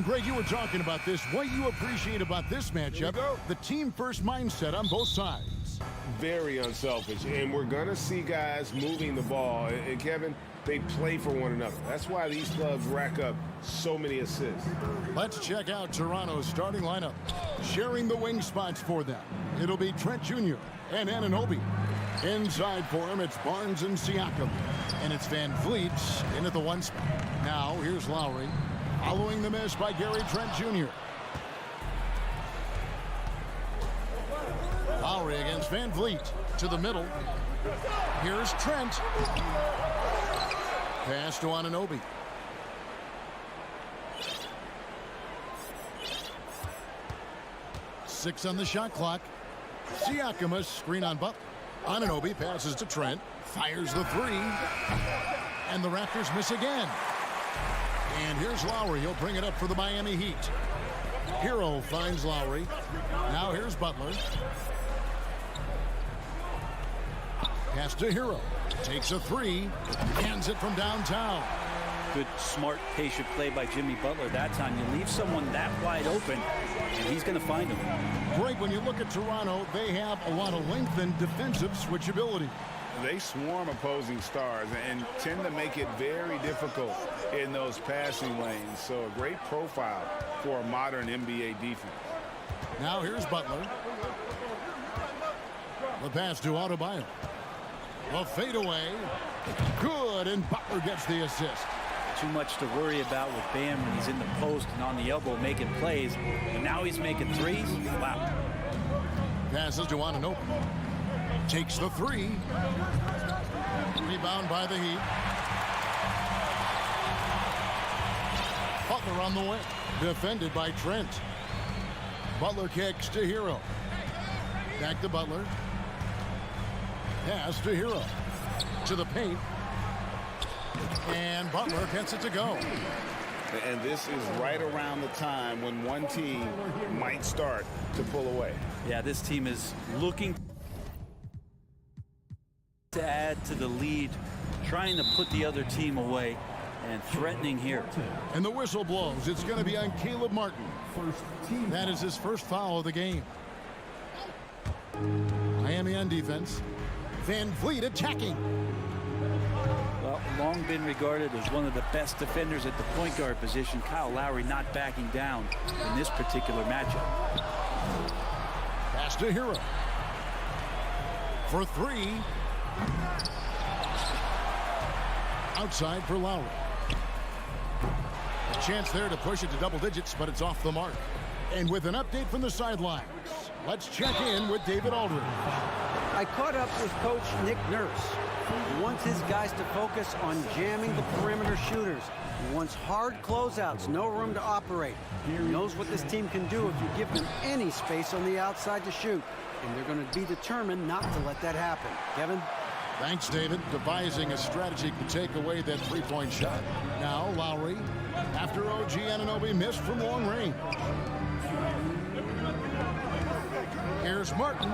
Greg, you were talking about this. What you appreciate about this matchup, the team-first mindset on both sides. Very unselfish, and we're going to see guys moving the ball. And Kevin, they play for one another. That's why these clubs rack up so many assists. Let's check out Toronto's starting lineup. Sharing the wing spots for them, it'll be Trent Jr. and Anunoby. Inside for him, it's Barnes and Siakam. And it's Van Vliet in at the 1 spot. Now, here's Lowry, following the miss by Gary Trent Jr. Lowry against Van Vliet to the middle. Here's Trent. Pass to Anunoby. Six on the shot clock. Siakam, a screen on Butler. Anunoby passes to Trent. Fires the three. And the Raptors miss again. And here's Lowry. He'll bring it up for the Miami Heat. Hero finds Lowry. Now here's Butler. Pass to Hero. Takes a three. Hands it from downtown. Good, smart, patient play by Jimmy Butler that time. You leave someone that wide open, and he's going to find him. Greg, when you look at Toronto, they have a lot of length and defensive switchability. They swarm opposing stars and tend to make it very difficult in those passing lanes. So a great profile for a modern NBA defense. Now here's Butler. The pass to Adebayo. A fadeaway. Good, and Butler gets the assist. Too much to worry about with Bam when he's in the post and on the elbow making plays. And now he's making threes. Wow. Passes to Anunoby. Takes the three. Rebound by the Heat. Butler on the wing. Defended by Trent. Butler kicks to Hero. Back to Butler. Pass to Hero. To the paint. And Butler gets it to go. And this is right around the time when one team might start to pull away. Yeah, this team is looking to add to the lead, trying to put the other team away, and threatening here. And the whistle blows. It's going to be on Caleb Martin. That is his first foul of the game. Miami on defense. Van Vliet attacking. Well, long been regarded as one of the best defenders at the point guard position. Kyle Lowry not backing down in this particular matchup. Pass to Hero. For three. Outside for Lowry. A chance there to push it to double digits, but it's off the mark. And with an update from the sidelines, let's check in with David Aldridge. I caught up with Coach Nick Nurse. He wants his guys to focus on jamming the perimeter shooters. He wants hard closeouts, no room to operate. He knows what this team can do if you give them any space on the outside to shoot. And they're going to be determined not to let that happen. Kevin? Thanks, David. Devising a strategy to take away that three-point shot. Now, Lowry, after OG Anunoby missed from long range. Here's Martin.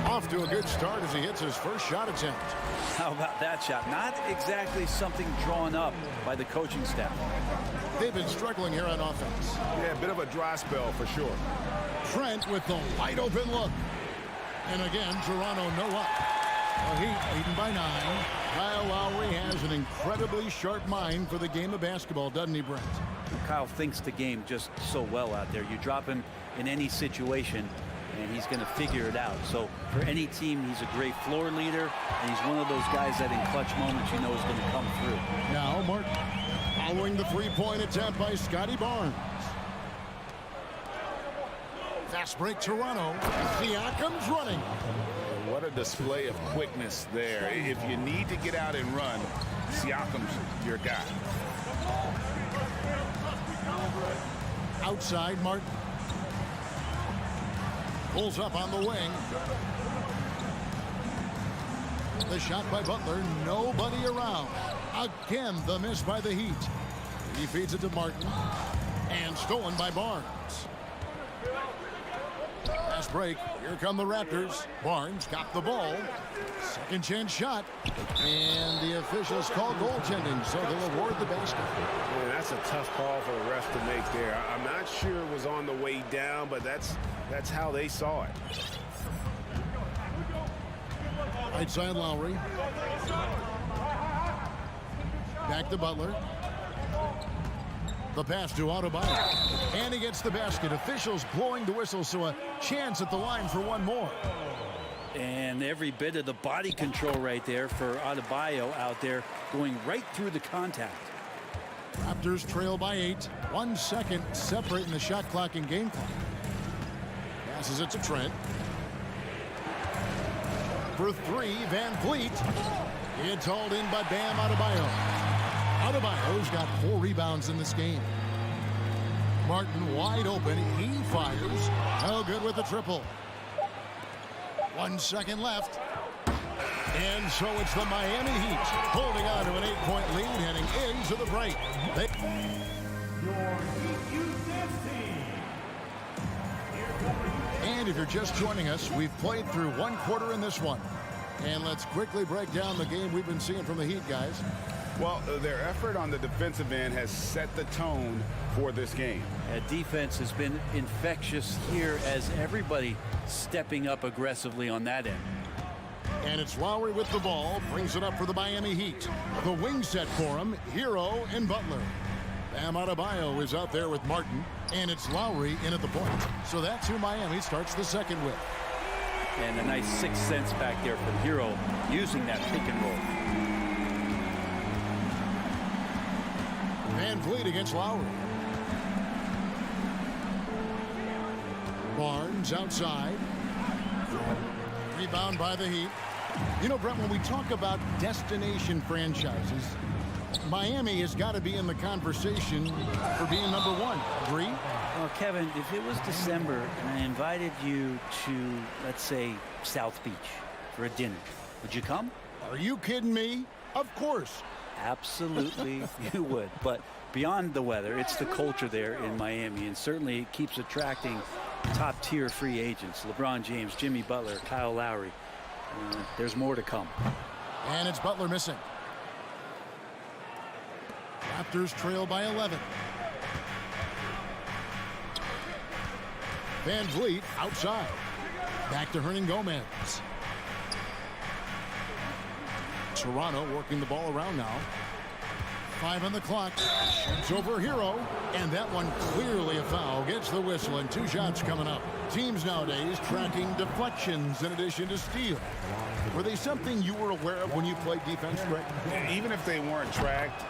Off to a good start as he hits his first shot attempt. How about that shot? Not exactly something drawn up by the coaching staff. They've been struggling here on offense. Yeah, a bit of a dry spell for sure. Trent with the wide open look. And again, Toronto no up. The Heat leading by 9. Kyle Lowry has an incredibly sharp mind for the game of basketball, doesn't he, Brent? Kyle thinks the game just so well out there. You drop him in any situation, and he's going to figure it out. So for any team, he's a great floor leader, and he's one of those guys that in clutch moments you know is going to come through. Now Martin following the three-point attempt by Scotty Barnes. Fast break Toronto. Siakam's running. What a display of quickness there. If you need to get out and run, Siakam's your guy. Outside Martin. Pulls up on the wing. The shot by Butler. Nobody around. Again, the miss by the Heat. He feeds it to Martin. And stolen by Barnes. Pass break. Here come the Raptors. Barnes got the ball. Second chance shot. And the officials call goaltending, so they'll award the basket. Man, that's a tough call for the ref to make there. I'm not sure it was on the way down, but that's how they saw it. Right side Lowry. Back to Butler. The pass to Adebayo. And he gets the basket. Officials blowing the whistle, so a chance at the line for one more. And every bit of the body control right there for Adebayo out there, going right through the contact. Raptors trail by 8. 1 second separating the shot clock and game clock. Passes it to Trent. For 3, Van Vliet. It's hauled in by Bam Adebayo. Adebayo's got 4 rebounds in this game. Martin wide open. He fires. No good with the triple. 1 second left. And so it's the Miami Heat holding on to an 8-point lead heading into the break. And if you're just joining us, we've played through 1 quarter in this one. And let's quickly break down the game we've been seeing from the Heat, guys. Well, their effort on the defensive end has set the tone for this game. Defense has been infectious here as everybody stepping up aggressively on that end. And it's Lowry with the ball, brings it up for the Miami Heat. The wing set for him, Hero and Butler. Bam Adebayo is out there with Martin, and it's Lowry in at the point. So that's who Miami starts the second with. And a nice 6 cents back there from Hero using that pick and roll. Van Vliet against Lowry. Barnes outside. Rebound by the Heat. You know, Brett, when we talk about destination franchises, Miami has got to be in the conversation for being number 1. Agree? Well, Kevin, if it was December and I invited you to, let's say, South Beach for a dinner, would you come? Are you kidding me? Of course. Absolutely, you would. But beyond the weather, it's the culture there in Miami, and certainly it keeps attracting top-tier free agents. LeBron James, Jimmy Butler, Kyle Lowry. There's more to come. And it's Butler missing. Raptors trail by 11. Van Vliet outside. Back to Hernangomez. Toronto working the ball around now. 5 on the clock. Shoots over Hero. And that one clearly a foul. Gets the whistle and 2 shots coming up. Teams nowadays tracking deflections in addition to steals. Were they something you were aware of when you played defense, Greg? Even if they weren't tracked,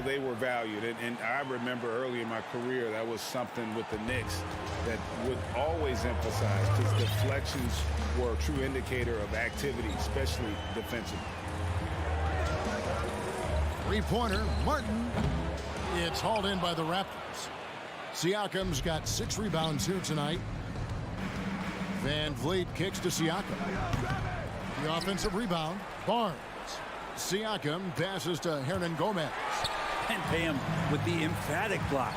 they were valued. And I remember early in my career, that was something with the Knicks that would always emphasize, because deflections were a true indicator of activity, especially defensively. 3-pointer, Martin. It's hauled in by the Raptors. Siakam's got 6 rebounds here tonight. Van Vliet kicks to Siakam. The offensive rebound, Barnes. Siakam passes to Hernangomez. And Bam with the emphatic block.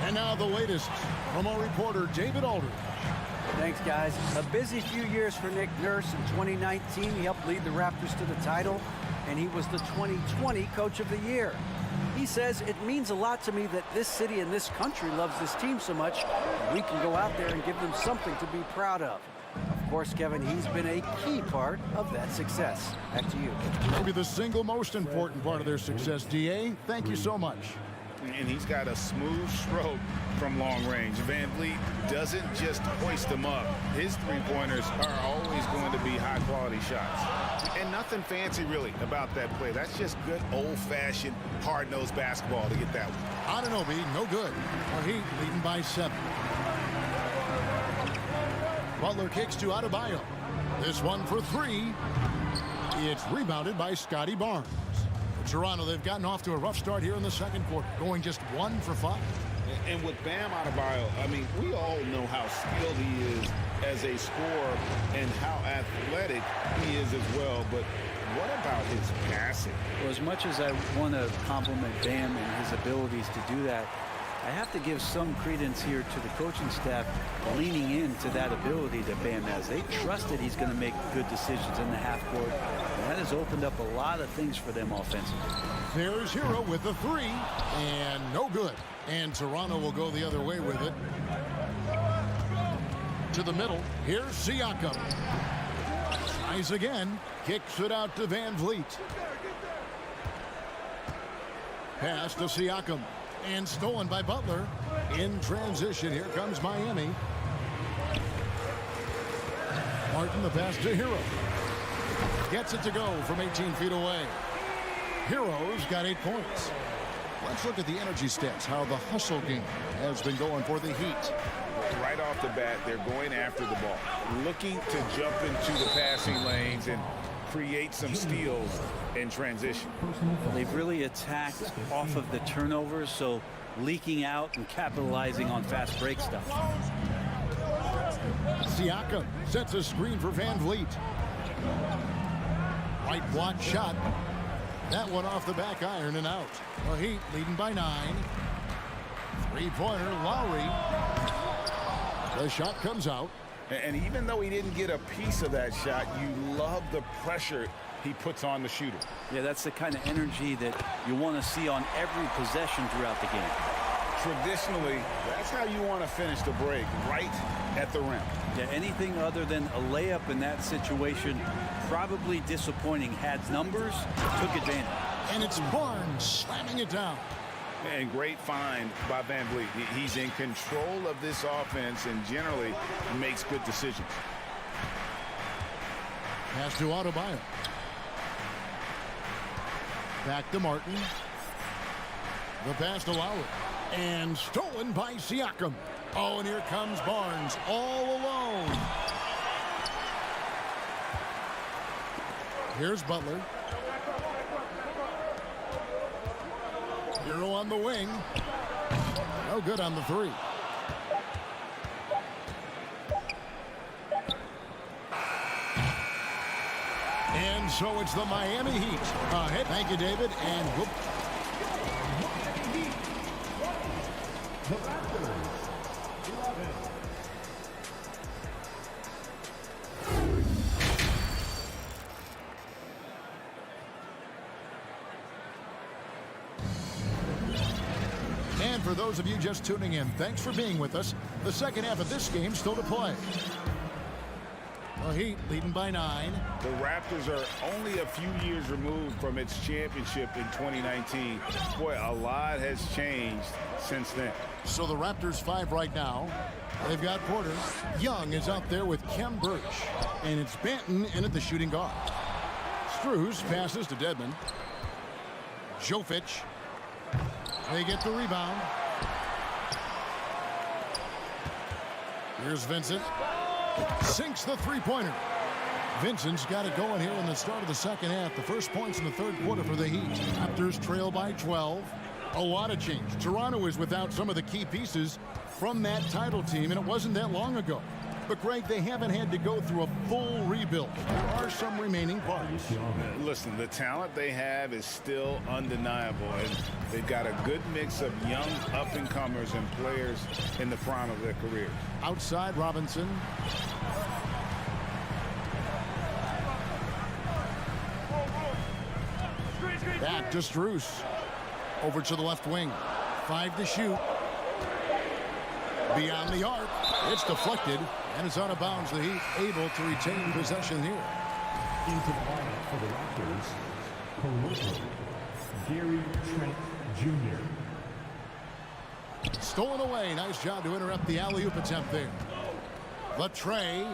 And now the latest from our reporter, David Aldridge. Thanks, guys. A busy few years for Nick Nurse. In 2019, he helped lead the Raptors to the title, and he was the 2020 Coach of the Year. He says, it means a lot to me that this city and this country loves this team so much, we can go out there and give them something to be proud of. Of course, Kevin, he's been a key part of that success. Back to you. Maybe the single most important part of their success, D.A. Thank you so much. And he's got a smooth stroke from long range. Van Vliet doesn't just hoist them up. His 3-pointers are always going to be high-quality shots. And nothing fancy, really, about that play. That's just good, old-fashioned, hard-nosed basketball to get that one. Anunoby, no good. Our Heat leading by 7. Butler kicks to Adebayo. This one for 3. It's rebounded by Scotty Barnes. Toronto, they've gotten off to a rough start here in the second quarter, going just 1 for 5. And with Bam Adebayo, I mean, we all know how skilled he is as a scorer and how athletic he is as well. But what about his passing? Well, as much as I want to compliment Bam and his abilities to do that, I have to give some credence here to the coaching staff leaning into that ability that Bam has. They trust that he's going to make good decisions in the half court. And that has opened up a lot of things for them offensively. There's Hero with the three, and no good. And Toronto will go the other way with it. To the middle, here's Siakam. Tries again, kicks it out to Van Vliet. Pass to Siakam, and stolen by Butler. In transition, here comes Miami. Martin, the pass to Hero. Gets it to go from 18 feet away. Hero's got 8 points. Let's look at the energy stats, how the hustle game has been going for the Heat. Right off the bat, they're going after the ball, looking to jump into the passing lanes and create some steals in transition. They've really attacked off of the turnovers, so leaking out and capitalizing on fast break stuff. Siakam sets a screen for Van Vliet. Right block shot. That one off the back iron and out. The Heat leading by 9. Three-pointer, Lowry. The shot comes out. And even though he didn't get a piece of that shot, you love the pressure he puts on the shooter. Yeah, that's the kind of energy that you want to see on every possession throughout the game. Traditionally, that's how you want to finish the break, right at the rim. Yeah, anything other than a layup in that situation, probably disappointing. Had numbers, took advantage. And it's Barnes slamming it down. And great find by Van Vliet. He's in control of this offense and generally makes good decisions. Pass to Adebayo. Back to Martin. The pass to Lowry. And stolen by Siakam. Oh, and here comes Barnes all alone. Here's Butler. Hero on the wing. No good on the three. And so it's the Miami Heat. Ahead. Thank you, David. And whoop. The Raptors, 11. And for those of you just tuning in, thanks for being with us. The second half of this game still to play. The Heat leading by 9. The Raptors are only a few years removed from its championship in 2019. Boy, a lot has changed since then. So the Raptors 5 right now. They've got Porter. Young is out there with Kem Birch. And it's Banton in at the shooting guard. Strus passes to Dedmon. Jovic. They get the rebound. Here's Vincent. Sinks the three-pointer. Vincent's got it going here in the start of the second half. The first points in the third quarter for the Heat. Raptors trail by 12. A lot of change. Toronto is without some of the key pieces from that title team, and it wasn't that long ago. But, Greg, they haven't had to go through a full rebuild. There are some remaining parts. Listen, the talent they have is still undeniable, and they've got a good mix of young up-and-comers and players in the prime of their careers. Outside, Robinson. Back to Strus. Over to the left wing. 5 to shoot. Beyond the arc. It's deflected, and it's out of bounds. The Heat able to retain possession here. Into the lineup for the Raptors, Caruso, Gary Trent Jr. Stolen away. Nice job to interrupt the alley-oop attempt there. The tray,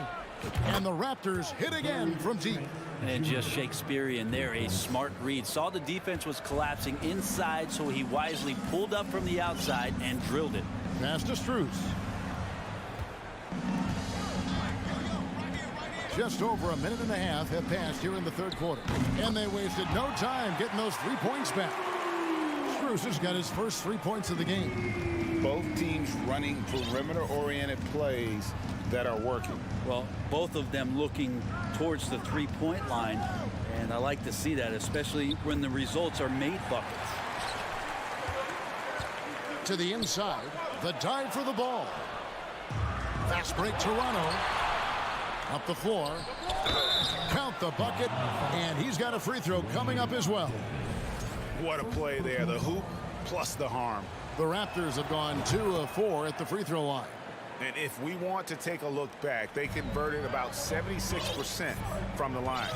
and the Raptors hit again from deep. And just Shakespearean there, a smart read. Saw the defense was collapsing inside, so he wisely pulled up from the outside and drilled it. Pass to Strus. Just over a minute and a half have passed here in the third quarter. And they wasted no time getting those 3 points back. Strus has got his first 3 points of the game. Both teams running perimeter-oriented plays that are working. Well, both of them looking towards the three-point line, and I like to see that, especially when the results are made buckets. To the inside. The dive for the ball. Fast break, Toronto. Up the floor. Count the bucket. And he's got a free throw coming up as well. What a play there. The hoop plus the harm. The Raptors have gone 2 of 4 at the free throw line. And if we want to take a look back, they converted about 76% from the line.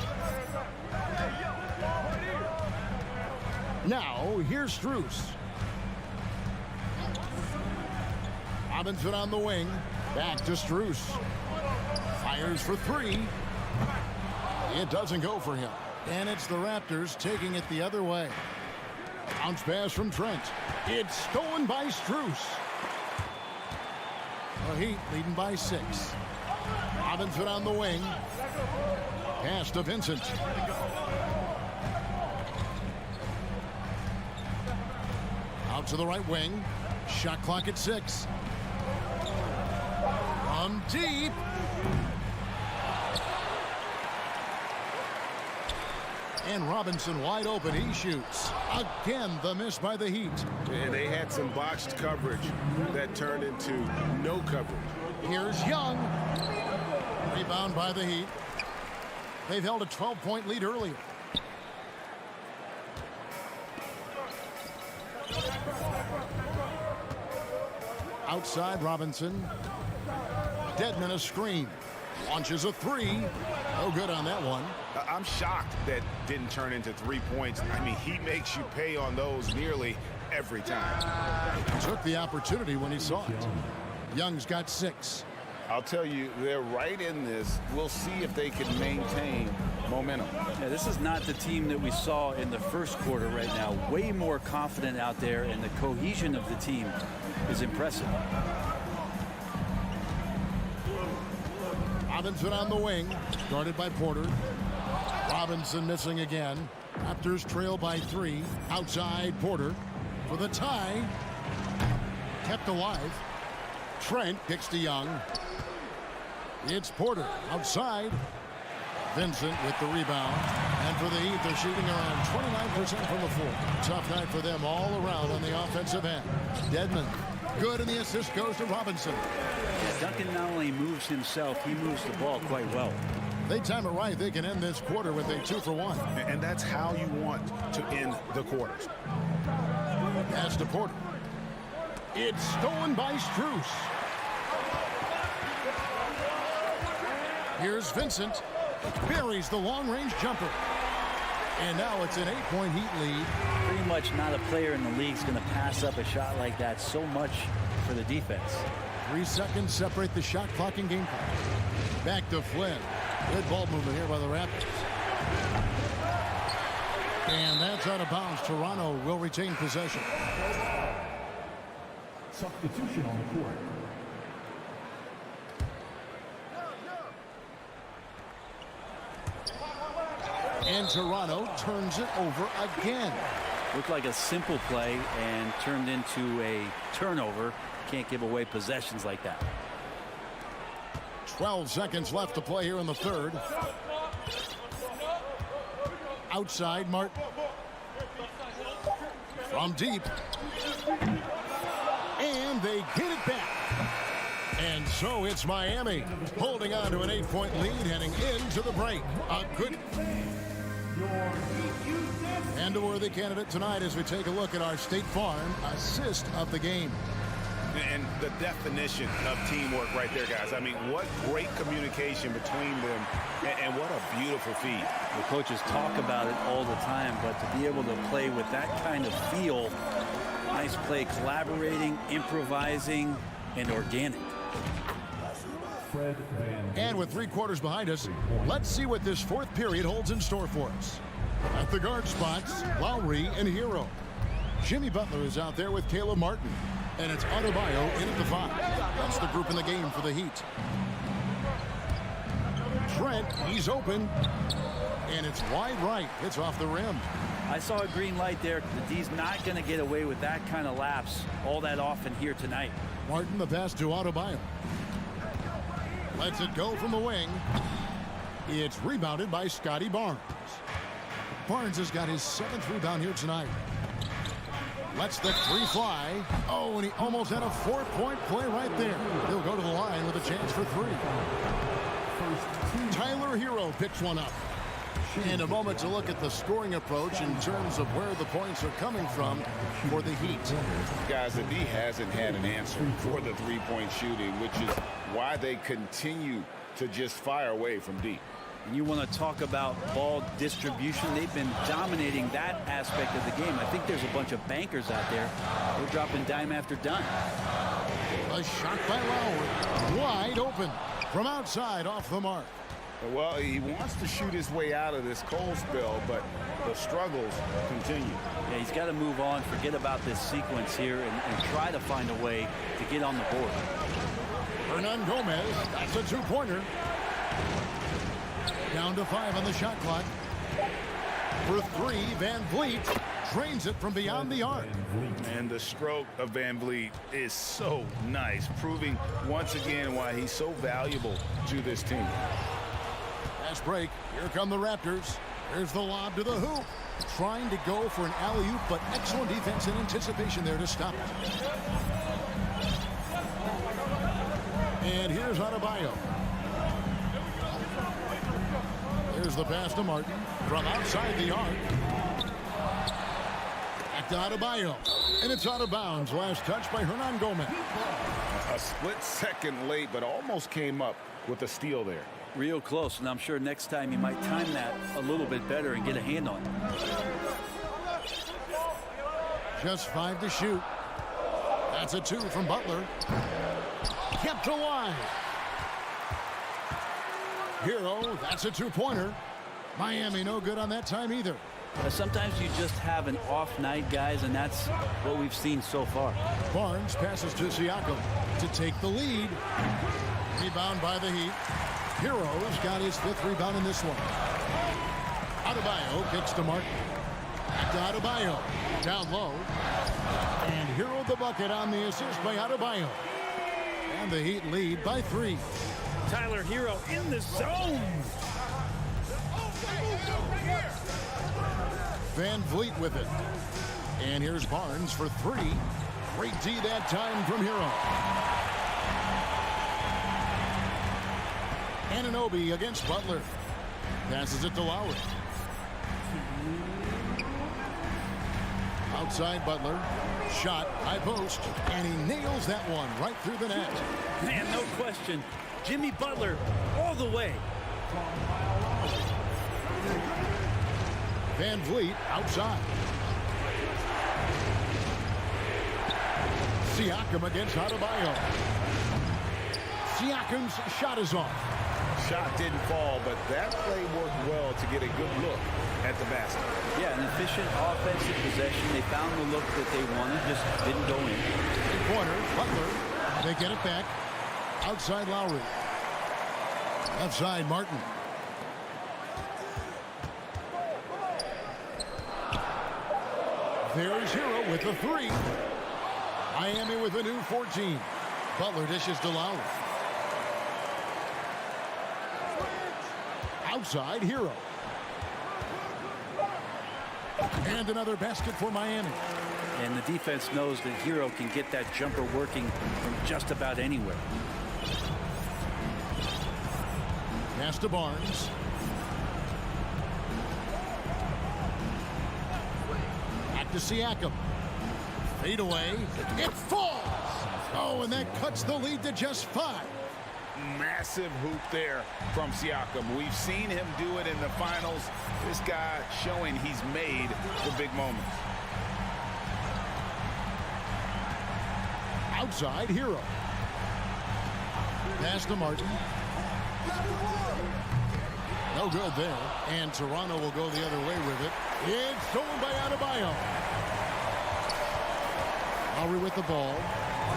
Now, here's Strus. Robinson on the wing. Back to Strus. Fires for 3. It doesn't go for him. And it's the Raptors taking it the other way. Bounce pass from Trent. It's stolen by Strus. The Heat leading by 6. Robinson on the wing. Pass to Vincent. Out to the right wing. Shot clock at 6. From deep. And Robinson wide open. He shoots. Again, the miss by the Heat. And they had some botched coverage that turned into no coverage. Here's Young. Rebound by the Heat. They've held a 12-point lead earlier. Outside, Robinson. Dedmon a screen. Launches a 3. No good on that one. I'm shocked that didn't turn into 3 points. I mean, he makes you pay on those nearly every time. Took the opportunity when he saw it. Young's got 6. I'll tell you, they're right in this. We'll see if they can maintain momentum. Yeah, this is not the team that we saw in the first quarter right now. Way more confident out there, and the cohesion of the team is impressive. Robinson on the wing, guarded by Porter. Robinson missing again. Raptors trail by 3. Outside, Porter for the tie. Kept alive. Trent kicks to Young. It's Porter outside. Vincent with the rebound. And for the Heat, they're shooting around 29% from the floor. Tough night for them all around on the offensive end. Dedmon, good, and the assist goes to Robinson. Yeah, Duncan not only moves himself, he moves the ball quite well. They time it right, they can end this quarter with a 2 for 1. And that's how you want to end the quarters. Pass to Porter. It's stolen by Strus. Here's Vincent. Buries the long-range jumper. And now it's an 8-point Heat lead. Pretty much not a player in the league is going to pass up a shot like that so much for the defense. 3 seconds separate the shot clock and game clock. Back to Flynn. Good ball movement here by the Raptors. And that's out of bounds. Toronto will retain possession. Substitution on the court. And Toronto turns it over again. Looked like a simple play and turned into a turnover. Can't give away possessions like that. 12 seconds left to play here in the third. Outside, Martin. From deep. And they get it back. And so it's Miami holding on to an 8-point lead heading into the break. A good and a worthy candidate tonight as we take a look at our State Farm assist of the game. And the definition of teamwork right there, guys. I mean, what great communication between them, and what a beautiful feed. The coaches talk about it all the time, but to be able to play with that kind of feel, nice play, collaborating, improvising, and organic. And with 3 quarters behind us, let's see what this fourth period holds in store for us. At the guard spots, Lowry and Hero. Jimmy Butler is out there with Caleb Martin. And it's Adebayo in at the 5. That's the group in the game for the Heat. Trent, he's open. And it's wide right. It's off the rim. I saw a green light there. The D's not going to get away with that kind of lapse all that often here tonight. Martin, the pass to Adebayo. Lets it go from the wing. It's rebounded by Scotty Barnes. Barnes has got his 7th rebound here tonight. Lets the three fly. Oh, and he almost had a 4-point play right there. He'll go to the line with a chance for three. Tyler Hero picks one up. And a moment to look at the scoring approach in terms of where the points are coming from for the Heat. Guys, the D hasn't had an answer for the three-point shooting, which is why they continue to just fire away from deep. And you want to talk about ball distribution. They've been dominating that aspect of the game. I think there's a bunch of bankers out there. They're dropping dime after dime. A shot by Lowry. Wide open from outside off the mark. Well, he wants to shoot his way out of this cold spell, but the struggles continue. Yeah, he's got to move on, forget about this sequence here, and try to find a way to get on the board. Hernan Gomez, that's a two-pointer. Down to 5 on the shot clock. For three, Van Vliet drains it from beyond the arc. And the stroke of Van Vliet is so nice, proving once again why he's so valuable to this team. Fast break. Here come the Raptors. There's the lob to the hoop. Trying to go for an alley-oop, but excellent defense and anticipation there to stop it. And here's Adebayo. Here's the pass to Martin from outside the arc. Back to Adebayo. And it's out of bounds. Last touch by Hernan Gomez. A split second late, but almost came up with a steal there. Real close, and I'm sure next time he might time that a little bit better and get a hand on it. Just 5 to shoot. That's a 2 from Butler. Kept alive. Hero, that's a two-pointer. Miami no good on that time either. Sometimes you just have an off night, guys, and that's what we've seen so far. Barnes passes to Siakam to take the lead. Rebound by the Heat. Hero's got his 5th rebound in this one. Adebayo kicks to Martin. Back to Adebayo. Down low. And Hero the bucket on the assist by Adebayo. And the Heat lead by 3. Tyler Hero in the zone. Van Vliet with it. And here's Barnes for 3. Great D that time from Hero. Anunoby against Butler. Passes it to Lowry. Outside Butler. Shot, high post. And he nails that one right through the net. Man, no question. Jimmy Butler all the way. Van Vliet outside. Siakam against Adebayo. Siakam's shot is off. Shot didn't fall, but that play worked well to get a good look at the basket. Yeah, an efficient offensive possession. They found the look that they wanted, just didn't go in. Corner, Butler. They get it back. Outside Lowry. Left side Martin. There's Hero with the 3. Miami with a new 14. Butler dishes to Lowry. Outside Hero. And another basket for Miami. And the defense knows that Hero can get that jumper working from just about anywhere. Pass to Barnes. Back to Siakam. Fade away. It falls. Oh, and that cuts the lead to just 5. Massive hoop there from Siakam. We've seen him do it in the finals. This guy showing he's made for big moments. Outside Hero. Pass to Martin. No good there. And Toronto will go the other way with it. It's stolen by Adebayo. Lowry with the ball.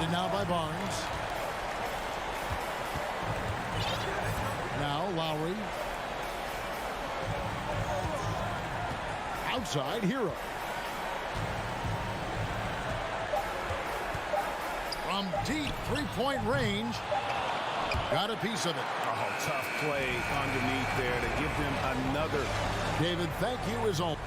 And now by Barnes. Now Lowry. Outside Hero. From deep three-point range. Got a piece of it. Oh, tough play underneath there to give them another. David, thank you as always.